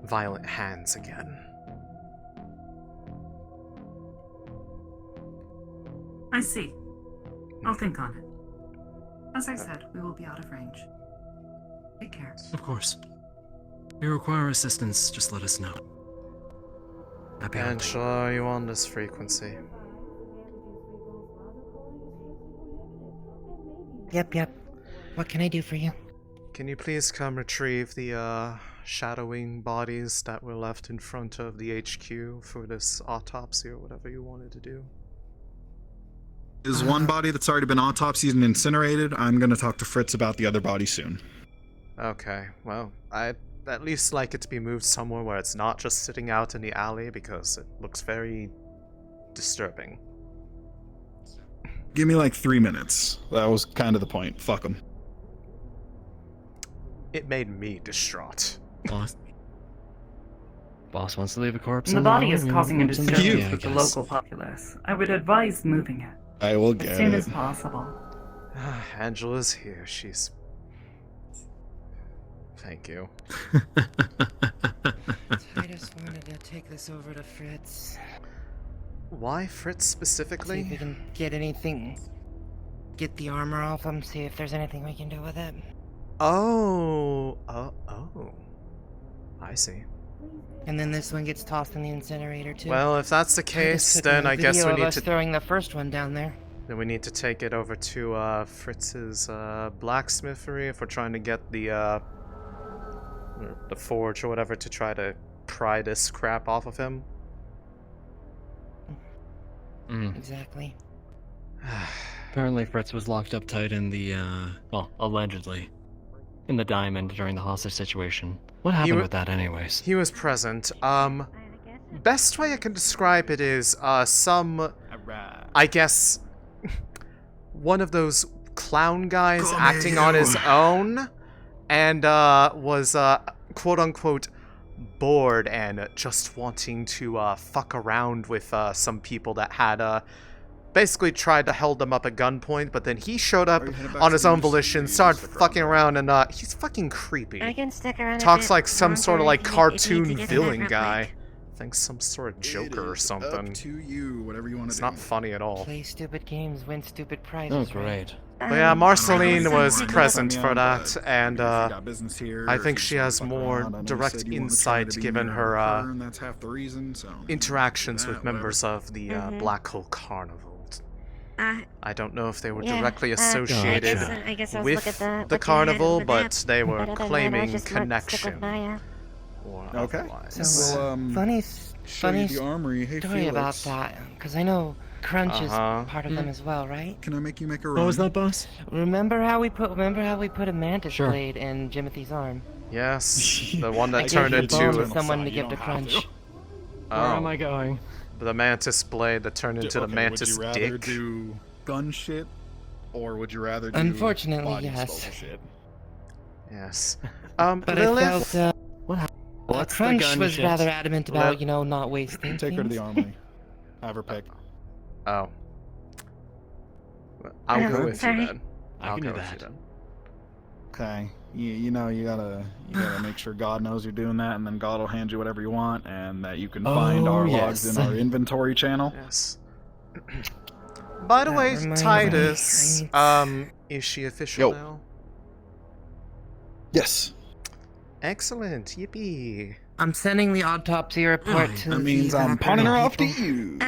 violent hands again. I see. I'll think on it. As I said, we will be out of range. Take care. Of course. If you require assistance, just let us know. Happy And hunting. shall are you on this frequency? Yep. What can I do for you? Can you please come retrieve the shadowing bodies that were left in front of the HQ for this autopsy or whatever you wanted to do? There's one body that's already been autopsied and incinerated. I'm going to talk to Fritz about the other body soon. Okay, well, I'd at least like it to be moved somewhere where it's not just sitting out in the alley because it looks very disturbing. Give me like 3 minutes. That was kind of the point. Fuck them. It made me distraught. Boss wants to leave a corpse The in body is room, causing a corpse in disturbance I with the guess. local populace. I would advise moving it I will as get soon it. as possible. Angela's here. She's... Thank you. I just wanted to take this over to Fritz. Why Fritz See if we specifically? can get anything. Get the armor off him, see if there's anything we can do with it. Oh. I see. And then this one gets tossed in the incinerator too. Well, if that's the I just case, took then a I guess video we of need us to... throwing the first one down there. Then we need to take it over to Fritz's blacksmithery if we're trying to get the forge or whatever to try to pry this crap off of him. Exactly. Apparently Fritz was locked up tight in the, well, allegedly, in the diamond during the hostage situation. What happened with that anyways? He was present. Best way I can describe it is some, I guess, one of those clown guys acting on his own and was quote-unquote bored and just wanting to fuck around with some people that had basically tried to hold them up at gunpoint, but then he showed up on his own volition, started fucking around, and he's fucking creepy. I can stick around. Talks like some sort of like if you need cartoon to get villain that guy. Thinks some sort of Joker or something. Up to you, whatever you want to It's do. not funny at all. Play stupid games, win stupid prizes. Oh, right? great. But yeah, Marceline was Fine, present yeah, for that, but and got business here, I or think if you she just has wanna fuck more around, I know you direct said you wanted to insight try to be given near her and that's half the reason, so interactions that, with members of the Black Hole Carnival. I don't know if they were yeah, directly I associated guess I'll with look at what the you had carnival, with but that. they But were other than that, I claiming just want to stick with connection. Maya. Or Okay. otherwise. So, Well, show you the armory. Hey, story about Felix. that, because I know Crunch is part of them as well, right? Can I make you make a run? What was that, boss? Remember how we put a mantis Sure. blade in Jimothy's arm? Yes, the one I that turned gave the bone into to someone to give to Crunch. Where am I going? The mantis blade that turned into the mantis would you rather dick. do gun shit, or would you rather do Unfortunately, body yes. disposal shit? Yes. But Lilith, I felt What happened? What's the Crunch gun was shit? rather adamant about, not wasting Take her to the things. armory. Have her pick. Oh. I'll go with you sorry. then. I I'll can go do with you that. then. Okay. You gotta make sure God knows you're doing that, and then God will hand you whatever you want, and that you can find our logs yes. in our inventory channel. Yes. By the That way, reminds me, Titus, I is she official Yo. now? Yes. Excellent, yippee. I'm sending the autopsy report to That means the I'm pawning her off to people. you.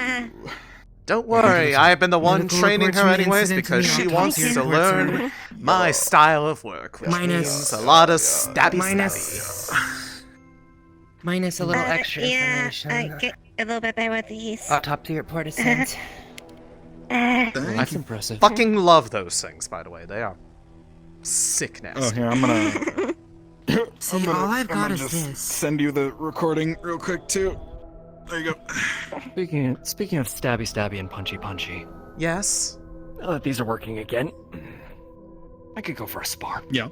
Don't worry, I've been the one Medical training reports her from the anyways incident because and she the wants autopsy to reports learn are- my style of work, which Minus- means a lot of stabby minus- stabby. Minus a little extra Yeah, information. get a little bit better with these. Autopsy report is sent. That's impressive. Fucking love those things, by the way. They are sick nasty. Oh, here, I'm gonna... See, all I've got is just this. send you the recording real quick, too. There you go. Speaking of stabby and punchy, Yes? now that these are working again, I could go for a spar. Yeah.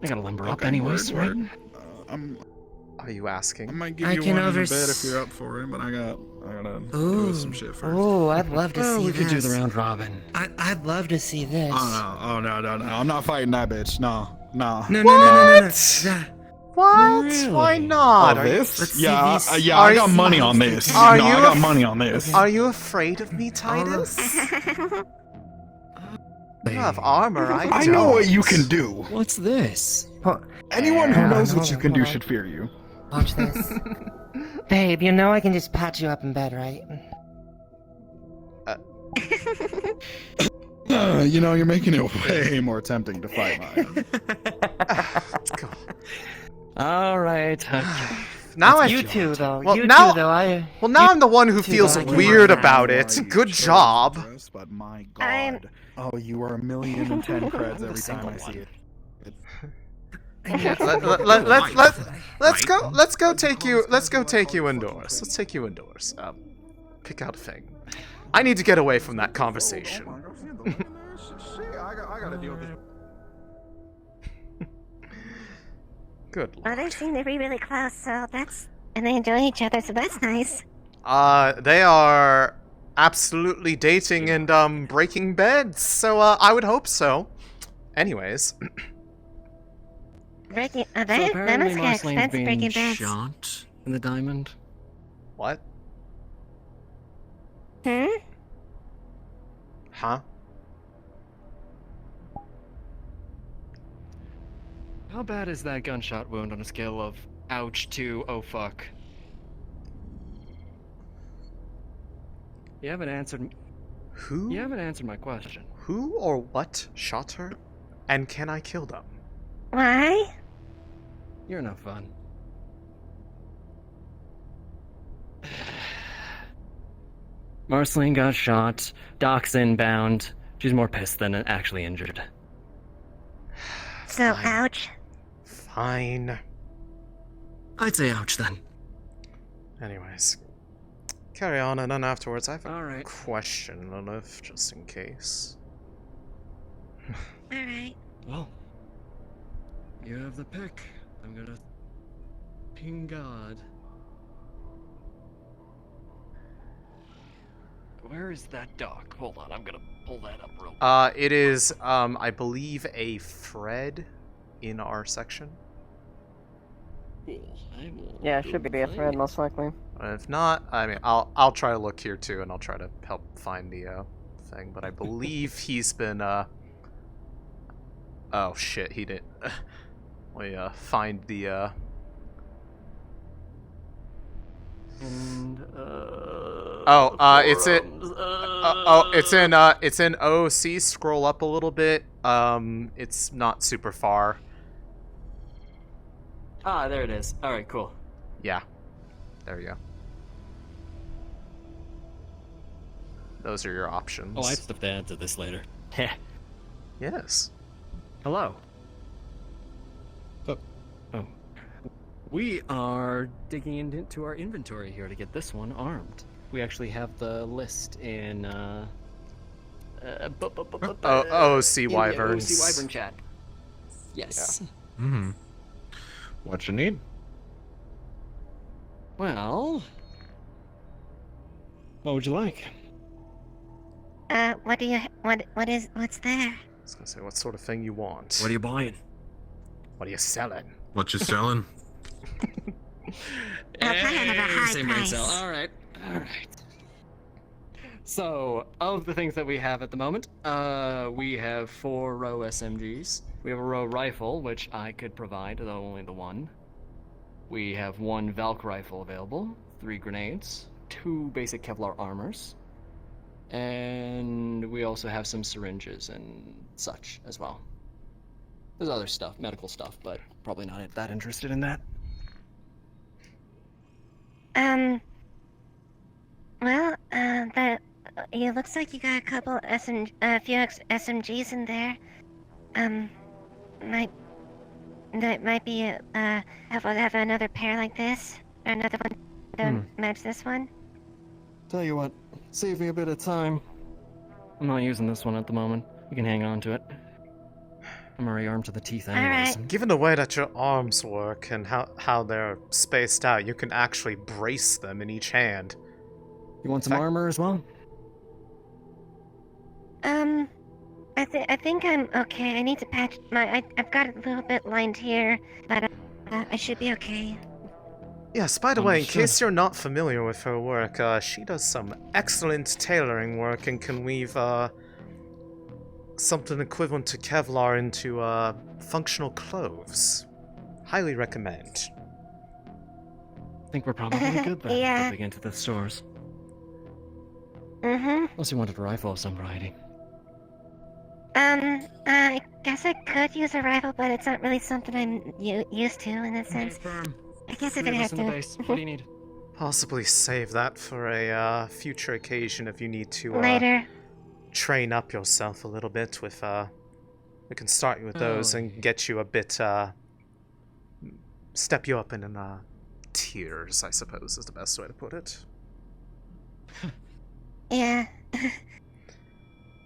I gotta limber up Okay, anyways, word. right? Are you asking? I might give I you can one in the overs- bed if you're up for it, but I gotta Ooh, do some shit first. ooh, I'd love to Well, see we this. could do the round robin. I'd love to see this. Oh no! I'm not fighting that bitch. No. What? What? Really? Why not? Oh, Are you- this? Yeah, Are I got you- money on this. No, Are I you got money on this. Are you afraid of me, Titus? You have armor, I know what don't. you can do. What's this? Anyone who Hold on, knows what hold you on, can do hold on. should fear you. Watch this. Babe, you know I can just patch you up in bed, right? You know, you're making it way more tempting to fight, Maya. All right. Okay. Now I You two, though. Well, you now, two, though. well, now I'm the one who two, feels though, I can weird work about Why it. you Good chose job. this, but my God. Oh, you are 1,010 creds every time I see it. Let's go take you indoors. Let's take you indoors. Pick out a thing. I need to get away from that conversation. I gotta deal with this. Good. Well, they seem to be really close, so that's... And they enjoy each other, so that's nice. They are absolutely dating and, breaking beds, so, I would hope so. Anyways. Breaking... So that apparently must get Marceline's expensive, being breaking beds. shot in the diamond. What? Hmm? Huh? How bad is that gunshot wound on a scale of ouch to oh fuck? You haven't answered. Who? You haven't answered my question. Who or what shot her? And can I kill them? Why? You're no fun. Marceline got shot. Doc's inbound. She's more pissed than actually injured. So, Fine. ouch. Fine. I'd say ouch then. Anyways. Carry on, and then afterwards I have a Alright. question, Lilith, just in case. Alright. Well, you have the pick. I'm gonna ping God. Where is that dock? Hold on, I'm gonna pull that up real quick. It is, I believe a Fred in our section. Cool. Yeah, it should be a thread, most likely. If not, I mean, I'll try to look here too, and I'll try to help find the, thing, but I believe he's been, oh shit, he didn't. We, find the, And, it's it. It's in OOC. Scroll up a little bit. It's not super far. Ah, there it is. Alright, cool. Yeah. There you go. Those are your options. Oh, I have stuff to add to this later. Yes. Hello. Oh. We are digging into our inventory here to get this one armed. We actually have the list in, OOC Wyverns. OOC Wyvern chat. Yes. Yeah. Mm-hmm. What you need? Well, what would you like? What do you... What's there? I was gonna say, what sort of thing you want? What are you buying? What are you selling? What you selling? I'll play it at a high Same rate price. sale. Alright. So, of the things that we have at the moment, we have 4 row SMGs. We have a row rifle, which I could provide, though only the one. We have 1 Valk rifle available, 3 grenades, 2 basic Kevlar armors, and we also have some syringes and such as well. There's other stuff, medical stuff, but probably not that interested in that. Well, it looks like you got a couple few SMGs in there. Might be have another pair like this, or another one that match this one. Tell you what, save me a bit of time. I'm not using this one at the moment. You can hang on to it. I'm already armed to the teeth anyways. Given the way that your arms work and how they're spaced out, you can actually brace them in each hand. You want some armor as well? I think I'm okay. I need to patch I've got it a little bit lined here, but I should be okay. Yes, by the way, in Understood. case you're not familiar with her work, she does some excellent tailoring work and can weave something equivalent to Kevlar into functional clothes. Highly recommend. I think we're probably good then. Yeah. Dipping into the stores. Mm-hmm. Unless you wanted a rifle of some variety. I guess I could use a rifle, but it's not really something I'm used to in a sense. I guess if it has to. What do you need? Possibly save that for a future occasion if you need to Later. train up yourself a little bit with we can start you with those and get you a bit step you up in tiers, I suppose is the best way to put it. Yeah.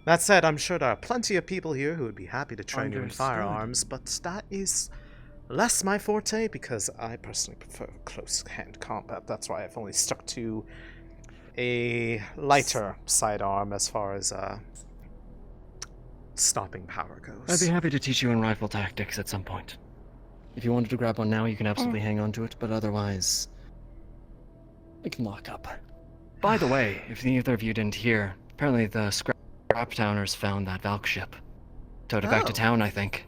That said, I'm sure there are plenty of people here who would be happy to train you in Understood. firearms, but that is less my forte because I personally prefer close-hand combat. That's why I've only stuck to a lighter sidearm as far as stopping power goes. I'd be happy to teach you in rifle tactics at some point. If you wanted to grab one now, you can absolutely hang on to it, but otherwise, we can lock up. By the way, if neither of you didn't hear, apparently the Scraptowners found that Valk ship. Towed it back to town, I think.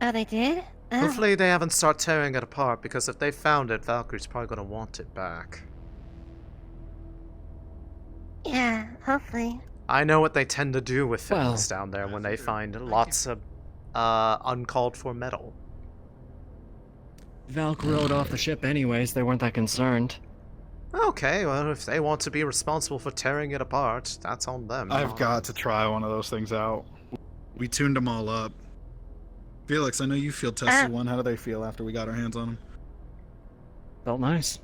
Oh, they did? Oh. Hopefully they haven't started tearing it apart, because if they found it, Valkyrie's probably going to want it back. Yeah, hopefully. I know what they tend to do with things down there when they find lots of uncalled for metal. Valk rode off the ship anyways, they weren't that concerned. Okay, well, if they want to be responsible for tearing it apart, that's on them. I've got to try one of those things out. We tuned them all up. Felix, I know you field tested one. How do they feel after we got our hands on them? Felt nice.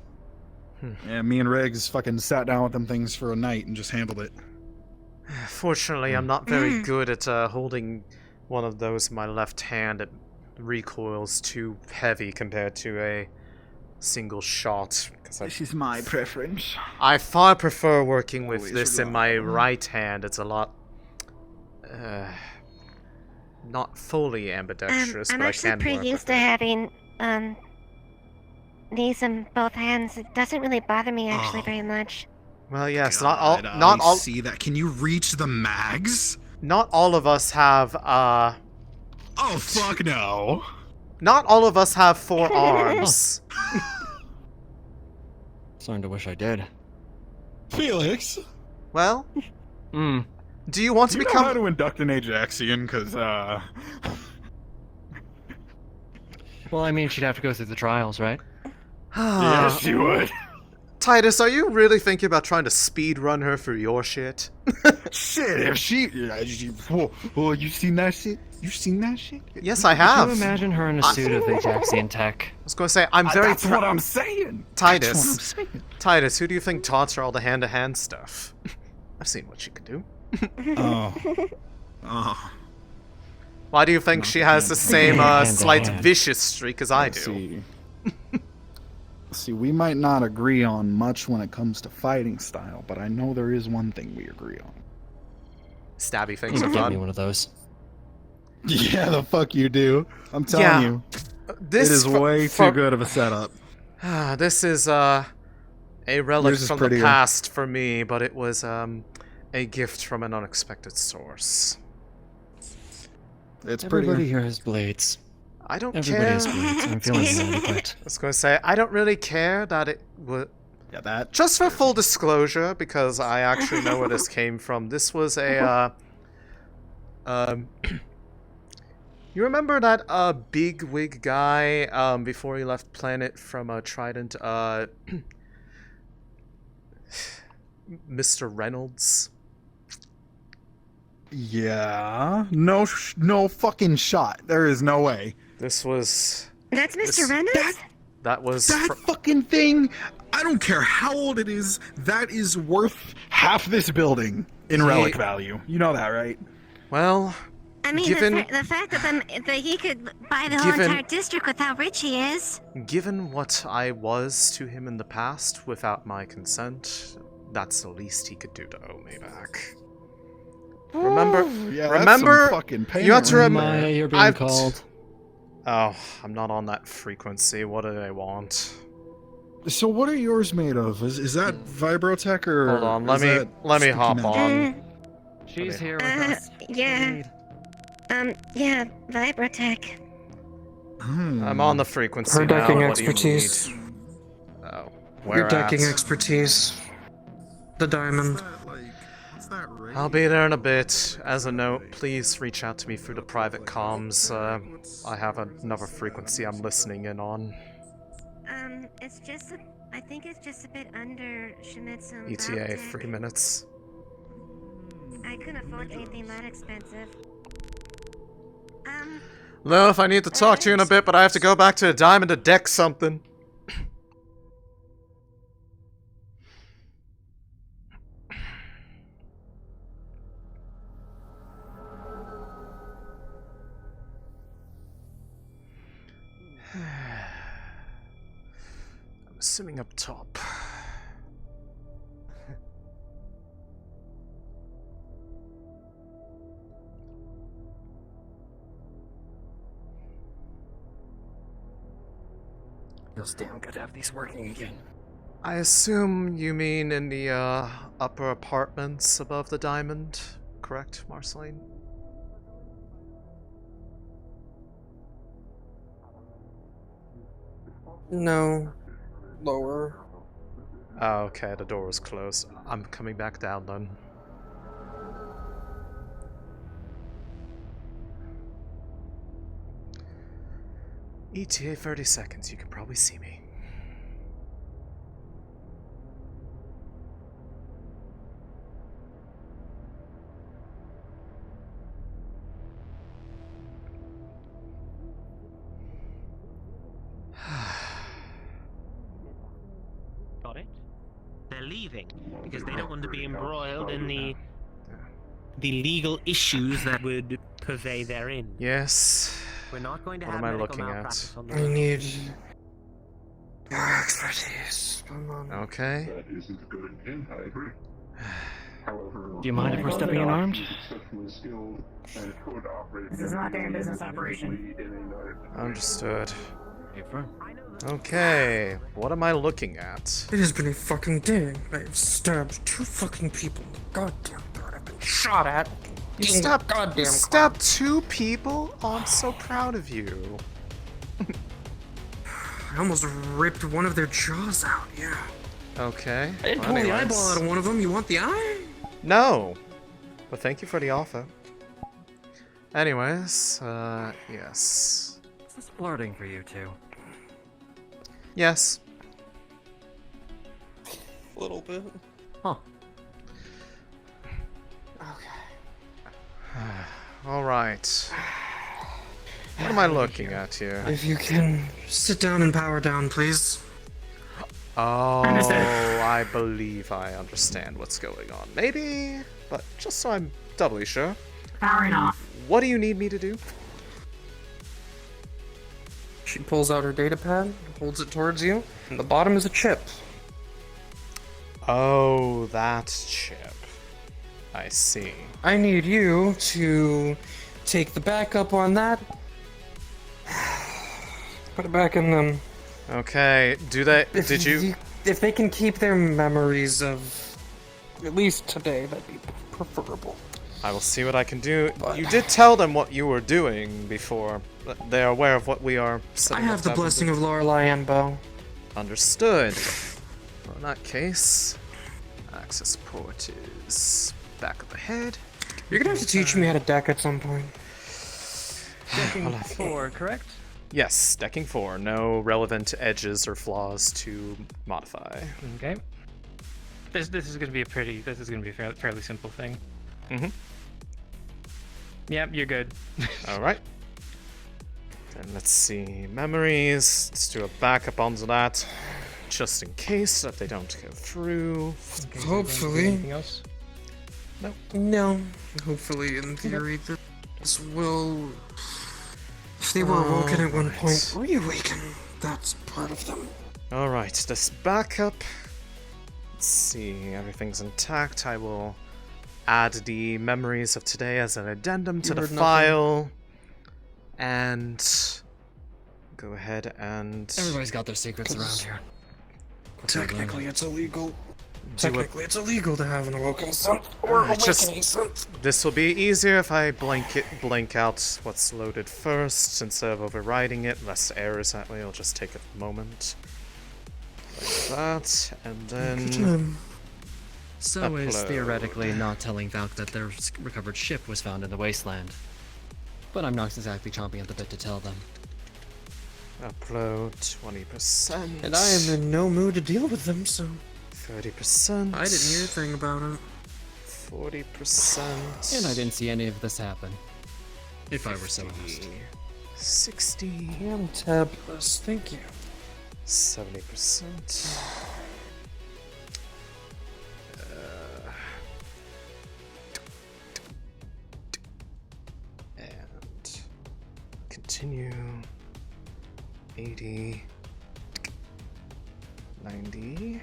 Yeah, me and Riggs fucking sat down with them things for a night and just handled it. Fortunately, I'm not very good at holding one of those in my left hand. It recoils too heavy compared to a single shot. This is my preference. I far prefer working with this in my right hand. It's a lot not fully ambidextrous, I'm but I actually can pretty work used with to it. having these in both hands. It doesn't really bother me actually very much. Well, yes, God, not all. See that? Can you reach the mags? Not all of us have. Oh fuck no! Not all of us have 4 arms. Starting to wish I did. Felix. Well. Do you want to Do you become? know how to induct an Ajaxian? Cause Well, I mean, she'd have to go through the trials, right? Yes, you would. Titus, are you really thinking about trying to speed run her for your shit? Shit, if she... Whoa, you seen that shit? You seen that shit? Yes, I have. Could you imagine her in a suit of Ajaxian tech? I was going to say, I'm very... That's what I'm saying. Titus. That's what I'm saying. Titus, who do you think taught her all the hand-to-hand stuff? I've seen what she can do. Oh. Why do you think she has the same slight vicious streak as I do? See, we might not agree on much when it comes to fighting style, but I know there is one thing we agree on. Stabby things You are can get fun. me one of those. Yeah, the fuck you do. I'm telling you. This it is way too good of a setup. This is a relic Yours is from the prettier. past for me, but it was a gift from an unexpected source. It's Everybody prettier. here has blades. I don't Everybody care. has blades. I'm feeling inadequate. I was going to say, I don't really care that it would... Yeah, that... Just for full disclosure, because I actually know where this came from, this was a, you remember that, big wig guy, before he left planet from, Trident, Mr. Reynolds? Yeah. No fucking shot. There is no way. This was... That's Mr. Reynolds? That was... That fucking thing, I don't care how old it is, that is worth half this building in relic value. You know that, right? Well... I mean, the fact that he could buy the whole entire district with how rich he is. Given what I was to him in the past without my consent, that's the least he could do to owe me back. Remember? Yeah, remember? That's some fucking payment You have to right remember. there. You're being called. Oh, I'm not on that frequency. What do they want? So what are yours made of? Is that Vibrotech or? Hold on, is that let me sticky hop magic? on. She's here with us. Yeah. Yeah, Vibrotech. I'm on the frequency Her now. decking What do you expertise. need? Oh, Your where decking at? expertise. The diamond. What's that rate? I'll be there in a bit. As a note, please reach out to me through the private comms. I have another frequency I'm listening in on. It's just I think it's just a bit under Shimizu and ETA, Vibrotech. 3 minutes. I couldn't afford anything that expensive. Lilith, I need to talk to you in a bit, but I have to go back to the diamond to deck something. I'm assuming up top. Feels damn good to have these working again. I assume you mean in the upper apartments above the diamond, correct, Marceline? No. Lower. Oh, okay, the door was closed. I'm coming back down then. ETA 30 seconds, you can probably see me. Got it? They're leaving because they don't want to be embroiled in the legal issues that would purvey therein. Yes. We're not going to What have am I medical looking at? malpractice on the I road. need your expertise. Come on. Okay. That isn't good intent, I agree. However, Do you mind if we're stepping in armed? exceptionally skilled and could operate This is not a business operation. Understood. Hey, bro. Okay, what am I looking at? It has been a fucking day. I've stabbed 2 fucking people. Goddamn throat. I've been shot at. You Being stabbed, goddamn stabbed 2 people? Oh, I'm so proud of you. I almost ripped one of their jaws out, yeah. Okay. I didn't pull the eyeball out of one of them. You want the eye? No! But thank you for the offer. Anyways, yes. Is this flirting for you two? Yes. A little bit. Huh. Alright. What am I looking at here? If you can sit down and power down, please. Oh, I believe I understand what's going on. Maybe, but just so I'm doubly sure. Powering off. What do you need me to do? She pulls out her data pad, holds it towards you, and the bottom is a chip. Oh, that chip. I see. I need you to take the backup on that, put it back in them. Okay, did you... If they can keep their memories of at least today, that'd be preferable. I will see what I can do. You did tell them what you were doing before. They're aware of what we are I setting have up the to blessing do. of Lorelei and Bo. Understood. Well, in that case, access port is back of the head. You're gonna have to teach me how to deck at some point. Decking 4, correct? Yes, decking 4. No relevant edges or flaws to modify. Okay. This is gonna be a fairly simple thing. Mm-hmm. Yep, you're good. Alright. Then let's see. Memories. Let's do a backup onto that. Just in case that they don't go through. Hopefully. Anything else? No. No. Hopefully, in theory. will, if they were awoken at one point, reawaken. That's part of them. Alright, this backup. Let's see, everything's intact. I will add the memories of today as an addendum to the file. And go ahead and... Everybody's got their secrets around here. Technically, it's illegal. Technically, it's illegal to have an awoken son or awakening son. This will be easier if I blank out what's loaded first instead of overriding it. Less errors that way. It'll just take a moment. Like that, and then. So is upload. theoretically not telling Valk that their recovered ship was found in the wasteland. But I'm not exactly chomping at the bit to tell them. Upload 20%. And I am in no mood to deal with them, so. 30%. I didn't hear a thing about it. 40%. And I didn't see any of this happen. If I were so honest. 60. Damn tabulous, thank you. 70%. And continue. 80. 90.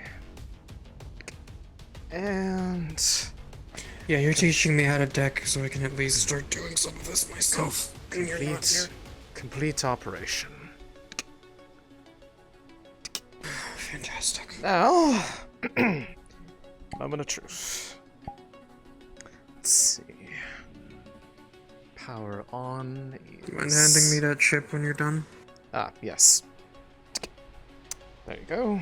And... Yeah, you're teaching me how to deck so I can at least start doing some of this myself. And you're not here. Complete operation. Fantastic. Now, moment of truth. Let's see. Power on. You mind handing me that chip when you're done? Ah, yes. There you go.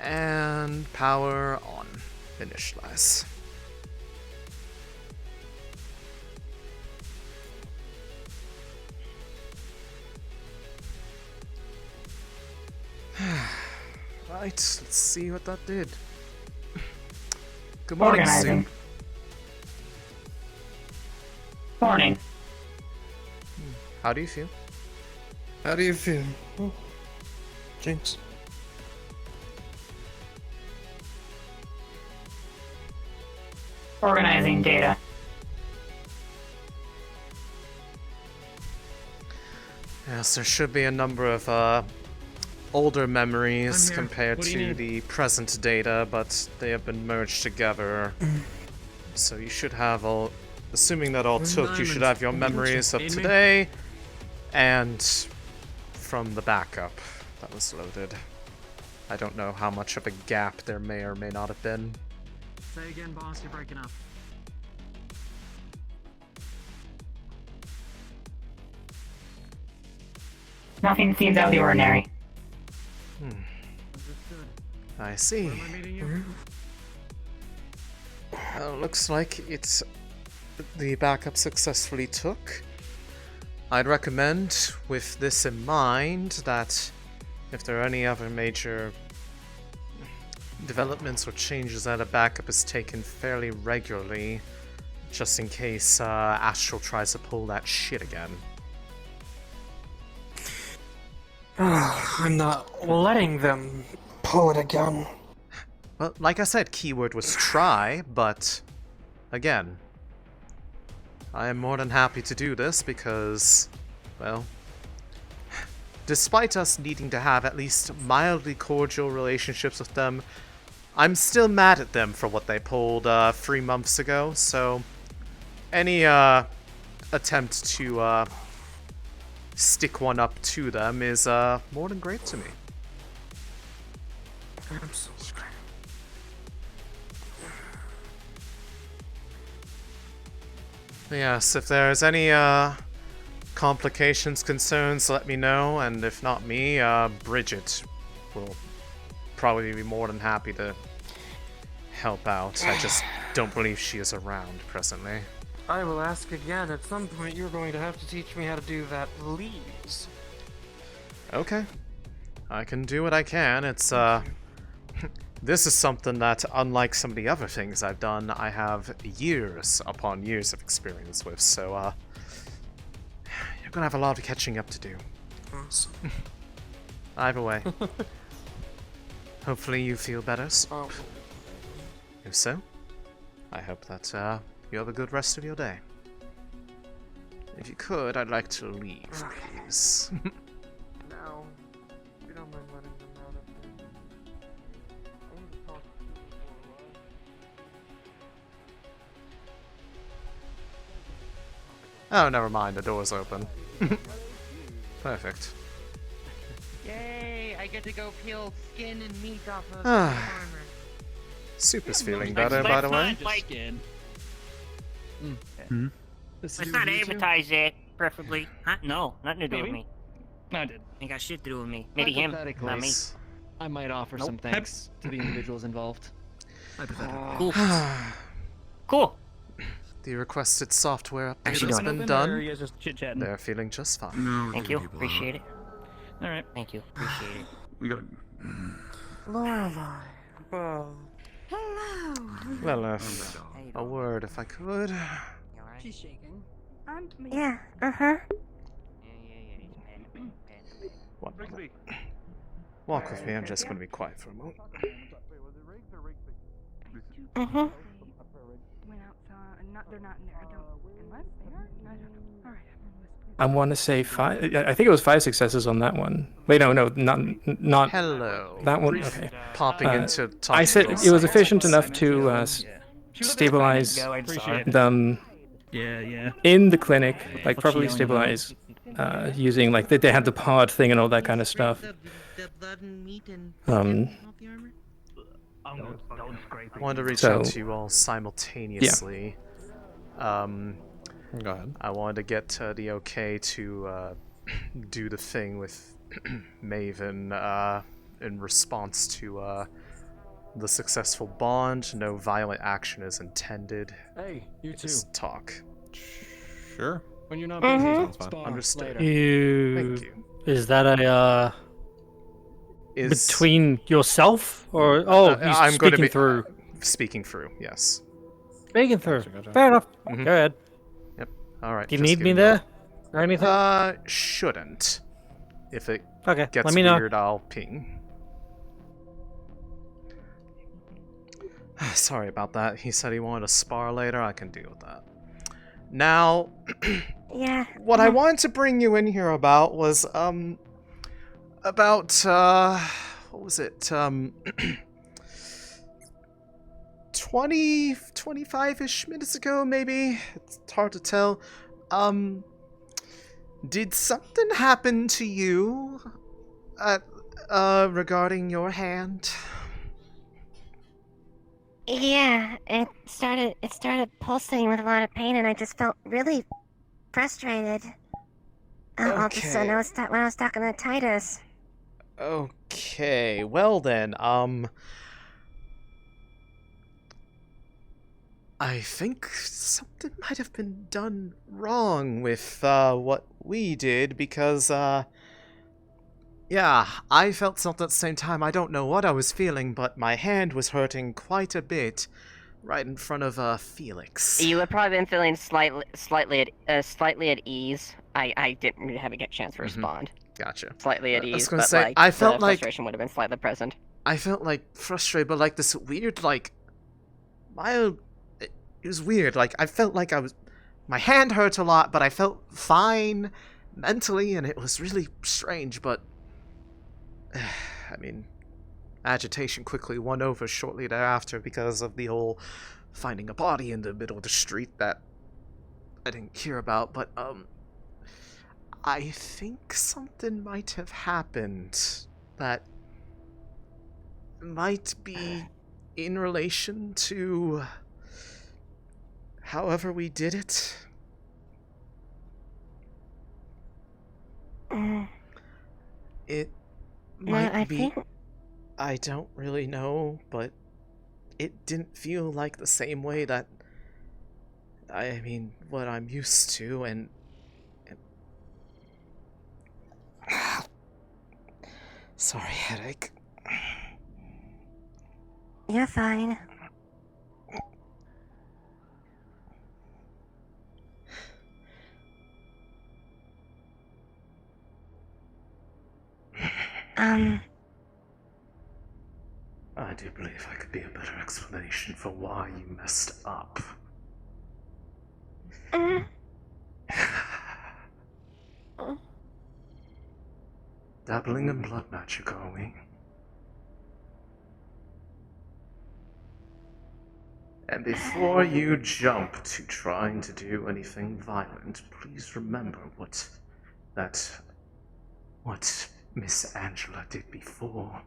And power on. Initialize. Right, let's see what that did. Good morning, Sue. Morning. How do you feel? How do you feel? Oh, Jinx. Organizing data. Yes, there should be a number of older memories compared to the present data, but they have been merged together. So you should have all, assuming that all took, you should have your memories of today and from the backup that was loaded. I don't know how much of a gap there may or may not have been. Say again, boss, you're breaking up. Nothing seems out of the ordinary. I see. Looks like the backup successfully took. I'd recommend, with this in mind, that if there are any other major developments or changes that a backup is taken fairly regularly, just in case Astral tries to pull that shit again. I'm not letting them pull it again. Well, like I said, keyword was try, but again, I am more than happy to do this because, well, despite us needing to have at least mildly cordial relationships with them, I'm still mad at them for what they pulled 3 months ago, so any attempt to stick one up to them is more than great to me. Absolutely. Yes, if there's any complications, concerns, let me know, and if not me, Bridget will probably be more than happy to help out. I just don't believe she is around presently. I will ask again. At some point, you're going to have to teach me how to do that, please. Okay. I can do what I can. It's, this is something that, unlike some of the other things I've done, I have years upon years of experience with, so, you're gonna have a lot of catching up to do. Awesome. Either way. Hopefully you feel better. If so, I hope that, you have a good rest of your day. If you could, I'd like to leave, please. No. We don't mind letting them out of here. I need to talk to you before a while. Oh, never mind, the door's open. Perfect. Yay! I get to go peel skin and meat off of Ah. armor. Super's feeling better, by the way. Like, Hmm? let's not advertise that, preferably. Huh? No, nothing to do with Maybe. me. I did. Ain't got shit to do with me. Maybe him, Hypothetically, not me. I might offer some thanks to the individuals involved. Cool. Cool. The requested software update Actually, has don't. been Or are done. you guys just chit-chatting? They're feeling just fine. No, we're Thank giving you. people Appreciate it. All right. Thank you. Appreciate it. We gotta. Lorelai. Oh. Hello. Well, a word if I could. She's shaking. Yeah, uh-huh. One moment. Walk with me, I'm just going to be quiet for a moment. Mm-hmm. Went outside. They're not in there. I don't. Unless they are. I don't know. All right. I want to say five. I think it was 5 successes on that one. Wait, no, not. Hello. That one. Okay. Popping into top. I said it was efficient enough to stabilize them. Yeah. In the clinic, like properly stabilize, using like they had the pod thing and all that kind of stuff. I wanted to reach So- out to you all simultaneously. Go ahead. I wanted to get the okay to do the thing with Maven in response to the successful bond. No violent action is intended. Hey, you too. Just talk. Sure. When you're not busy, Sounds fine. spar Understood. later. Thank you. Is that a Is between yourself or he's I'm going to speaking be through? Speaking through, yes. Speaking through. Gotcha. Fair enough. Mhm. Go ahead. Yep. All right. Do you just need me giving there or anything? Shouldn't. If it Okay, gets let me know. weird, I'll ping. Sorry about that. He said he wanted to spar later. I can deal with that. Now, Yeah. what I wanted to bring you in here about was, about, what was it, 25-ish minutes ago, maybe? It's hard to tell. Did something happen to you, regarding your hand? Yeah, it started pulsating with a lot of pain, and I just felt really frustrated. All of a sudden, Okay. when I was talking to Titus. Okay, well then, I think something might have been done wrong with, what we did, because, yeah, I felt something at the same time. I don't know what I was feeling, but my hand was hurting quite a bit right in front of, Felix. You would probably been feeling slightly at ease. I didn't really have a chance to respond. Gotcha. Slightly at I was ease, gonna but say, like I felt the like frustration would have been slightly present. I felt like frustrated, but like this weird, like, mild. It was weird. Like I felt like my hand hurt a lot, but I felt fine mentally, and it was really strange. But I mean, agitation quickly won over shortly thereafter because of the whole finding a body in the middle of the street that I didn't hear about. But I think something might have happened that might be in relation to however we did it. It might I be. think I don't really know, but it didn't feel like the same way that. I mean, what I'm used to, and sorry, headache. you're fine. I do believe I could be a better explanation for why you messed up. dabbling in blood magic, are we? And before you jump to trying to do anything violent, please remember what Miss Angela did before.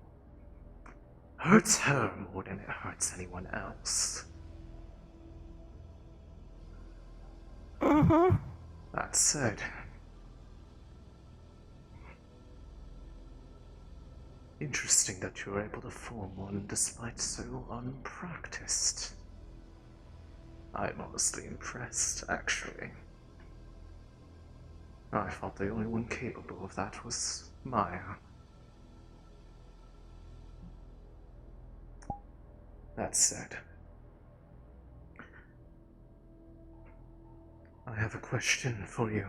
Hurts her more than it hurts anyone else. That said, interesting that you were able to form one despite so unpracticed. I'm honestly impressed, actually. I thought the only one capable of that was Maya. That said, I have a question for you.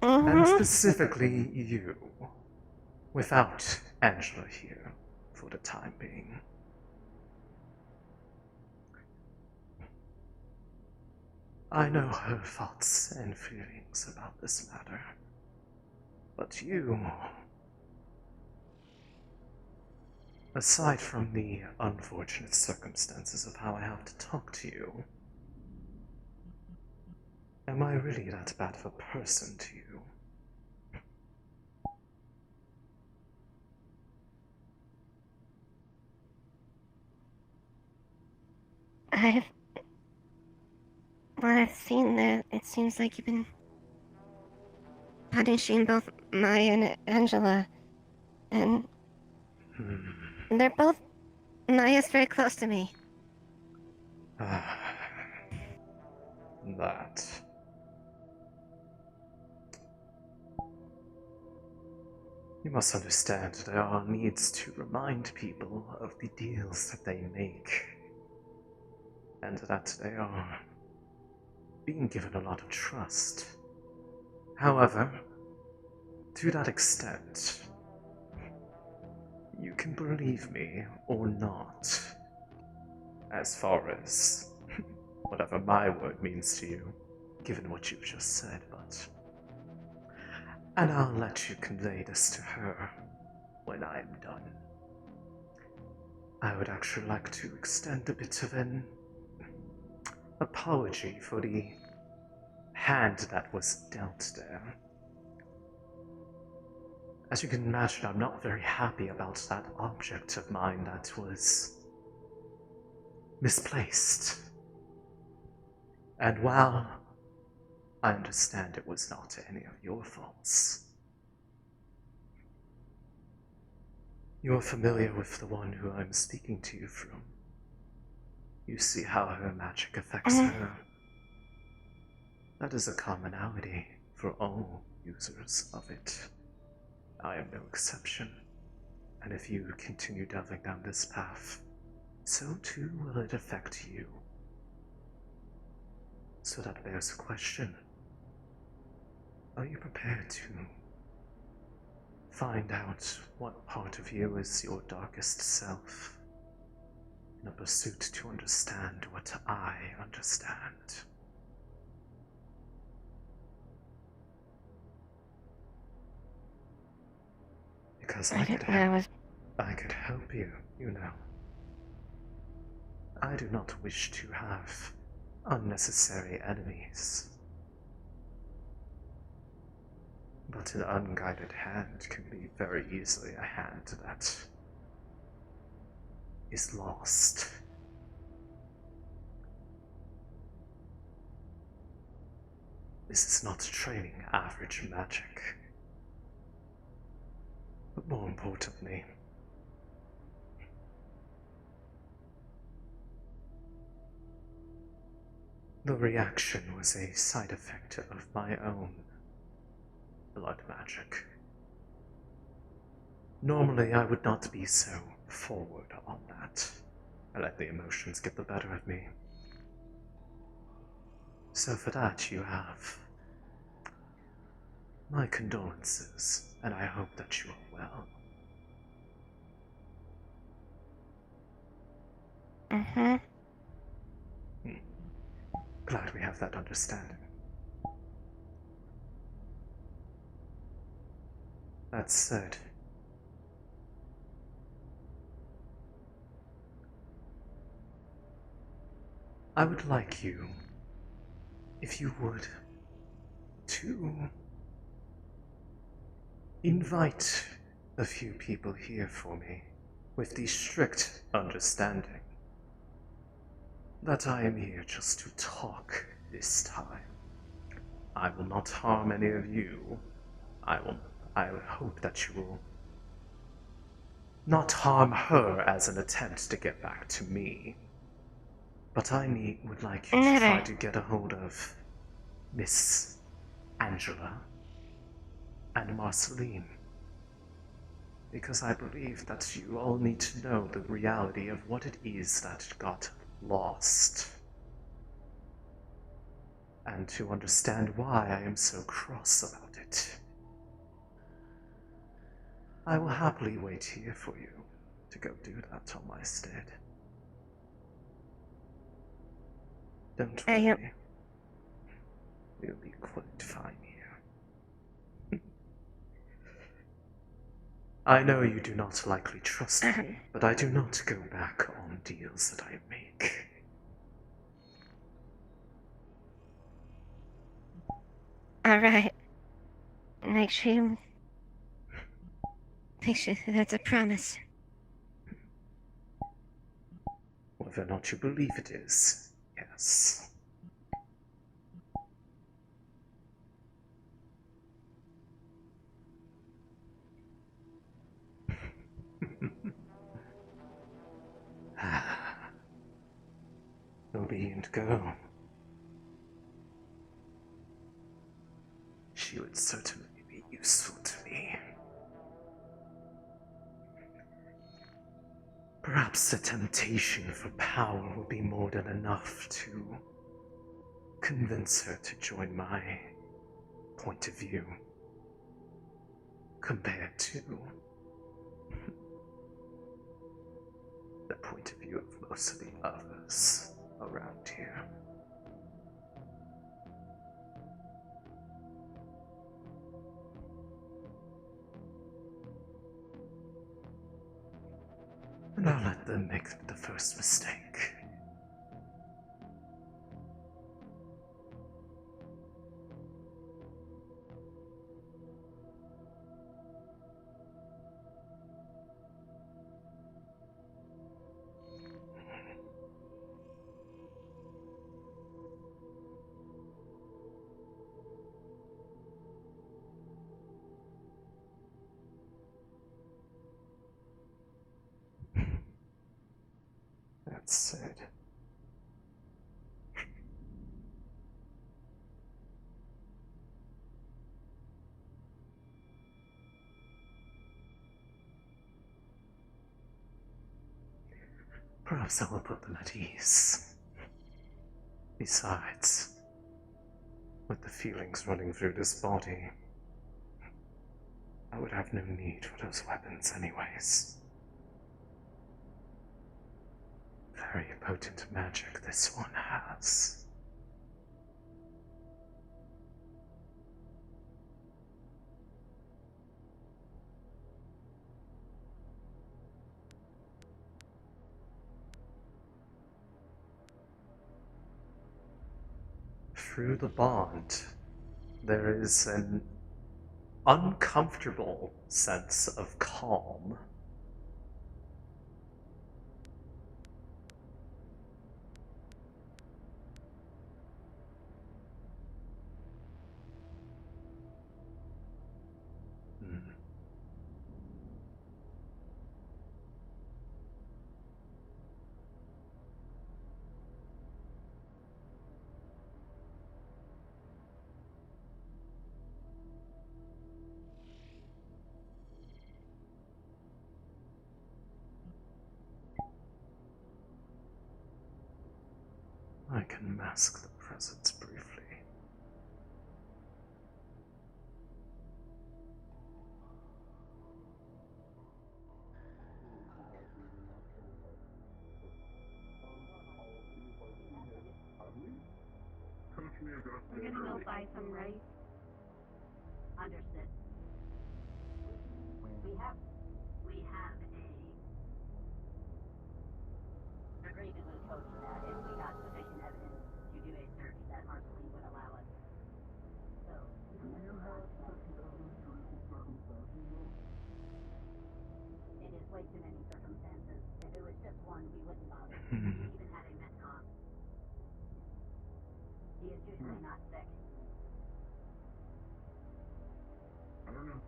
And specifically you, without Angela here for the time being. I know her thoughts and feelings about this matter, but you, aside from the unfortunate circumstances of how I have to talk to you, am I really that bad of a person to you? Well, I've seen that. It seems like you've been punishing both Maya and Angela, and they're both. Maya's very close to me. That. You must understand there are needs to remind people of the deals that they make, and that they are being given a lot of trust. However, to that extent, you can believe me or not, as far as whatever my word means to you, given what you've just said, but... And I'll let you convey this to her when I'm done. I would actually like to extend a bit of an apology for the hand that was dealt there. As you can imagine, I'm not very happy about that object of mine that was misplaced. And while I understand it was not any of your faults, you're familiar with the one who I'm speaking to you from. You see how her magic affects her. That is a commonality for all users of it. I am no exception, and if you continue delving down this path, so too will it affect you. So that bears a question. Are you prepared to find out what part of you is your darkest self, in a pursuit to understand what I understand? Because I could help you, you know. I do not wish to have unnecessary enemies. But an unguided hand can be very easily a hand that is lost. This is not training average magic. But more importantly, the reaction was a side effect of my own blood magic. Normally, I would not be so forward on that. I let the emotions get the better of me. So for that, you have my condolences, and I hope that you are well. Glad we have that understanding. That said, I would like you, if you would, to invite a few people here for me, with the strict understanding that I am here just to talk this time. I will not harm any of you. I hope that you will not harm her as an attempt to get back to me. But I would like you to try to get a hold of Miss Angela and Marceline. Because I believe that you all need to know the reality of what it is that got lost. And to understand why I am so cross about it. I will happily wait here for you to go do that on my stead. Don't worry. You'll be quite fine here. I know you do not likely trust me, but I do not go back on deals that I make. Alright. Make sure that's a promise. Whether or not you believe it is, yes. Obedient girl. She would certainly be useful to me. Perhaps the temptation for power will be more than enough to convince her to join my point of view, compared to the point of view of most of the others around here. And I'll let them make the first mistake. That said, perhaps I will put them at ease. Besides, with the feelings running through this body, I would have no need for those weapons anyways. Very potent magic this one has. Through the bond, there is an uncomfortable sense of calm. I can mask the presence briefly. We're gonna go buy some rice. Understood. We have a agreement with Coach that if we got sufficient evidence to do a search, that Marceline would allow us. So, do you have sufficient evidence to equal circumstances? It is way too many circumstances. If it was just one, we wouldn't bother. We even had a met cop. He is usually not sick. I don't know.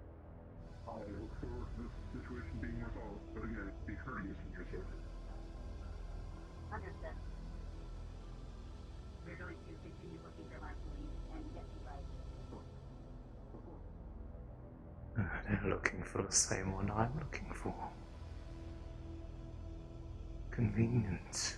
I'll look forward to this situation being resolved, but again, be courteous in your search. Understood. We're going to continue looking for Marceline and get me right. They're looking for the same one I'm looking for. Convenient.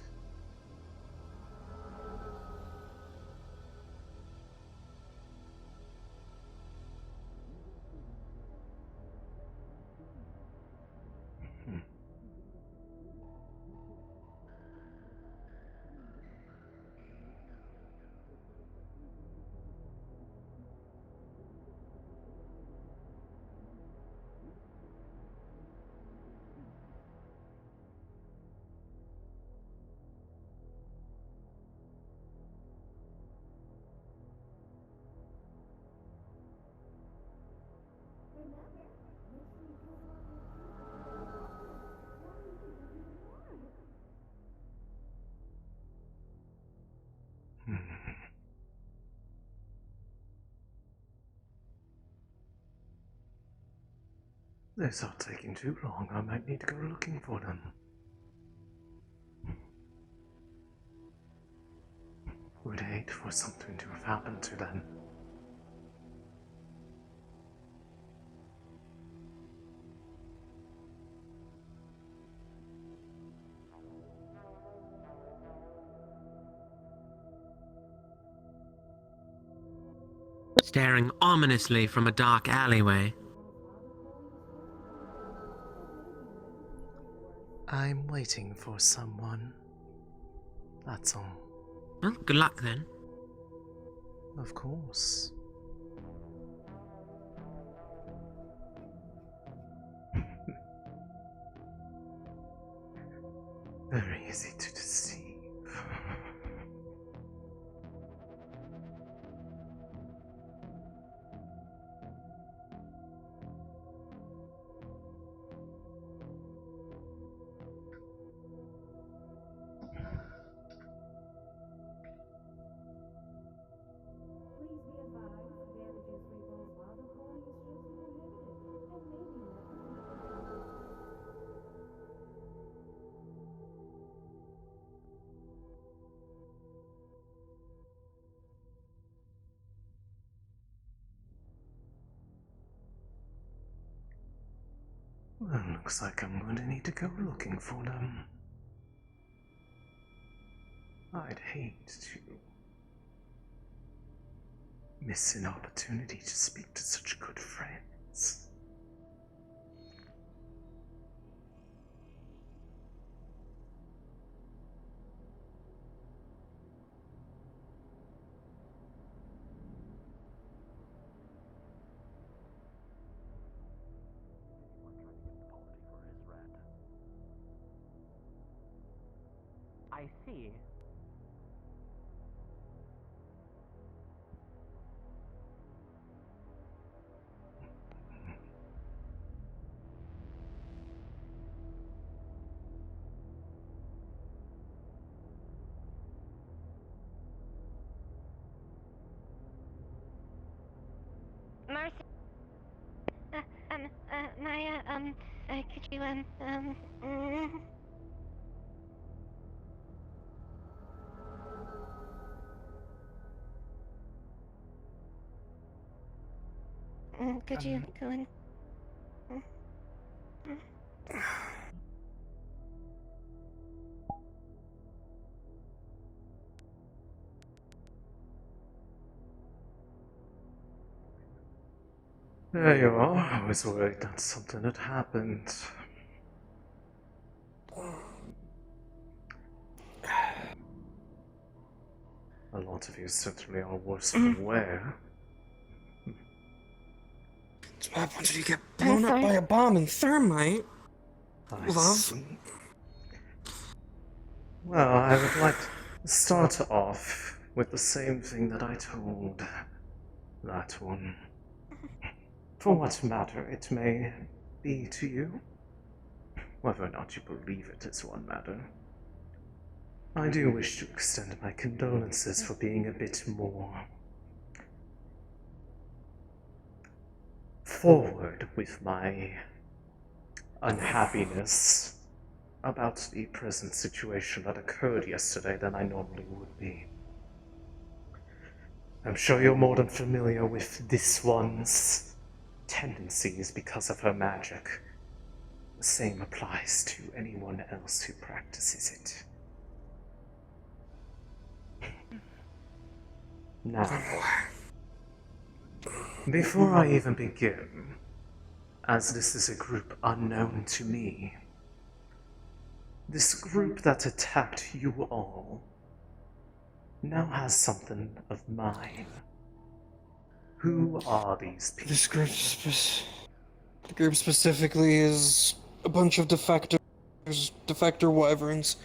This are taking too long. I might need to go looking for them. Would hate for something to have happened to them. Staring ominously from a dark alleyway. I'm waiting for someone. That's all. Well, good luck then. Of course. Very easy to deceive. Well, looks like I'm going to need to go looking for them. I'd hate to miss an opportunity to speak to such good friends. I see. Marcy, Maya, could you, could you go in? There you are. I was worried that something had happened. A lot of you certainly are worse for wear. What happens when you get I'm blown up sorry. by a bomb and thermite? I Love? see. Well, I would like to start off with the same thing that I told that one. For what matter it may be to you, whether or not you believe it is one matter, I do wish to extend my condolences for being a bit more forward with my unhappiness about the present situation that occurred yesterday than I normally would be. I'm sure you're more than familiar with this one's tendencies because of her magic. The same applies to anyone else who practices it. Now, before I even begin, as this is a group unknown to me, this group that attacked you all now has something of mine. Who are these people? The group specifically is a bunch of defector wyverns.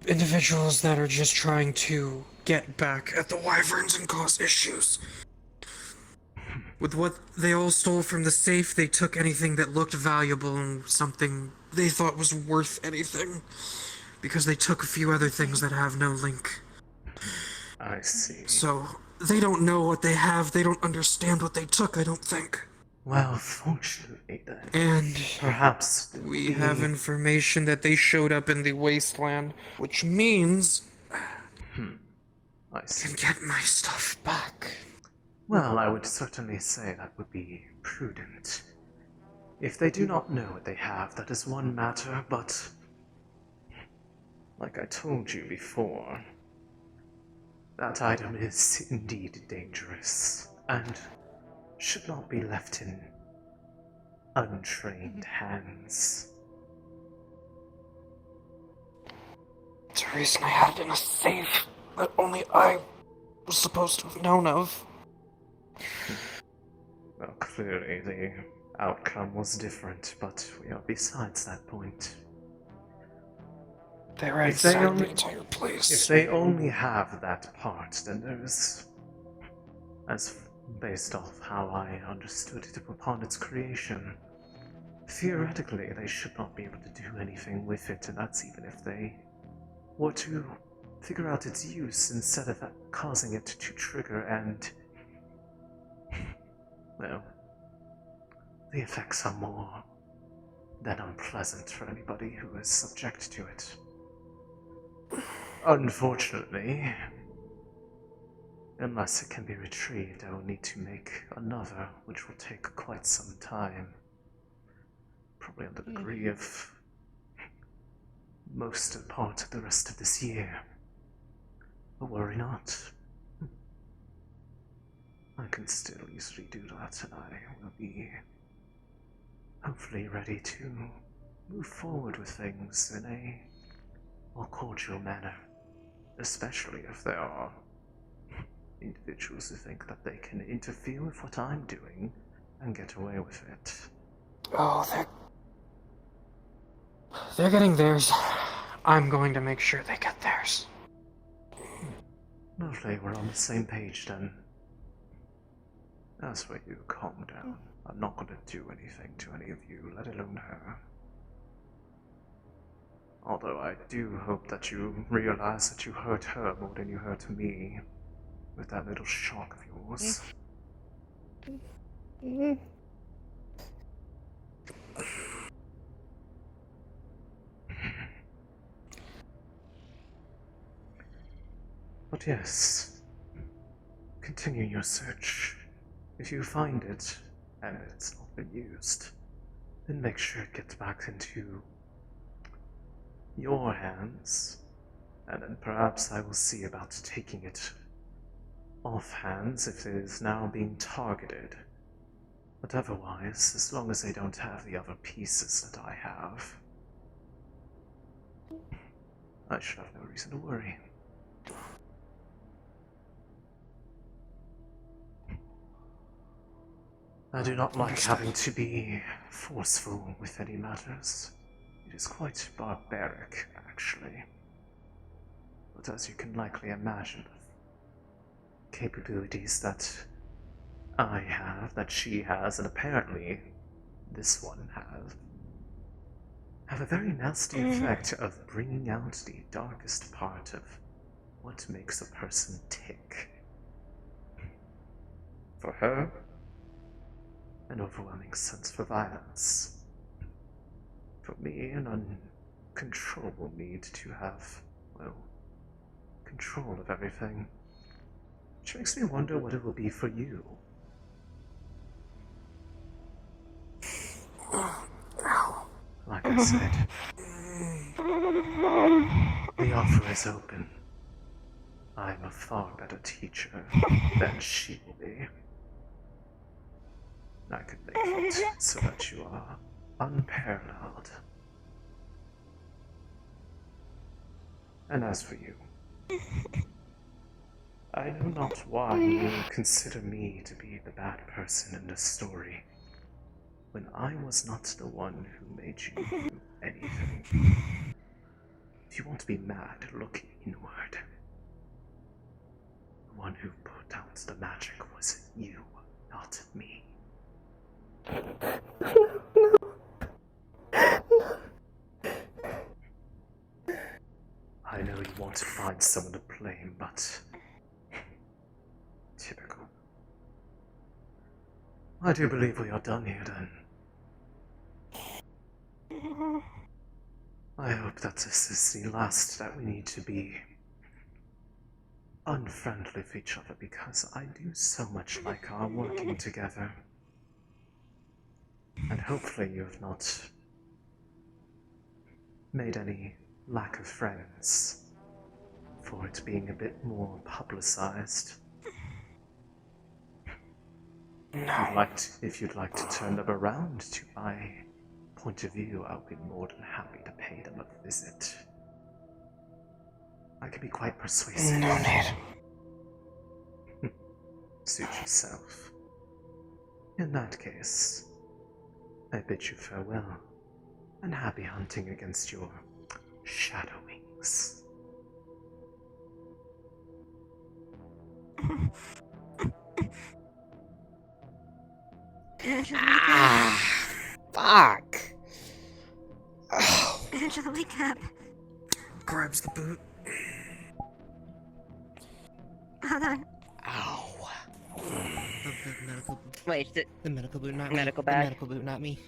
Individuals that are just trying to get back at the wyverns and cause issues. With what they all stole from the safe, they took anything that looked valuable and something they thought was worth anything. Because they took a few other things that have no link. I see. So, they don't know what they have, they don't understand what they took, I don't think. Well, fortunately then, And perhaps we have information that they showed up in the wasteland, which means I see. can get my stuff back. Well, I would certainly say that would be prudent. If they do not know what they have, that is one matter, but like I told you before, that item is indeed dangerous and should not be left in untrained hands. It's a reason I had it in a safe that only I was supposed to have known of. Well, clearly the outcome was different, but we are besides that point. They ransacked the entire place. If they only have that part, then there's, as based off how I understood it upon its creation, theoretically they should not be able to do anything with it, and that's even if they were to figure out its use instead of causing it to trigger and, well, the effects are more than unpleasant for anybody who is subject to it. Unfortunately, unless it can be retrieved, I will need to make another, which will take quite some time. Probably on the degree of most part of the rest of this year. But worry not. I can still easily do that, and I will be hopefully ready to move forward with things in a more cordial manner, especially if there are individuals who think that they can interfere with what I'm doing and get away with it. Oh, they're getting theirs. I'm going to make sure they get theirs. Lovely, we're on the same page then. As for you, calm down. I'm not going to do anything to any of you, let alone her. Although I do hope that you realize that you hurt her more than you hurt me with that little shock of yours. But yes, continue your search. If you find it, and it's not been used, then make sure it gets back into your hands, and then perhaps I will see about taking it off hands if it is now being targeted. But otherwise, as long as they don't have the other pieces that I have, I should have no reason to worry. I do not like having to be forceful with any matters. It is quite barbaric, actually. But as you can likely imagine, capabilities that I have, that she has, and apparently this one have a very nasty effect of bringing out the darkest part of what makes a person tick. For her, an overwhelming sense for violence. For me, an uncontrollable need to have, well, control of everything. Which makes me wonder what it will be for you. Like I said, the offer is open. I'm a far better teacher than she will be. I could make it so that you are unparalleled. And as for you, I know not why you consider me to be the bad person in this story, when I was not the one who made you do anything. If you want to be mad, look inward. The one who put out the magic was you, not me. I know you want to find someone to blame, but... typical. I do believe we are done here, then. I hope that this is the last that we need to be unfriendly with each other, because I do so much like our working together. And hopefully you have not made any lack of friends for it being a bit more publicized. No. If you'd like to turn them around to my point of view, I'll be more than happy to pay them a visit. I can be quite persuasive. No need. Suit yourself. In that case, I bid you farewell, and happy hunting against your shadowings. Angela, Fuck! Angela, wake up. Grabs the boot. Hold on. Ow. The medical. Wait, The medical boot, not medical me. bag. The medical boot, not me.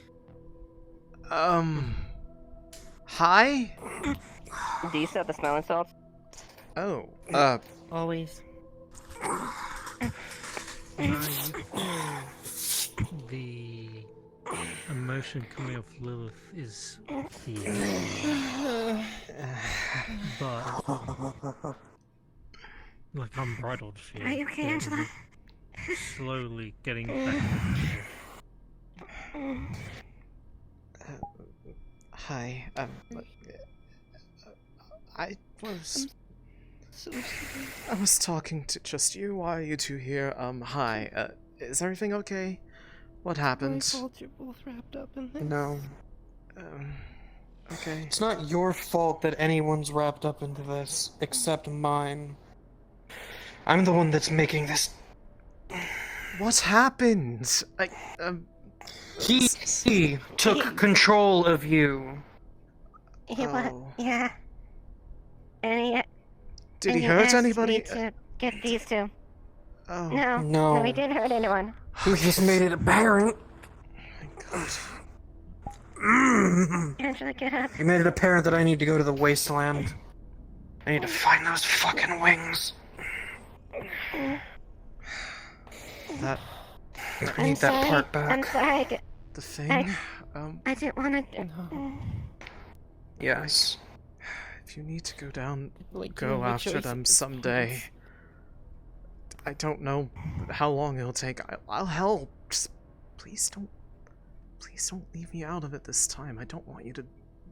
Hi? Do you still have the smelling salts? Oh, Always. The emotion coming off Lilith is fear. But like unbridled fear. Are you okay, that Angela? is slowly getting back. hi, I was talking to just you. Why are you two here? Hi, is everything okay? What happened? My fault you're both wrapped up in this. No. Okay. It's not your fault that anyone's wrapped up into this, except mine. I'm the one that's making this. What happened? He took control of you. Yeah. And Did he hurt anybody? To get these two. Oh. No, he didn't hurt anyone. He just made it apparent. God. Angela, get up. He made it apparent that I need to go to the wasteland. I need to find those fucking wings. That. I need that part back. I'm sorry. The thing? I didn't want to. Yes. If you need to go down, Like, go the after choice them is someday. pointless. I don't know how long it'll take. I'll help. Just please don't leave me out of it this time. I don't want you to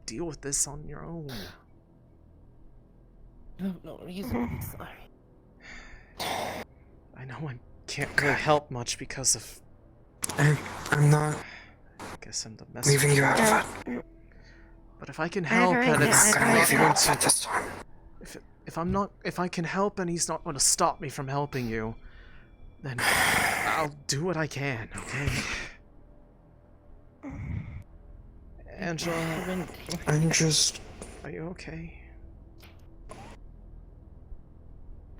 deal with this on your own. No reason. I'm sorry. I know I can't really help much because of I'm not I guess I'm the messenger. leaving you out of it. But if I can help and I'm it's not gonna leave you going out of it to, this time. if I can help and he's not going to stop me from helping you, then I'll do what I can, okay? Angela, I'm just... are you okay?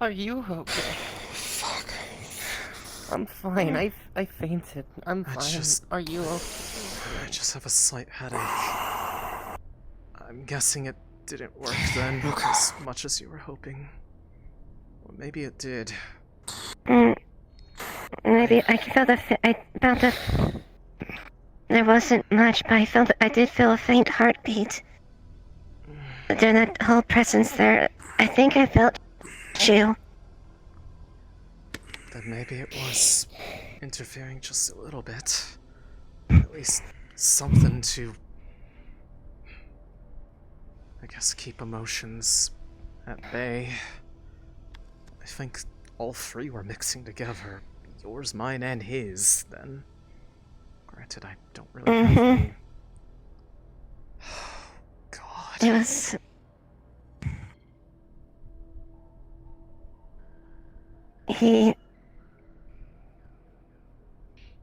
Are you okay? Fuck. I'm fine. I fainted. I'm fine. Are you okay? I just have a slight headache. I'm guessing it didn't work then as much as you were hoping. Or maybe it did. Maybe I felt there wasn't much, but I did feel a faint heartbeat. During that whole presence there, I think I felt you. Then maybe it was interfering just a little bit. At least something to, I guess, keep emotions at bay. I think all three were mixing together. Yours, mine, and his, then. Granted, I don't really have any... God. It was... He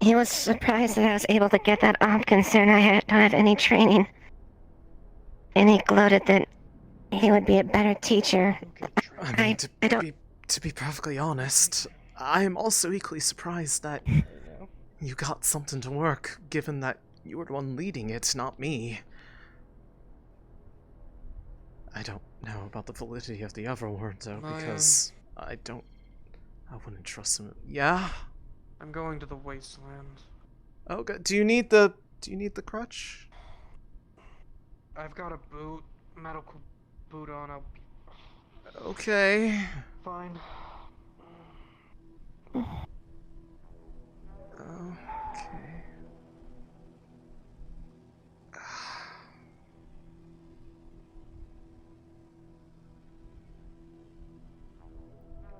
was surprised that I was able to get that off, considering I don't have any training. And he gloated that he would be a better teacher. To be perfectly honest, I am also equally surprised that you got something to work, given that you were the one leading it, not me. I don't know about the validity of the other word, though, because I wouldn't trust him. Yeah? I'm going to the wasteland. Okay, do you need the crutch? I've got a boot, medical boot on. I'll be okay. Fine. Okay.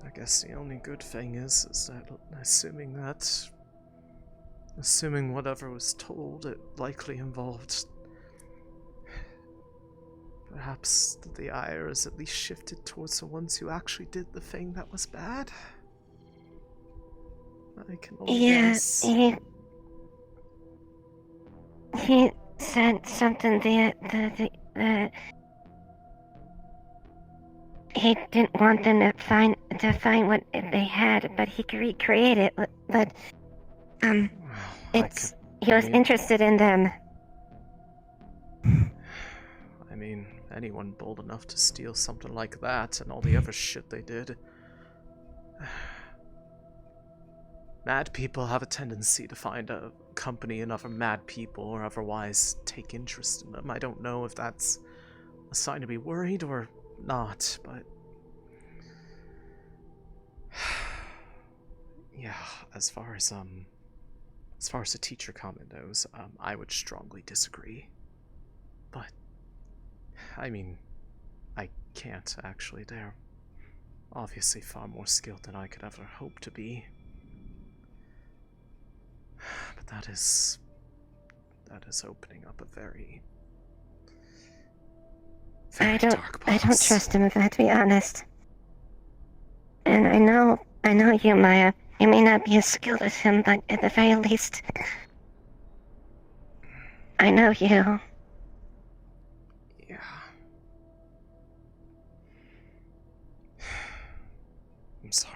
I guess the only good thing is that assuming whatever was told, it likely involved perhaps the ire is at least shifted towards the ones who actually did the thing that was bad. I can only guess. He said something that he didn't want them to find what they had, but he could recreate it. But he was interested in them. I mean, anyone bold enough to steal something like that and all the other shit they did. Mad people have a tendency to find a company in other mad people or otherwise take interest in them. I don't know if that's a sign to be worried or not, but yeah, as far as the teacher comment goes, I would strongly disagree. But I mean, I can't actually. They're obviously far more skilled than I could ever hope to be. But that is opening up a very I dark box. don't trust him, if I have to be honest. And I know you, Maya. You may not be as skilled as him, but at the very least, I know you. Yeah. I'm sorry.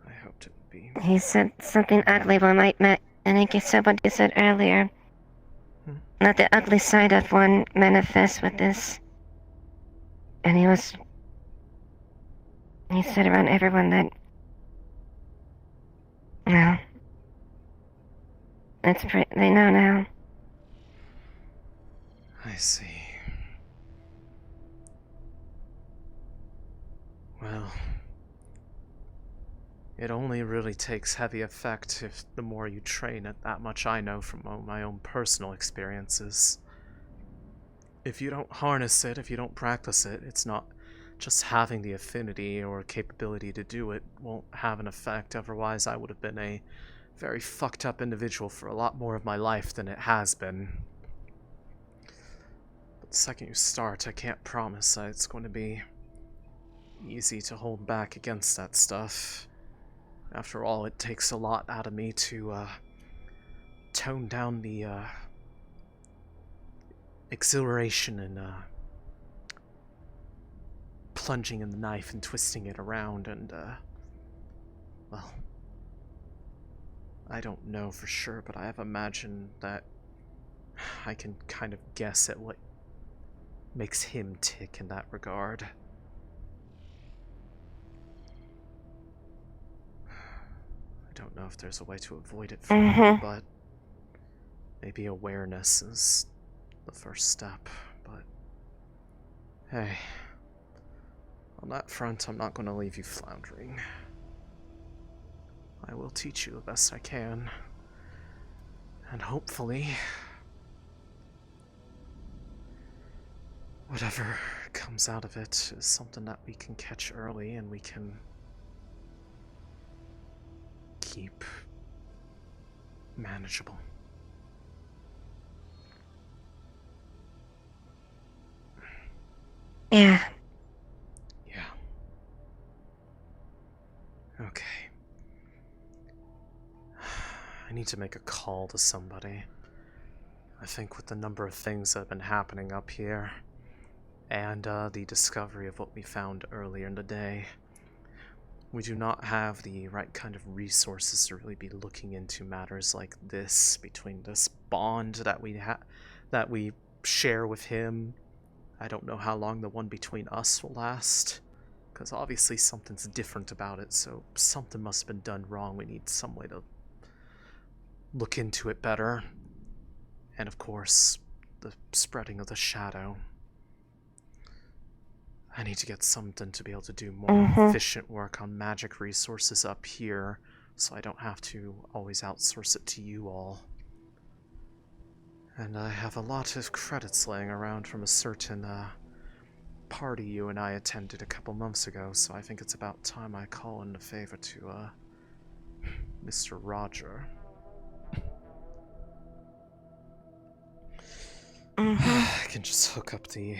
I hoped it would be. He said something ugly when I met, and I guess what you said earlier. Not the ugly side of one manifests with this. And he said around everyone that, well, they know now. I see. Well, it only really takes heavy effect if the more you train it, that much I know from my own personal experiences. If you don't harness it, if you don't practice it, it's not just having the affinity or capability to do it won't have an effect. Otherwise, I would have been a very fucked up individual for a lot more of my life than it has been. But the second you start, I can't promise that it's going to be easy to hold back against that stuff. After all, it takes a lot out of me to tone down the exhilaration and plunging in the knife and twisting it around and, well, I don't know for sure, but I have imagined that I can kind of guess at what makes him tick in that regard. I don't know if there's a way to avoid it for me, but maybe awareness is the first step, but hey, on that front, I'm not going to leave you floundering. I will teach you the best I can, and hopefully, whatever comes out of it is something that we can catch early and we can keep manageable. Yeah. Yeah. Okay. I need to make a call to somebody. I think with the number of things that have been happening up here, and the discovery of what we found earlier in the day, we do not have the right kind of resources to really be looking into matters like this, between this bond that we share with him. I don't know how long the one between us will last, because obviously something's different about it, so something must have been done wrong. We need some way to look into it better. And of course, the spreading of the shadow. I need to get something to be able to do more efficient work on magic resources up here, so I don't have to always outsource it to you all. And I have a lot of credits laying around from a certain party you and I attended a couple months ago, so I think it's about time I call in a favor to Mr. Roger. I can just hook up the...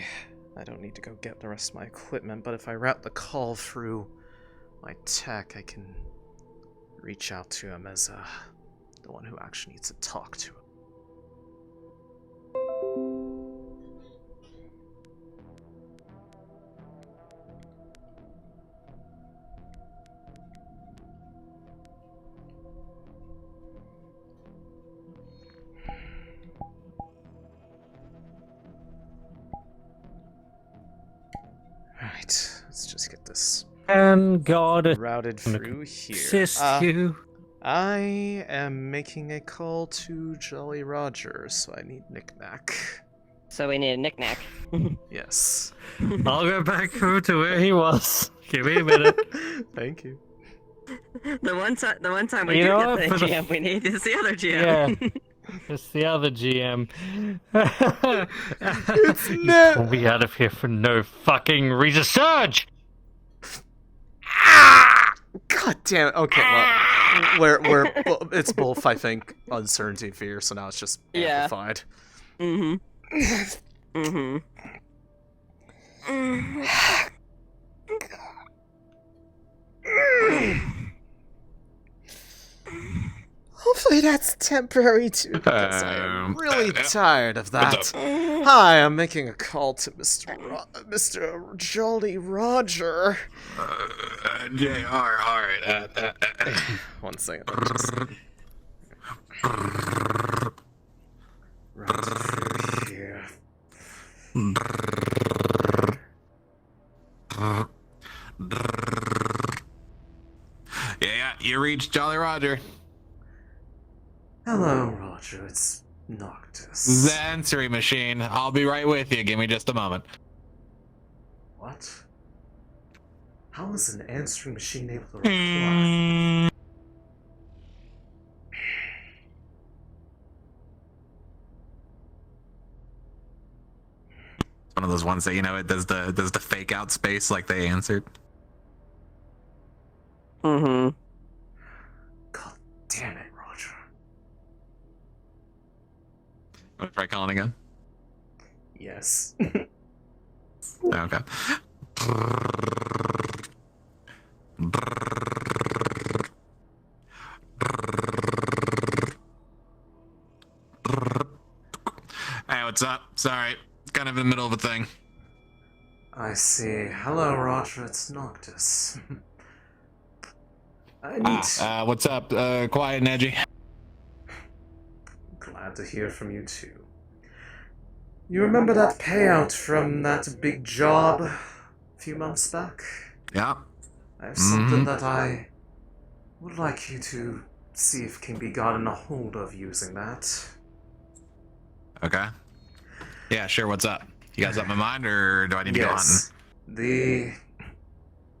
I don't need to go get the rest of my equipment, but if I route the call through my tech, I can reach out to him as the one who actually needs to talk to him. Alright, let's just get this And God routed through here. assist you. I am making a call to Jolly Roger, so I need knick-knack. So we need a knick-knack. Yes. I'll go back over to where he was. Give me a minute. Thank you. The one time we You do know get what, the for the GM we need is the other GM. Yeah. It's the other GM. It's You pulled me out of here for no fucking reason. Surge! God damn it. Okay, well, it's both, I think, uncertainty and fear, so now it's just amplified. Hopefully that's temporary too, because I am really tired of that. Hi, I'm making a call to Mr. Jolly Roger. JR, alright. One second. Here. Yeah, you reached Jolly Roger. Hello, Roger. It's Noctis. The answering machine. I'll be right with you. Give me just a moment. What? How is an answering machine able to reply? one of those ones that, you know, it does the fake out space like they answered. Mm-hmm. God damn it, Roger. Want to try calling again? Yes. Okay. Hey, what's up? Sorry, kind of in the middle of a thing. I see. Hello, Roger. It's Noctis. I need. What's up? Quiet and edgy. Glad to hear from you too. You remember that payout from that big job a few months back? Yeah. I have something that I would like you to see if can be gotten a hold of using that. Okay. Yeah, sure. What's up? You got something in mind, or do I need to go hunting?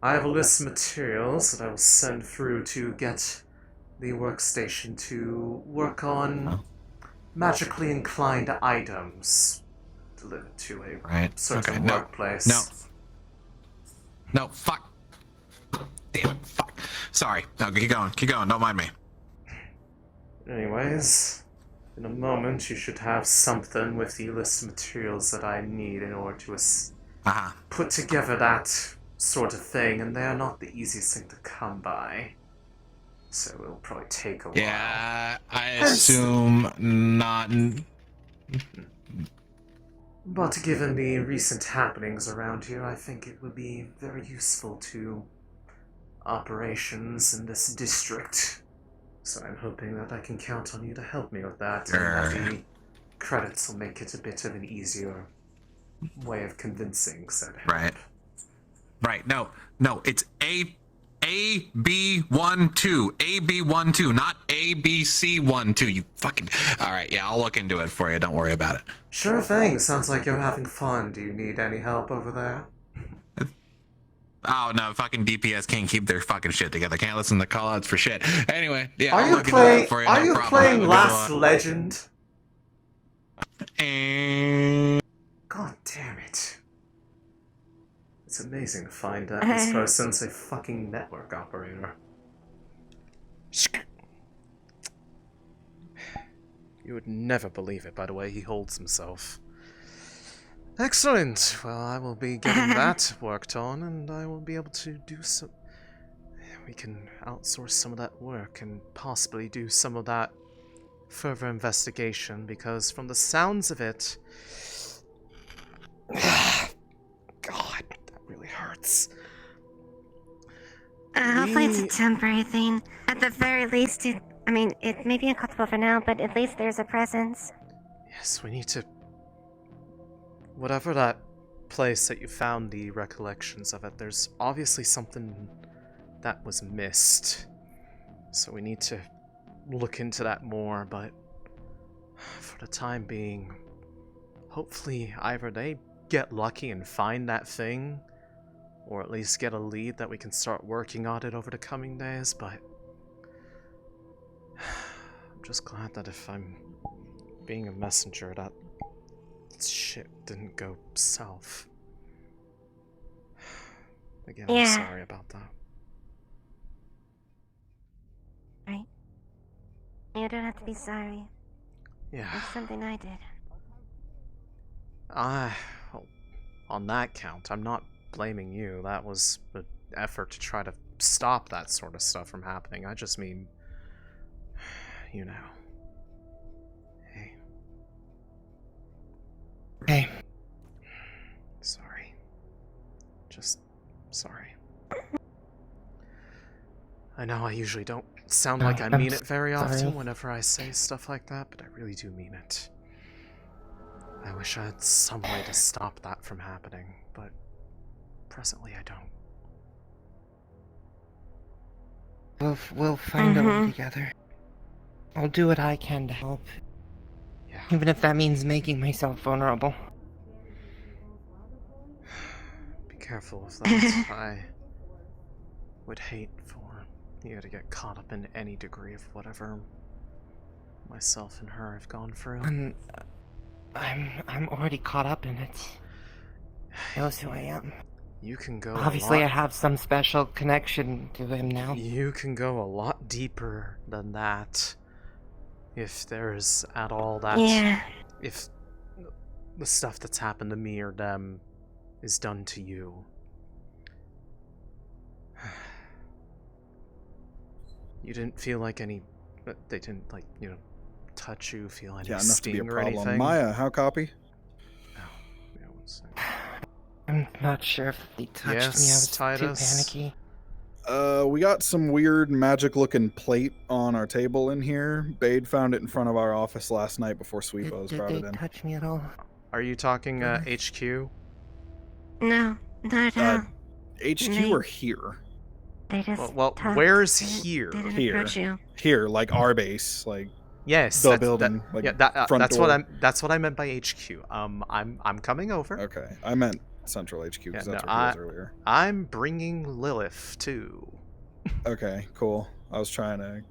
I have a list of materials that I will send through to get the workstation to work on magically inclined items delivered to a certain workplace. No, fuck. Damn it, fuck. Sorry. No, keep going. Don't mind me. Anyways, in a moment you should have something with the list of materials that I need in order to put together that sort of thing, and they are not the easiest thing to come by. So it'll probably take a while. Yeah, I assume not. But given the recent happenings around here, I think it would be very useful to operations in this district. So I'm hoping that I can count on you to help me with that, and that the credits will make it a bit of an easier way of convincing said help. Right. No, it's AB12, AB12, not ABC12. You fucking. All right, yeah, I'll look into it for you. Don't worry about it. Sure thing. Sounds like you're having fun. Do you need any help over there? Oh no, fucking DPS can't keep their fucking shit together. Can't listen to callouts for shit. Anyway, yeah, Are I'll you look into that for you. Are No you problem. playing Last Legend? God damn it. It's amazing to find that this person's a fucking network operator. You would never believe it by the way he holds himself. Excellent. Well, I will be getting that worked on, and I will be able to do some... We can outsource some of that work and possibly do some of that further investigation, because from the sounds of it... God, that really hurts. Hopefully it's a temporary thing. At the very least, it may be uncomfortable for now, but at least there's a presence. Yes, we need to... Whatever that place that you found the recollections of it, there's obviously something that was missed. So we need to look into that more, but for the time being, hopefully either they get lucky and find that thing, or at least get a lead that we can start working on it over the coming days, but I'm just glad that if I'm being a messenger, that shit didn't go south. Again, I'm sorry about that. Right? You don't have to be sorry. Yeah. It's something I did. On that count, I'm not blaming you. That was an effort to try to stop that sort of stuff from happening. I just mean, you know. Hey. Sorry. Just sorry. I know I usually don't sound like I mean it very often whenever I say stuff like that, but I really do mean it. I wish I had some way to stop that from happening, but presently I don't. We'll find a way together. I'll do what I can to help. Yeah. Even if that means making myself vulnerable. Be careful of that. I would hate for you to get caught up in any degree of whatever myself and her have gone through. I'm already caught up in it. knows who I am. You can go Obviously, a I lot... have some special connection to him now. You can go a lot deeper than that. If there's at all that... Yeah. If the stuff that's happened to me or them is done to you. You didn't feel like any... They didn't, like, you know, touch you, feel any Yeah, enough to be a sting or problem. anything? Maya, how copy? Yeah, one second. I'm not sure if he touched me. I was too Titus? panicky. We got some weird magic-looking plate on our table in here. Bade found it in front of our office last night before Sweepos Did brought they it in. touch me at all? Are you talking HQ? No, not at all. HQ or here? They just Well, talked. where's They didn't- here? They didn't Here. approach you. Here, like our base, like Yes, the building, like front that's door. what I meant by HQ. I'm coming over. Okay, I meant Central HQ because that's where he was earlier. I'm bringing Lilith too. Okay, cool. I was trying to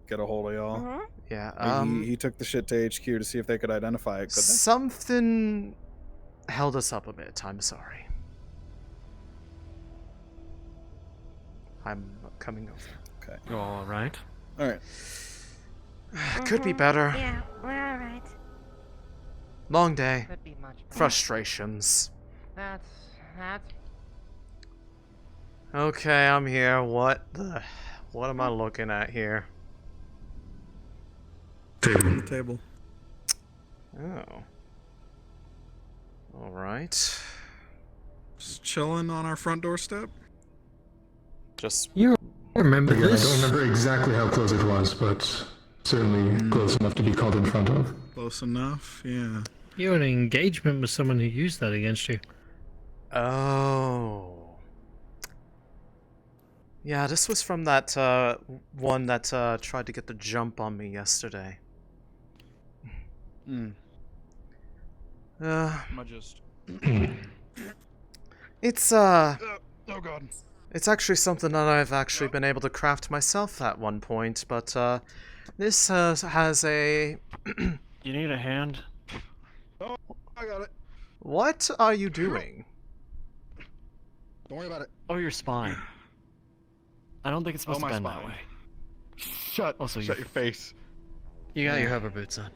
get a hold of y'all. Mm-hmm. Yeah. He took the shit to HQ to see if they could identify it. Could they? Something held us up a bit. I'm sorry. I'm coming over. Okay. You all right? All right. Could be better. Yeah, we're alright. Long day. Could be much better. Frustrations. That's... Okay, I'm here. What am I looking at here? Table. Oh. Alright. Just chilling on our front doorstep. Just... You remember Again, I this? don't remember exactly how close it was, but certainly close enough to be called in front of. Close enough, yeah. You had an engagement with someone who used that against you. Oh. Yeah, this was from that one that tried to get the jump on me yesterday. Hmm. Uh, I just. It's oh god. It's actually something that I've actually been able to craft myself at one point, but this has a. You need a hand? Oh, I got it. What are you doing? Don't worry about it. Oh, your spine. I don't think it's supposed to bend that way. Shut your face. You got your hover boots on.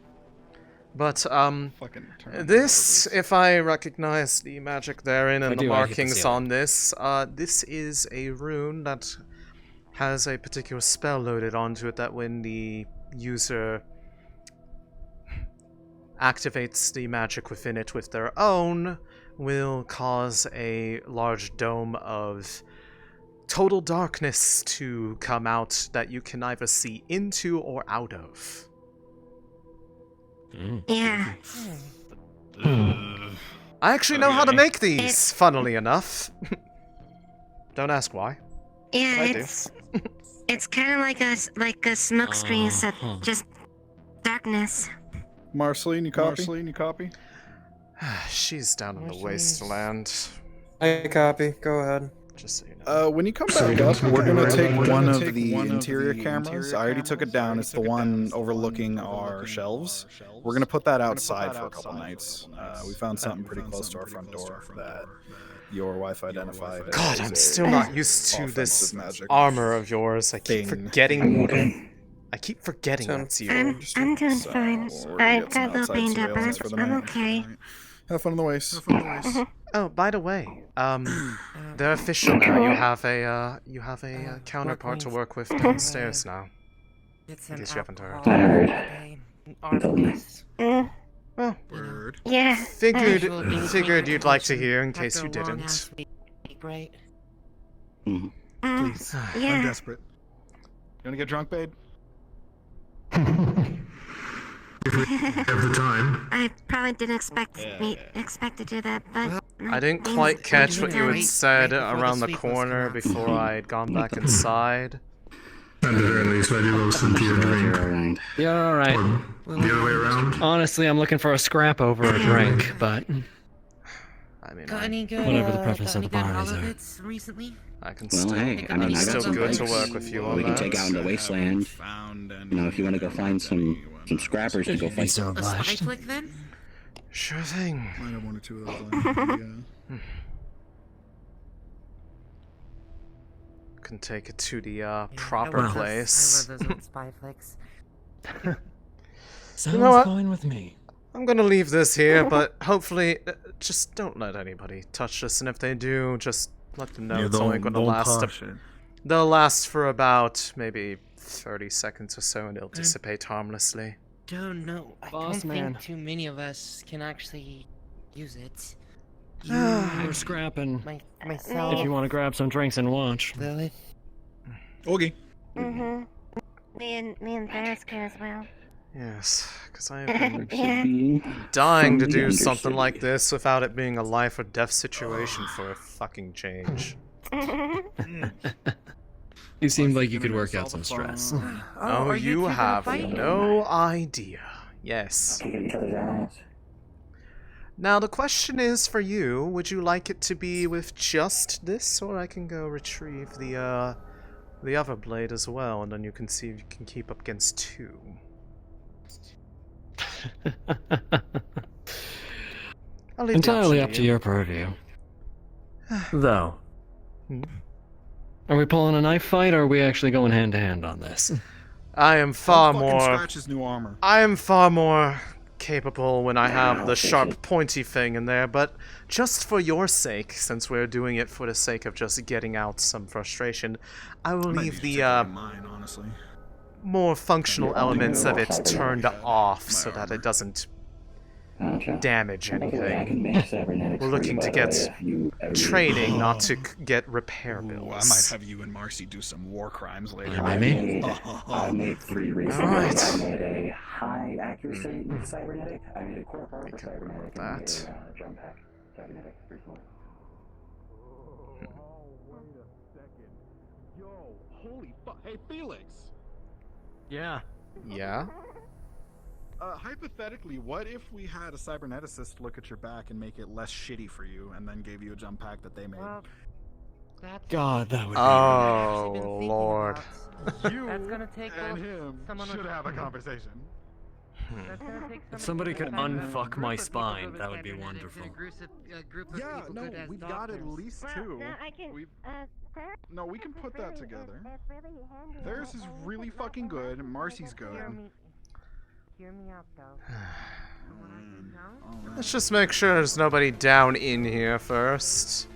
But Fucking this, if I recognize the magic therein and I the do, I hit the markings ceiling. on this, this is a rune that has a particular spell loaded onto it that when the user activates the magic within it with their own, will cause a large dome of total darkness to come out that you can either see into or out of. Yeah. I actually know how to make these, funnily enough. Don't ask why. Yeah, I do. it's kind of like a smoke screen, except just darkness. Marceline, you copy? She's down in the wasteland. I copy. Go ahead. Just so you know. When you come back up, we're gonna take one of the interior cameras. I already took it down. It's the one overlooking our shelves. We're gonna put that outside for a couple nights. We found something pretty close to our front door that your wife identified. God, as I'm a still not used to this offensive magic armor of yours. I keep thing. forgetting. I keep forgetting that's you. I'm doing fine. I got a little banged up, but I'm okay. Have fun on the waste. Oh, by the way, they're official now. You have a counterpart to work with downstairs now. It's In an case you haven't heard. Well, Yeah. figured you'd like to hear in case you didn't. Right. Please. Yeah. I'm desperate. You wanna get drunk, babe? If we have the time. I probably didn't expect to do that, but I didn't quite catch what you had said around the corner before I had gone back inside. At the very least, I do owe Cynthia a drink. Yeah, alright. Or the other way around. Honestly, I'm looking for a scrap over a drink, but I mean, Got any good, whatever the got preface of any the good bar is there. holidays recently? I can Well, still. hey, I mean, I'm I got still some good to drinks. work with you on We can that. take out in the wasteland. You know, if you want to go find some scrappers to go fight. so A spy flick then? Sure thing. I have one or two of those. can take it to the proper place. I love those old spy flicks. Sounds know what? fine with me. I'm gonna leave this here, but hopefully, just don't let anybody touch this, and if they do, just let them know Yeah, it's only don't- gonna don't last. touch it. They'll last for about maybe 30 seconds or so, and it'll dissipate harmlessly. Don't know. I Boss don't man. think too many of us can actually use it. We're scrapping. Myself. If you want to grab some drinks and watch. Lilith. Okay. Mm-hmm. Me and Ferris can as well. Yes, because I have Yeah. been dying to do something like this without it being a life or death situation for a fucking change. You seemed like you could work out some stress. Oh, you have no idea. Yes. Now the question is for you, would you like it to be with just this, or I can go retrieve the other blade as well, and then you can see if you can keep up against two. I'll leave the Entirely option up to your purview. Though. Hmm? Are we pulling a knife fight, or are we actually going hand to hand on this? I am far Don't fucking more. scratch his new armor. I am far more capable when I have the sharp, pointy thing in there. But just for your sake, since we're doing it for the sake of just getting out some frustration, I will leave the Mine, honestly. more functional elements of it turned off so that it doesn't damage anything. We're looking to get training, not to get repair bills. I might have you and Marcy do some war crimes later. Maybe. I made 3 recent. Alright. I made a high accuracy cybernetic. I made a core part for cybernetic. That. And I made a jump pack cybernetic recently. Yo, holy fuck. Hey, Felix! Yeah. Yeah? Hypothetically, what if we had a cyberneticist look at your back and make it less shitty for you, and then gave you a jump pack that they made? God, that would be Oh, Lord. You That's gonna take and both him someone should with- have a conversation. That's gonna take If somebody could unfuck my spine, that would be cybernetic wonderful. group of Yeah, people no, good as we've got at doctors. least Well, two. no, I can. Ferris No, we can is put that really- together. it's really handy. Theirs is really fucking good, and Marcy's good. Hear me out, though. Let's just make sure there's nobody down in here first.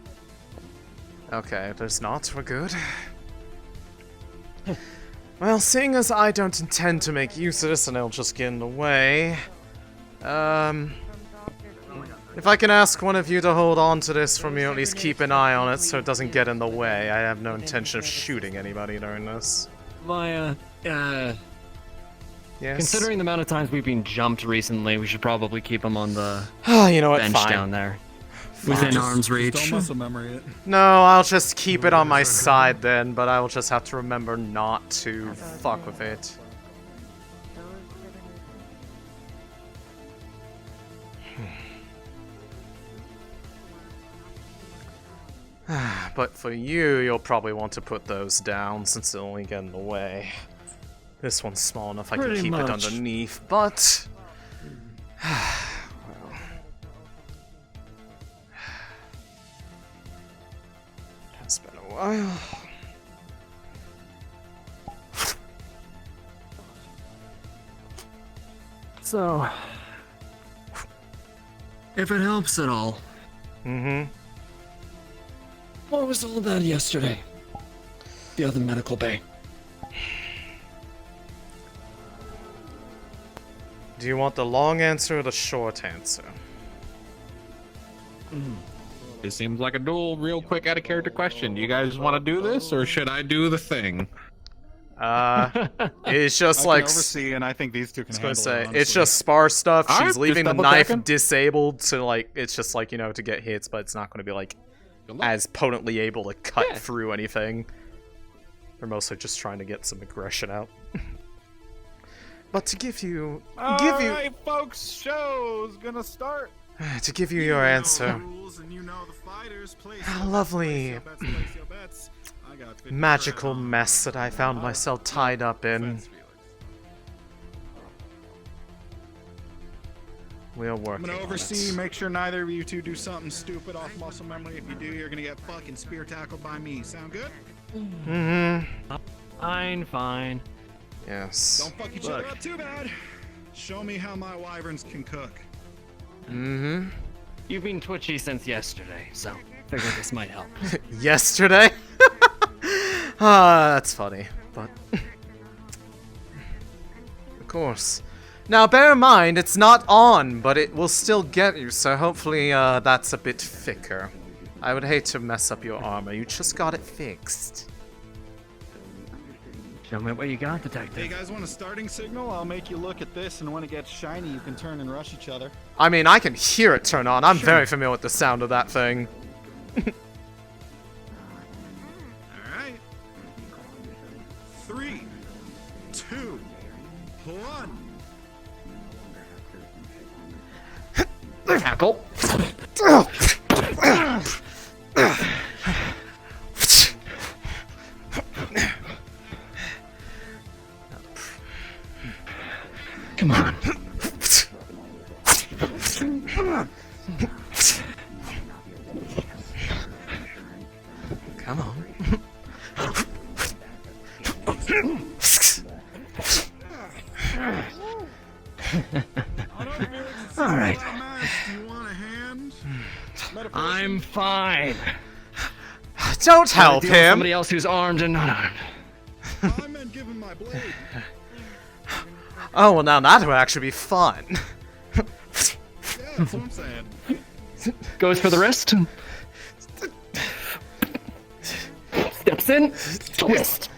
Okay, there's not. We're good. Well, seeing as I don't intend to make use of this and it'll just get in the way, if I can ask one of you to hold on to this for me, or at least keep an eye on it so it doesn't get in the way. I have no intention of shooting anybody during this. Maya, Yes? considering the amount of times we've been jumped recently, we should probably keep them on the You know what, bench fine. down there. Within arm's reach. Don't muscle memory it. No, I'll just keep it on my side then, but I will just have to remember not to fuck with it. But for you, you'll probably want to put those down since they'll only get in the way. This one's small enough I can Pretty keep it much. underneath, but... well... It's been a while. So, if it helps at all, Mm-hmm. what was all that yesterday? The other medical bay. Do you want the long answer or the short answer? It seems like a dual, real quick, out of character question. Do you guys want to do this, or should I do the thing? It's just I can like oversee, and I think these two can I was handle gonna it, say, honestly. it's just spar stuff. Alright, She's just leaving the double knife checking. disabled to like, it's just like, you know, to get hits, but it's not going to be like as potently able to cut through anything. They're mostly just trying to get some aggression out. But to give you, Alright, folks, show's gonna start. to give you your answer, Rules, and you know the fighters. Place a lovely your bets. I got 50% magical on mess that I found myself tied up in. defense, Felix. We're I'm working gonna on oversee, it. make sure neither of you two do something stupid off muscle memory. If you do, you're gonna get fucking spear tackled by me. Sound good? Mm-hmm. Fine. Yes. Don't fuck each other up too bad. Show me how my wyverns can cook. Mm-hmm. You've been twitchy since yesterday, so figured this might help. Yesterday? Ah, that's funny, but... Of course. Now, bear in mind, it's not on, but it will still get you, so hopefully that's a bit thicker. I would hate to mess up your armor. You just got it fixed. Show me what you got, detective. Hey, you guys want a starting signal? I'll make you look at this, and when it gets shiny, you can turn and rush each other. I mean, I can hear it turn on. I'm Sure. very familiar with the sound of that thing. Alright. 3, 2, 1. Tackle. Come on. Come on. All right. Do you want a hand? I'm fine. Don't help Deal with him. Somebody else who's armed and not armed. I meant give him my blade. Oh, well, now that would actually be fun. Yeah, that's what I'm saying. Goes for the wrist. Steps in. Twist.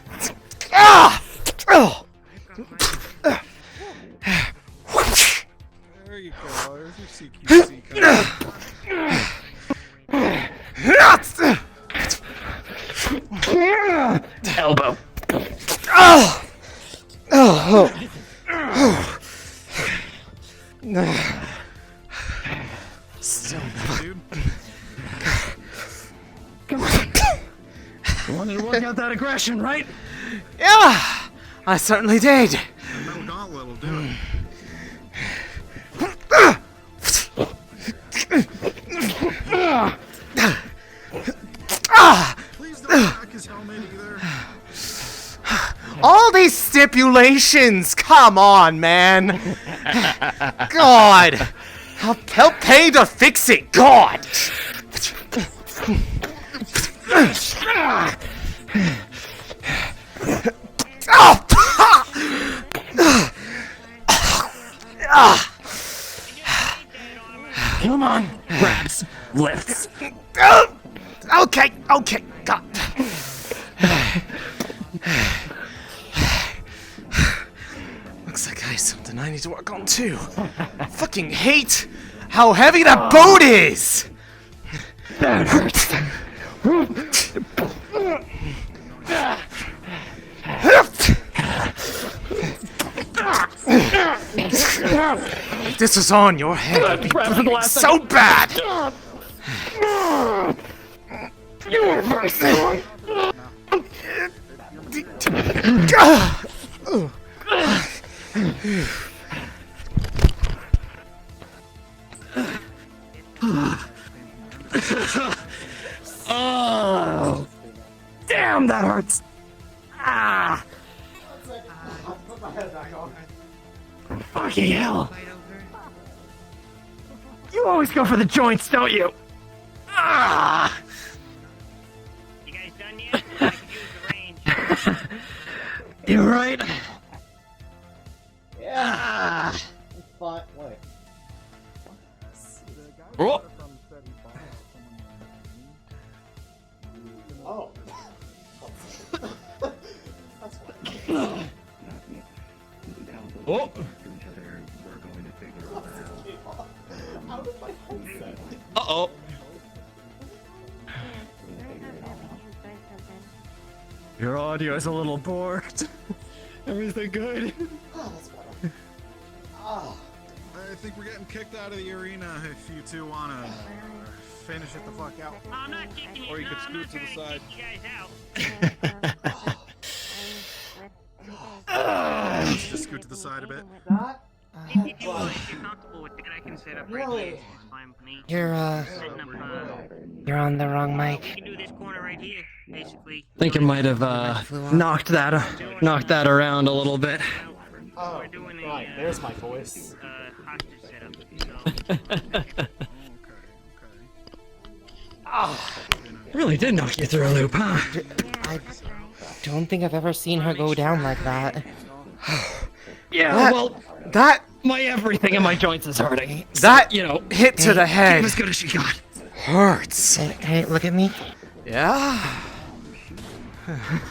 Ah! Oh! There you go. There's your CQC card. Elbow. Oh! Oh! Oh! Still Dude. Come on. You wanted to work out that aggression, right? Yeah! I certainly did. No gauntlet will do it. Please don't crack his helmet either. All these stipulations! Come on, man! God! I'll pay to fix it! God! Come on. Grabs. Lifts. Okay, okay, God. Looks like I have something I need to work on too. Fucking hate how heavy that boat is! That hurts. This is on your head. So bad! You were very strong. Oh, damn, that hurts. Ah. Fucking hell. You always go for the joints, don't you? Ah. You guys done yet? I could use the range. You're right. Yeah. Fine. Wait. Oh. Oh. Oh. Uh-oh. Your audio is a little borked. Everything good? Oh, that's better. Oh. I think we're getting kicked out of the arena if you two want to finish it the fuck out. I'm not kicking you. Or you No, could I'm not scoot to the trying side. kick you guys out. Just scoot to the side a bit. If you want, if you're comfortable with that, I can set up right here. It's fine with me. You're Setting up, you're on the wrong mic. we can do this corner right here, basically. I think it might have knocked that around a little bit. Oh, right, there's my voice. Hostage setup. Really did knock you through a loop, huh? I don't think I've ever seen her go down like that. Yeah, that my everything in my joints is hurting. That So, hit to the head. Give as good as she got. Hurts. Hey, look at me. Yeah.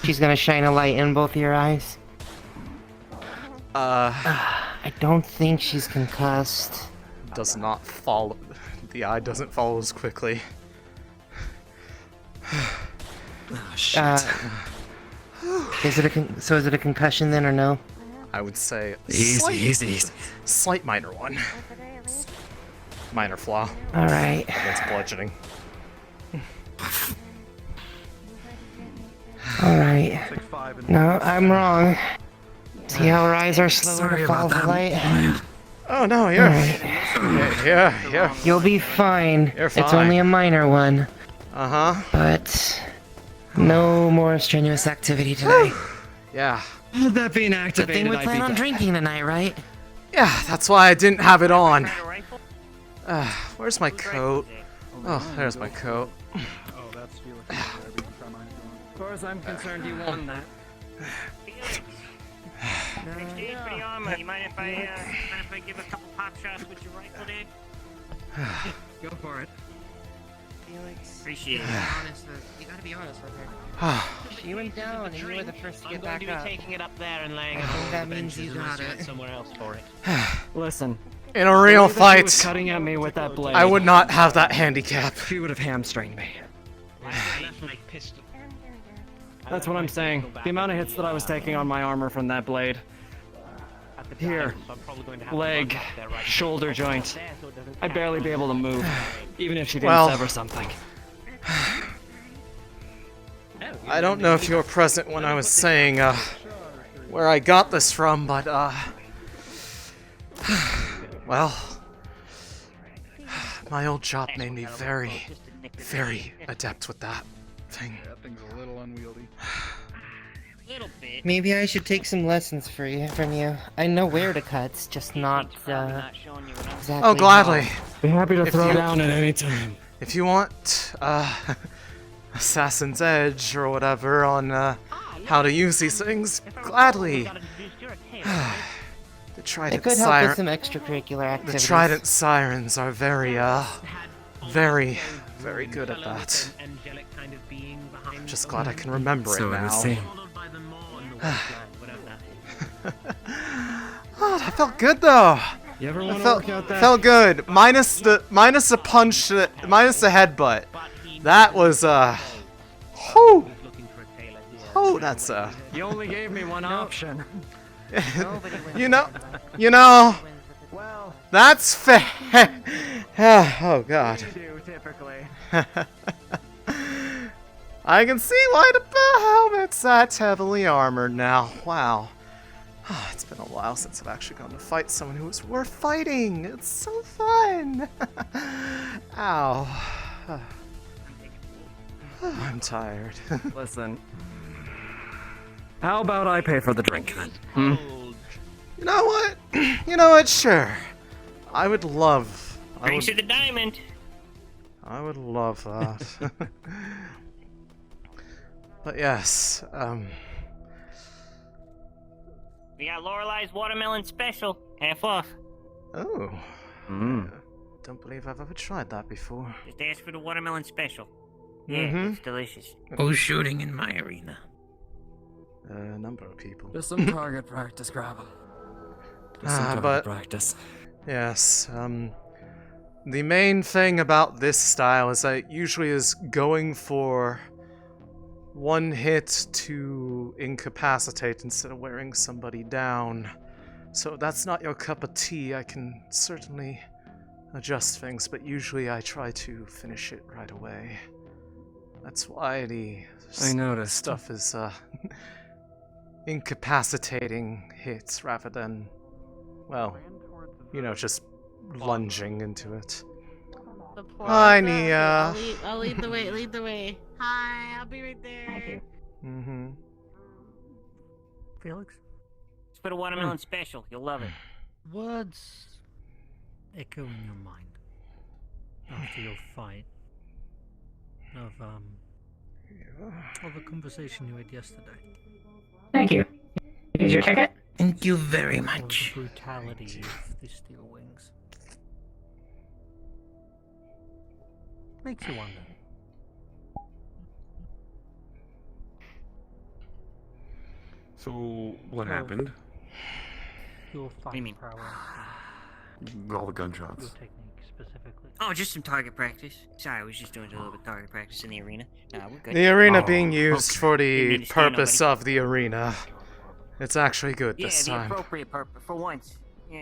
She's gonna shine a light in both your eyes. I don't think she's concussed. Does not follow. The eye doesn't follow as quickly. Is it a concussion then, or no? I would say Easy. slight minor one. Minor flaw. All right. Against bludgeoning. All right. No, I'm wrong. See how her eyes are slower to follow the light? Oh no, you're. Right. Yeah. You'll be fine. You're It's fine. only a minor one. But no more strenuous activity today. Yeah. With that being Good activated, thing we I'd plan be on back. drinking tonight, right? Yeah, that's why I didn't have it on. Where's my coat? Oh, there's my coat. Oh, that's Felix. As far as I'm concerned, you won that. Exchange for the armor. You mind if I give a couple pop shots with your rifle there? Go for it. Felix, Appreciate it. You gotta be honest with her. She went down, and you were the first to get back up. Taking it up there and laying I it think on that the means you benches got unless it. went somewhere else for it. Listen. In a real the way that she was fight, cutting at me with that blade. I would not have that handicap. She would have hamstringed me. My pistol. That's what I'm saying. The amount of hits that I was taking on my armor from that blade. Here, leg, shoulder joint. I'd barely be able to move, even if she didn't Well, sever something. I don't know if you were present when I was saying where I got this from, but well, my old job made me very, very adept with that thing. That thing's a little unwieldy. Maybe I should take some lessons from you. I know where to cut, just not exactly. Oh, gladly. how. Be happy to If throw you- down at any time. If you want Assassin's Edge or whatever on how to use these things, gladly. The It Trident could help Siren. with some extracurricular The activities. Trident Sirens are very, very, very good at that. I'm just glad I can remember So it it now. would seem. Oh, that felt good though. You ever It want to felt, work out that? felt good. Minus the punch, minus the headbutt. That was whew. Oh, that's You only gave me one option. you know, that's fair. Oh God. Typically. I can see why the bell helmet's that heavily armored now. Wow. It's been a while since I've actually gone to fight someone who was worth fighting. It's so fun. Ow. I'm tired. Listen. How about I pay for the drink then? Hmm? You know what? You know what? Sure. I would love. Drinks of the diamond. I would love that. But yes, We got Lorelei's watermelon special. Half off. Oh. Don't believe I've ever tried that before. Just ask for the watermelon special. Yeah, Mhm. it's delicious. Who's shooting in my arena? A number of people. Just some target practice, grab 'em. Just some target But practice. yes, the main thing about this style is that it usually is going for one hit to incapacitate instead of wearing somebody down. So if that's not your cup of tea, I can certainly adjust things, but usually I try to finish it right away. That's why the I noticed. stuff is incapacitating hits rather than, well, you know, just lunging into it. The poor Hi, girl. Okay, Nia. I'll lead the way. Lead the way. Hi, I'll be right there. Mm-hmm. Felix? It's for the watermelon special. You'll love it. Words echo in your mind after your fight of a conversation you had yesterday. Thank you. Here's your ticket. Thank you very much. The brutality of the Steel Wings makes you wonder. So, what happened? Your fighting prowess. All the gunshots. Your technique specifically. Oh, just some target practice. Sorry, I was just doing a little bit of target practice in the arena. Nah, we're good. The arena Oh, being used okay. for Didn't the mean to scare purpose nobody. of the arena. It's actually good Yeah, this the time. appropriate purpose for once. Yeah.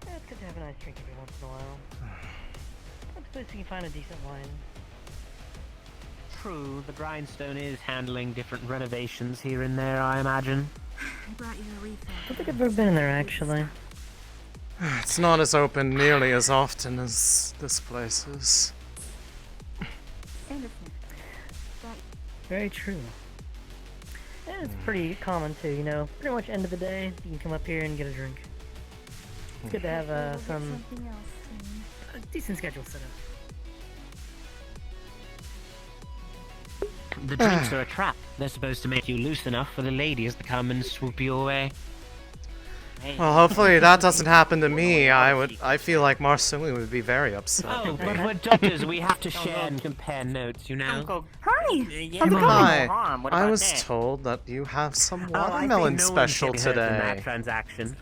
Yeah, it's good to have a nice drink every once in a while. Hopefully you can find a decent wine. True, the grindstone is handling different renovations here and there, I imagine. I brought you a refill. I don't think I've ever been in there actually. It's not as open nearly as often as this place is. Very true. And it's pretty common too, you know. Pretty much end of the day, you can come up here and get a drink. It's good to have some a decent schedule set up. The drinks are a trap. They're supposed to make you loose enough for the ladies to come and swoop you away. Well, hopefully that doesn't happen to me. I feel like Marsumi would be very upset. Oh, but we're doctors. We have to share and compare notes, you know. Hi. Hi. I was told that you have some Oh, I think watermelon no one special can be hurt from that today. transaction.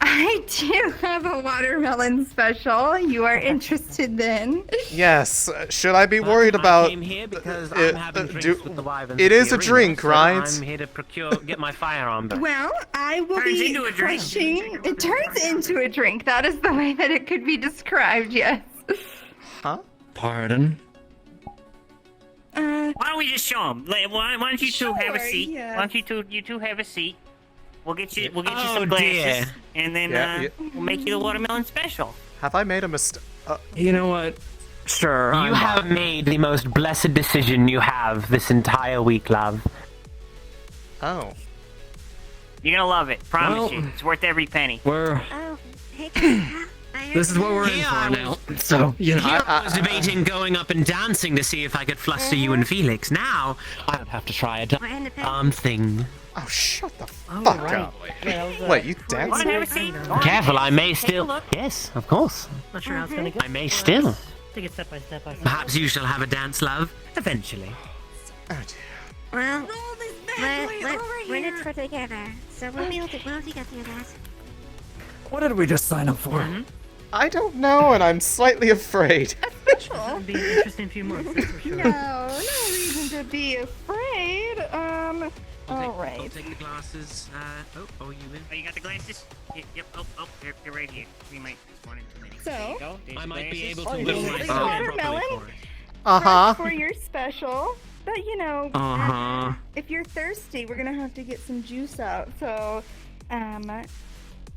I do have a watermelon special. You are interested then? Yes. Should I be worried about? I'm here because I'm having drinks with the wyverns It at is the a arena, drink, so right? I'm here to get my firearm back. Well, I will Turns be into a drink. crushing. It turns into a drink. That is the way that it could be described. Yes. Huh? Pardon? Why don't we just show them? Why don't you two have a Sure, seat? yes. Why don't you two have a seat? We'll get you Oh, some glasses, dear. and then Yeah. we'll make you the watermelon special. Have I made a mistake? You know what? Sure. You have made the most blessed decision you have this entire week, love. Oh. You're gonna love it. Promise Well, you. It's worth every penny. We're. Oh, hey, This is what we're in for now. So, you know. Here I was debating going up and dancing to see if I could fluster you and Felix. Now, I don't have to try a thing. Oh, shut the fuck right. up. Yeah, that was, Wait, you Wanna dancing? have a seat? Careful, I may Take a still. look. Yes, of course. Not sure how it's gonna go. I may still. Take it step by step. Perhaps you shall have a dance, love. Eventually. Oh, dear. Well, Roll this bad boy over we're in here. it for together, so we'll be able to get through that. What did we just sign up for? I don't know, and I'm slightly afraid. It'll be an interesting few months, that's for sure. No reason to be afraid. All right. I'll take the glasses. Oh, you in? Oh, you got the glasses? Yep. Oh, they're right here. We might just want it too many. So, There you go. There's I the might be glasses. able Oh, to you lift mean my like stand watermelon? properly for it. Uh-huh. For your special, but you know, if you're thirsty, we're gonna have to get some juice out. So,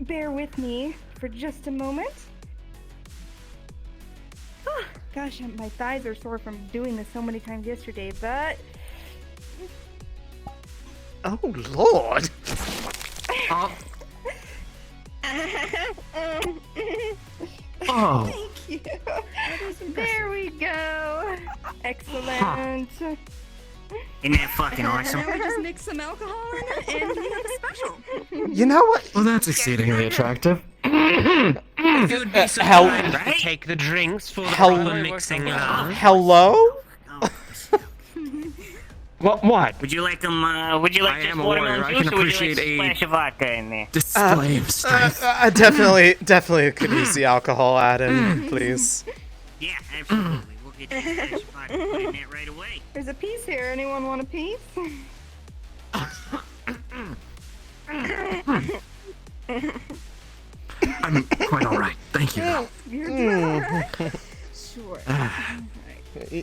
bear with me for just a moment. Gosh, my thighs are sore from doing this so many times yesterday, but Oh, Lord. Oh. thank you. There we go. Excellent. Isn't that fucking awesome? Now we just mix some alcohol in it, and we have a special. You know what? Well, that's exceedingly attractive. If you'd be so hell- kind to take the drinks for the Hell- proper mixing, love. Hello? What? Would you like them? Would you like I just am a warrior. watermelon I juice, can or would you like appreciate a a splash of vodka in there? display of strength. Definitely could use the alcohol add-in, please. Yeah, absolutely. We'll get you a splash of vodka. Put in that right away. There's a piece here. Anyone want a piece? I'm quite all right. Thank you. You're doing all right. Sure.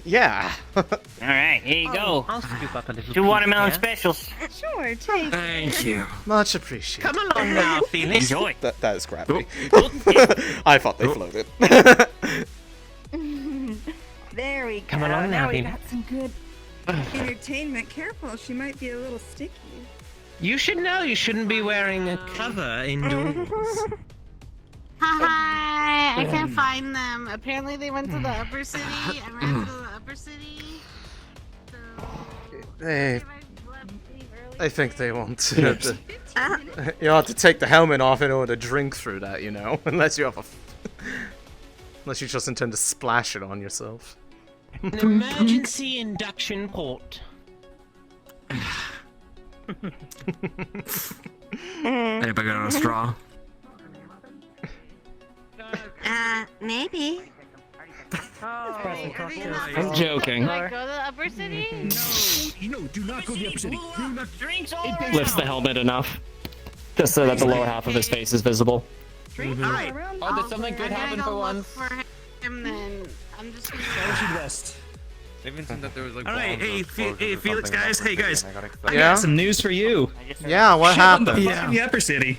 Yeah. Alright, here you go. I'll scoop up a little 2 piece, watermelon yeah? specials. Sure, take. Thank you. Much appreciated. Come along now, Felix. Enjoy. That is crappy. I thought they floated. There we go. Come along now, now we Phoebe. got some good entertainment. Careful, she might be a little sticky. You should know you shouldn't be wearing a cover indoors. Hi, I can't find them. Apparently they went to the upper city. I ran to the upper city. I think they want to. You have to take the helmet off in order to drink through that, you know, unless you have a. Unless you just intend to splash it on yourself. An emergency induction port. Anybody got a straw? Maybe. I'm joking. Can I go to the upper city? No, do not go to the upper city. Do not. Drinks all Lifts the helmet enough, just so that the lower half of his face is visible. Alright. Oh, did something good happen for once? For him, then I'm just gonna They mentioned that there was like. Alright, hey, Felix, guys. Hey, guys. I Yeah? got some news for you. Yeah, what Shit on happened? the upper city.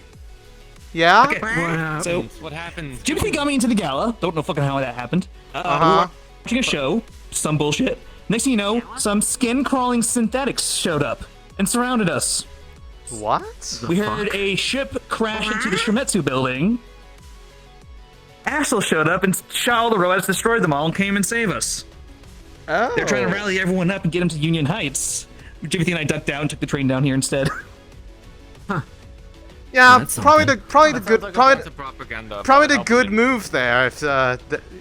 Yeah? Okay. So, What happened? Jimothy got me into the gala. Don't know fucking how that happened. We Uh-huh. were watching a show, some bullshit. Next thing you know, some skin-crawling synthetics showed up and surrounded us. What? We heard a ship crash into the Shremetsu building. Axel showed up and shot all the robots, destroyed them all, and came and saved us. Oh. They're trying to rally everyone up and get them to Union Heights. Jimothy and I ducked down, took the train down here instead. Yeah, That's probably the something. probably the good move there. If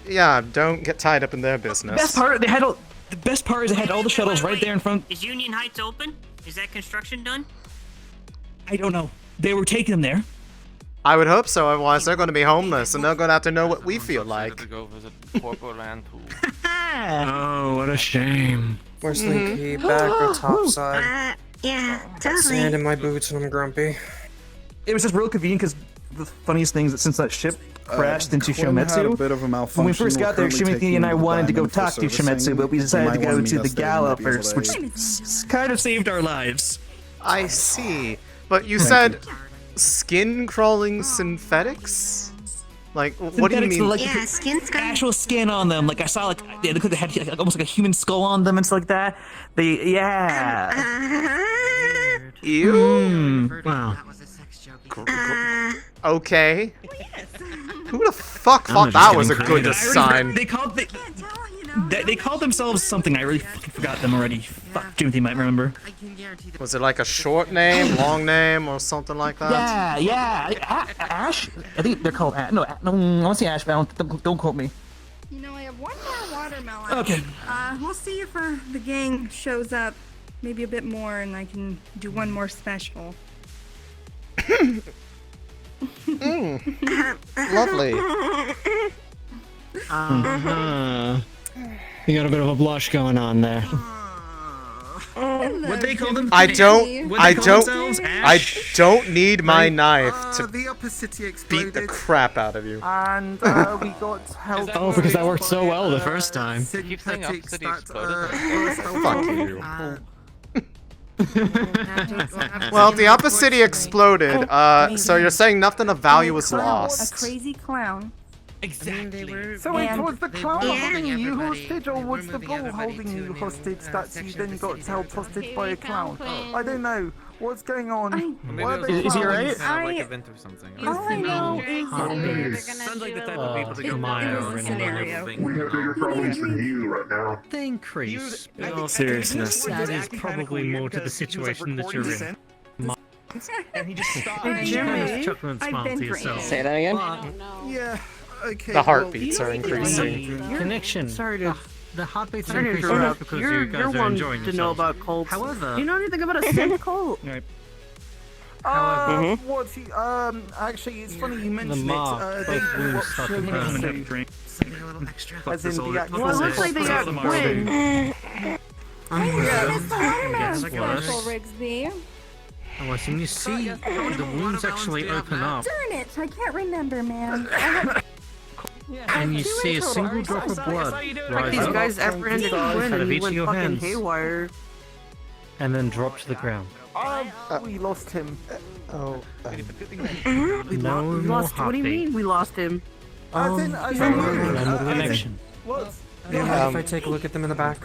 yeah, don't get tied up in their business. The best part is they had all the shuttles right there in front. Is Union Heights open? Is that construction done? I don't know. They were taking them there. I would hope so. Otherwise, they're going to be homeless, and they're going to have to know what we feel like. Go visit Corpo Land too. Oh, what a shame. Where's Linky? Back or top side? Yeah, Sand in my boots and I'm grumpy. It was just real convenient because the funniest thing is that since that ship crashed into Quinn had a Shoumetsu, bit of a malfunction. when we first got there, We're currently Shimothy and I taking wanted to go Diamond for talk to servicing. Shoumetsu, but we You decided to might go wanna to meet the us there, gala might be able first, to- which kind of saved our lives. I see. But you said skin crawling synthetics? Like, what do you Synthetics, mean? like, actual skin on them. Like I saw, like they had like, almost like a human skull on them and stuff like that. Ew. Wow. Okay. Who the fuck thought that was a good sign? They called themselves something. I really fucking forgot them already. Fuck, Jimothy might remember. Was it like a short name, long name, or something like that? Yeah. Ash? I think they're called Ash. No, I want to say Ash, but don't quote me. You know, I have one more watermelon. Okay. We'll see if the gang shows up maybe a bit more and I can do one more special. Lovely. You got a bit of a blush going on there. What they call them? I don't need my knife to the upper city beat the crap out of you. And we got help. Oh, because that worked so well the first time. Keep saying up city exploded. Fuck you. Well, the upper city exploded, so you're saying nothing of value was A lost. crazy clown. Exactly. So wait, was the clown Yeah. holding you hostage, or was the bull holding you hostage that you then got held hostage by a clown? I don't know. What's going on? Is he alright? Like event or something. All I know is Sounds like the type of people to go it was a scenario. We have bigger problems than you right now. The increase. I In think- all seriousness, I think that is kinda probably weird more to the because he was, like, situation that you're recording in. And he just stopped. Jimmy, Chuckle and I've smile been to for yourself. Say that again? Yeah. Okay. The heartbeats are The increasing. connection. Sorry to- The heartbeats are Sorry to increasing interrupt. because You're you guys are one enjoying to know yourselves. about cults. However, Do you know anything about a scent cult? Right. What's he? Actually, it's funny you mentioned mark it. of wounds start to burn. As in the actual. Well, it looks like they got Quinn. It's the watermelon Yes, special, worse. Rigsby. Oh, as soon as you see the wounds actually open up. Darn it, I can't remember, man. I have And you see a single drop of blood rise These up guys apprehended Quinn out of and he each of went your fucking hands, haywire. and then drop to the ground. We lost him. Oh. We No more lost. What do you heartbeat. mean we lost him? End of the connection. What? Do you mind if I take a look at them in the back?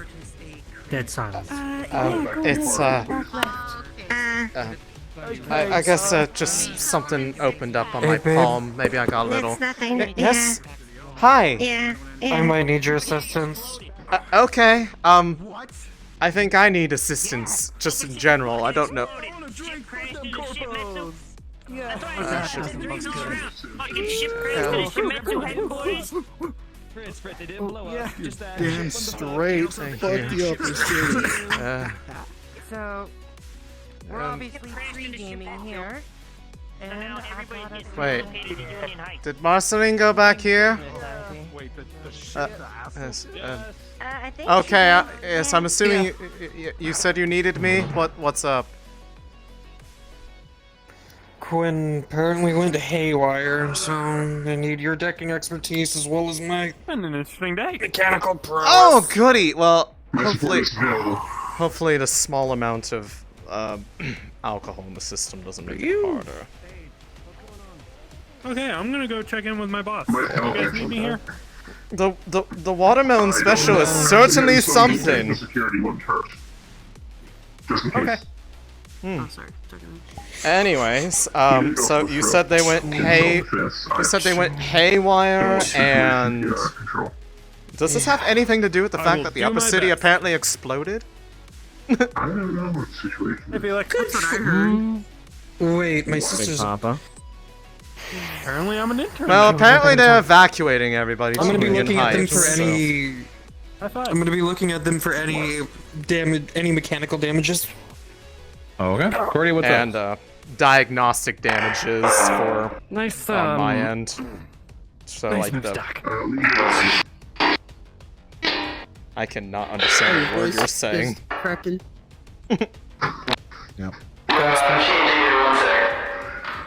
Dead silence. It's I guess just something opened up on Hey, my babe. palm. Maybe I got a little. That's nothing. Yes. Hi. Yeah. I might need your assistance. Okay. I think I need assistance, just in general. I don't know. Damn straight. Fuck the upper city. So, we're obviously pre-gaming here. And I got us Wait. Did Marceline go back here? Yes, I think okay. Yes, I'm assuming you said you needed me. What's up? Quinn apparently went haywire, so I need your decking expertise as well as my An interesting day. mechanical prowess. Oh, goody. Well, hopefully the small amount of alcohol in the system doesn't make it harder. Okay, I'm gonna go check in with my boss. You guys need me here? The watermelon special is certainly something. Security wouldn't hurt. Just in case. Okay. Anyways, so you said they went haywire, and does this have anything to do with the fact that the upper city apparently exploded? I don't know what situation. Maybe like That's what I heard. Wait, my sister's. Apparently, I'm an intern. Well, apparently they're evacuating everybody to I'm gonna be Union looking at them Heights. for So. any. I'm gonna be looking at them for any damage, any mechanical damages. Okay. Cordy, what's and up? diagnostic damages for Nice, on my end. So nice like move, the. I cannot understand the word you're saying. Cracking. Yep.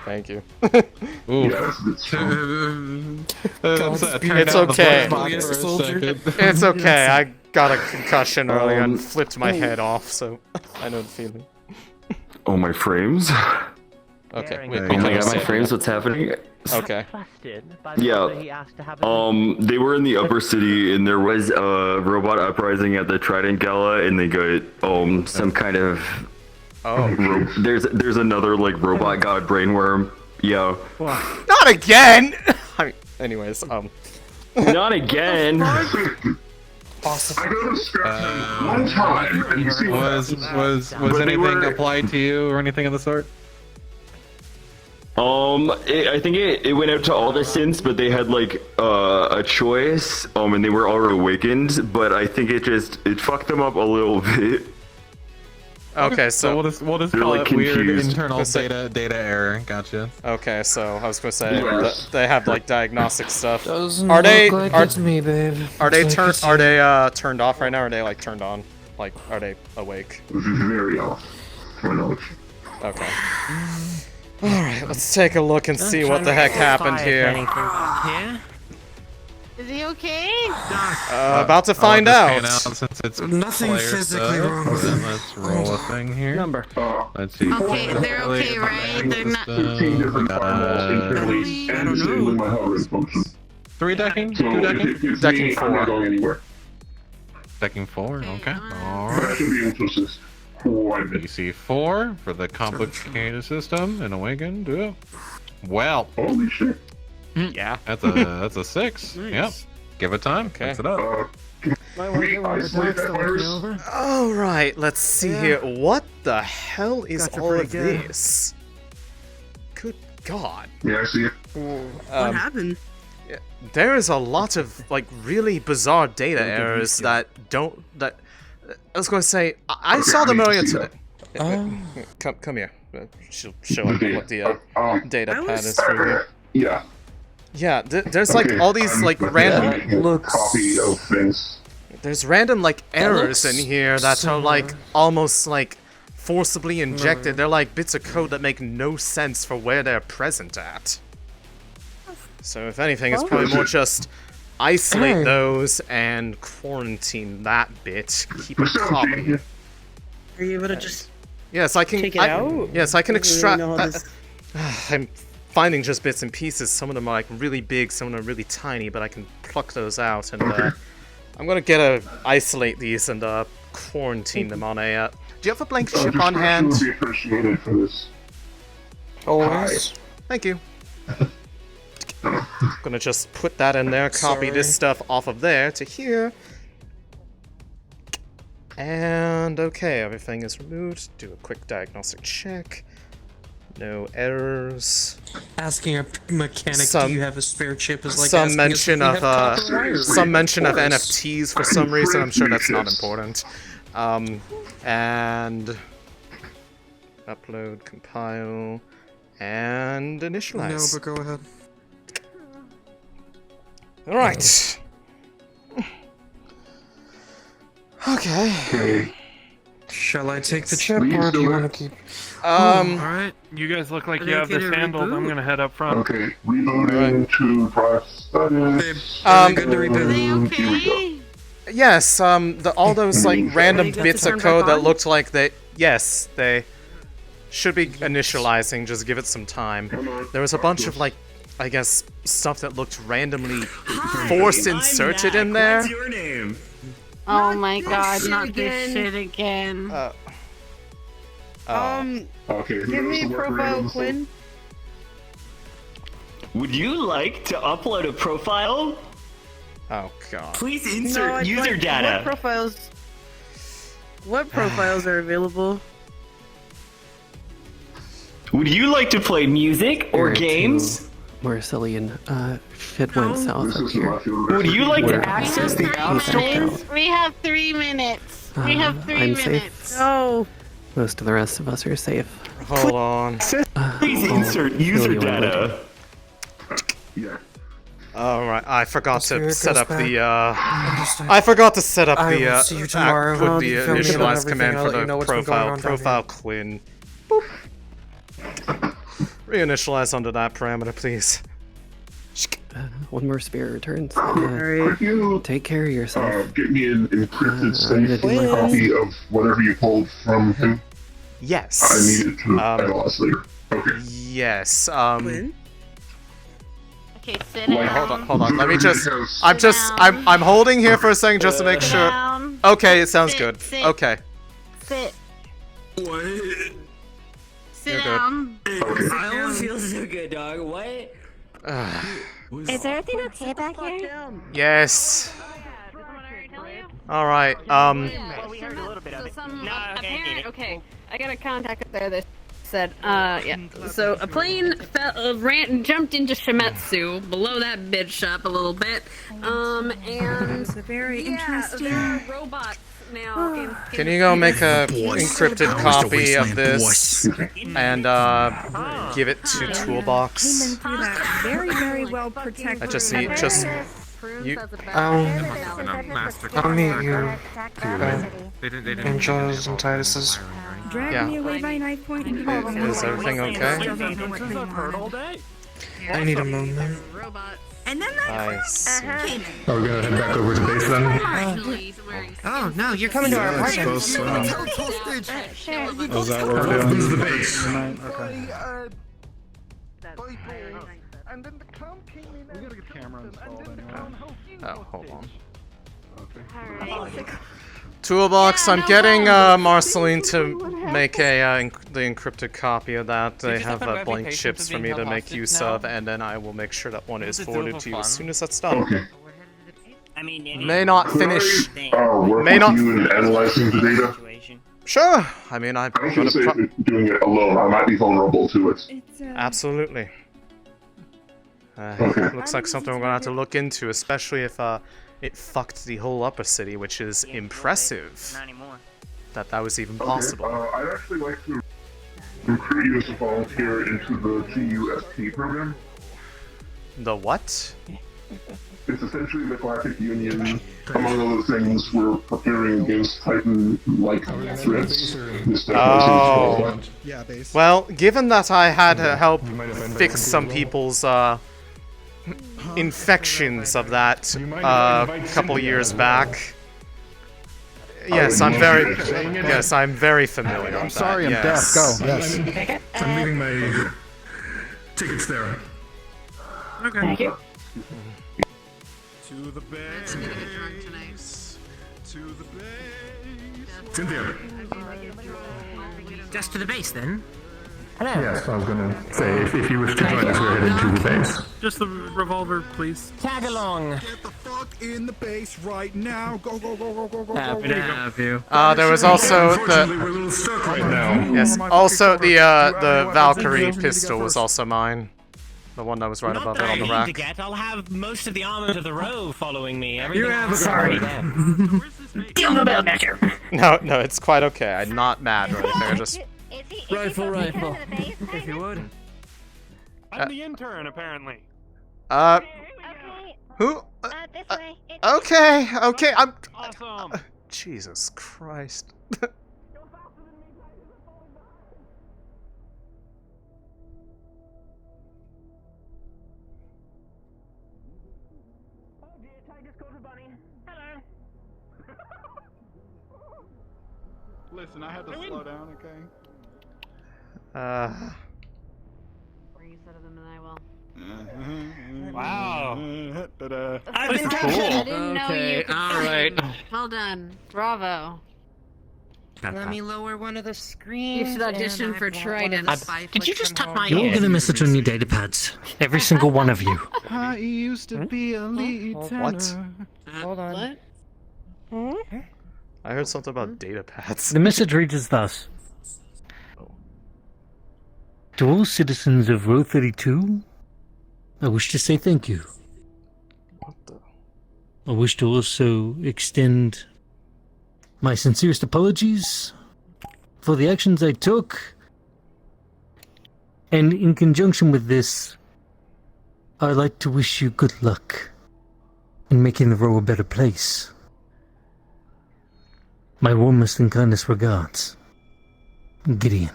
Thank you. Ooh. It's okay. It's okay. I got a concussion earlier and flipped my head off, so I know the feeling. Oh, my frames? Okay, Oh my god, my frames, what's happening? Okay. Yeah. They were in the upper city, and there was a robot uprising at the Trident Gala, and they got some kind of. There's another like robot god brainworm. Yeah. Not again. I mean, anyways, Not again. Awesome. I go to scratch one time, and you see Was anything applied to you or anything of the sort? I think it went out to all the synths, but they had like a choice, and they were already awakened. But I think it fucked them up a little bit. Okay, so we'll just They're, call like, it weird confused. internal data error. Gotcha. Okay, so I was gonna say Yes. they have like diagnostic stuff. Doesn't Are they look like are, it's me, babe. Are they Looks like turned? it's Are they turned off right now? Or are they like turned on? Like, are they awake? Very off. My knowledge. Okay. All right, let's take a look and see what the heck happened here. Yeah? Is he okay? About to find out. Since it's Nothing player physically stuff, wrong with then them. let's roll a thing here. Number. Let's see. Okay, they're okay, right? They're not. 15 different firewalls internally and disabling my health rate function. 3 decking? So 2 decking? it's Decking me, 4. I'm not going anywhere. Decking 4, okay. That Alright. should be able to assist quite a bit. DC 4 for the complicated system and awakened. Yeah. Well. Holy shit. Yeah. That's a 6. Nice. Yep. Give it time. Okay. Fix it up. Might want to get one of the dogs to look me over. All right, let's see here. What the hell is Gotcha all pretty of good. this? Good God. Yeah, I see it. What happened? There is a lot of like really bizarre data errors that don't. That I was going to say. I saw them earlier today. Come here. She'll show up what the data pad is for you. Yeah. Yeah, there's like all these like random copy of things. There's random like errors in here that are like almost like forcibly injected. They're like bits of code that make no sense for where they're present at. So if anything, it's probably more just isolate those and quarantine that bit. Keep a copy. Are you able to just Yes, I can. take it out? Yes, I can I don't really extract. know how this- I'm finding just bits and pieces. Some of them are like really big, some of them are really tiny, but I can pluck those out. And I'm gonna isolate these and quarantine them on a. Do you have a blank chip on hand? Would be appreciated for this. Always. Thank you. Gonna just put that in there, copy this stuff off of there to here. And okay, everything is removed. Do a quick diagnostic check. No errors. Asking a mechanic, Some- do you have a spare chip? Is like some asking us if mention we of have copper wires. some mention of course. NFTs for some reason. I'm sure that's not important. And upload, compile, and initialize. No, but go ahead. All right. Okay. Shall I take the chip, or do you want to keep? Alright, you guys look like Are you they have okay this to handled. I'm reboot? gonna head up front. Okay, rebooting to prosthetics. Here we go. Yes, all those like random bits of code that looked like they. Yes, they should be initializing. Just give it some time. There was a bunch of like, I guess, stuff that looked randomly force inserted in there. What's your name? Oh my god, shit not this again. shit again. Okay, Give me a profile, Quinn. Would you like to upload a profile? Oh god. Please No, insert I'd user like- data. What profiles are available? Would you like to play music or games? Where Cillian shit went south up here. Would you like to Where- access the App Store? We have 3 minutes. We have 3 I'm minutes. safe. No. Most of the rest of us are safe. Hold on. Please insert user data. Yeah. Alright, I forgot Here to it set goes up back. the I forgot to set up I the will see you tomorrow. put I'll the fill me in on initialize everything. command I'll for let you the know what's been going profile. on down Profile here. Quinn. Boop. Reinitialize under that parameter, please. One more spear returns. Could you take care of yourself. get me an encrypted I'm safe gonna do my copy of whatever you pulled from him? Yes. I need it to analyze later. Okay. Yes. Okay, sit Wait, down. hold on. Let me just. I'm holding here for a second just to make Sit sure. down. Okay, it sounds Sit, good. sit. Okay. Sit. What? Sit You're good. down. I don't feel so good, dog. What? Is everything okay back here? Yes. All right. Okay, I got a contact up there that said, yeah. So a plane jumped into Shimetsu, below that bitch up a little bit, and It's a very interesting. there are robots now. Can you go make a encrypted copy of this and give it to Toolbox? Through that very, very well protected. I just need you. I'll meet you. Angela's and Titus's. Drag Yeah. me away by knife point and Is everything okay? I need a moment. And then I see. Are we gonna head back over to base then? Oh no, you're coming to our Yeah, I apartment. suppose so. Sure. Oh, is that what we're doing? This is the base. Okay. And then the clown came in. We gotta get the camera installed Oh, hold on. Toolbox, I'm getting Marceline to make the encrypted copy of that. They have blank chips for me to make use of, and then I will make sure that one is forwarded to you as soon as that's done. Okay. I mean, May not finish. Work May with not. you in analyzing the data. Sure. I mean, I'm I was gonna. gonna say, if you're doing it alone, I might be vulnerable to it. Absolutely. Looks like something we're gonna have to look into, especially if it fucked the whole upper city, which is impressive. Not anymore. That was even Okay, possible. I'd actually like to recruit you as a volunteer into the GUST program. The what? It's essentially the Galactic Union. Among other things, we're preparing against Titan-like threats. This Oh. Yeah, base. Well, given that I had to help fix some people's infections of that a couple years back. Yes, I'm very familiar. I'm with sorry, that. I'm Yes. deaf. Go. Yes. I'm leaving my tickets there. Okay. Thank you. To the base. I'm gonna get drunk tonight. To the base. Cynthia. Just to the base, then. Hello. Yes, I was going to say, if you wish to join us, we're heading to the base. Just the revolver, please. Tag along. Get the fuck in the base right now. Go, go, go, go, go, go, Happy to have you. There was also Unfortunately, we're a the little stuck right now. yes, also the Valkyrie pistol was also mine. The one that was right above it on the rack. To get. I'll have most of the armor to the row following me. You have a sorry. Give the bell measure. No, it's quite okay. I'm not mad or anything. I just Rifle. If you would. I'm the intern, apparently. who? This way. Okay, I'm. Awesome. Jesus Christ. Listen, I had to slow down, okay? Or you said it than I will. Wow. I've been Cool. captured. I didn't know Okay, you could alright. sing. Well done. Bravo. Let me lower one of the screens. You should audition for Trident. Did you just tap my You're ear? gonna miss it on your data pads. Every single one of you. I used to be a lead What? Hold on. What? I heard something about data pads. The message reads as thus. To all citizens of Row 32, I wish to say thank you. What the? I wish to also extend my sincerest apologies for the actions I took. And in conjunction with this, I'd like to wish you good luck in making the Row a better place. My warmest and kindest regards, Gideon.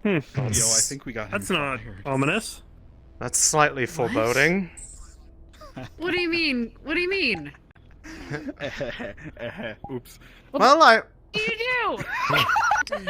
Yo, I think we got him. That's not ominous. That's slightly foreboding. What do you mean? What do you mean? Oops. What Well, I. do you do?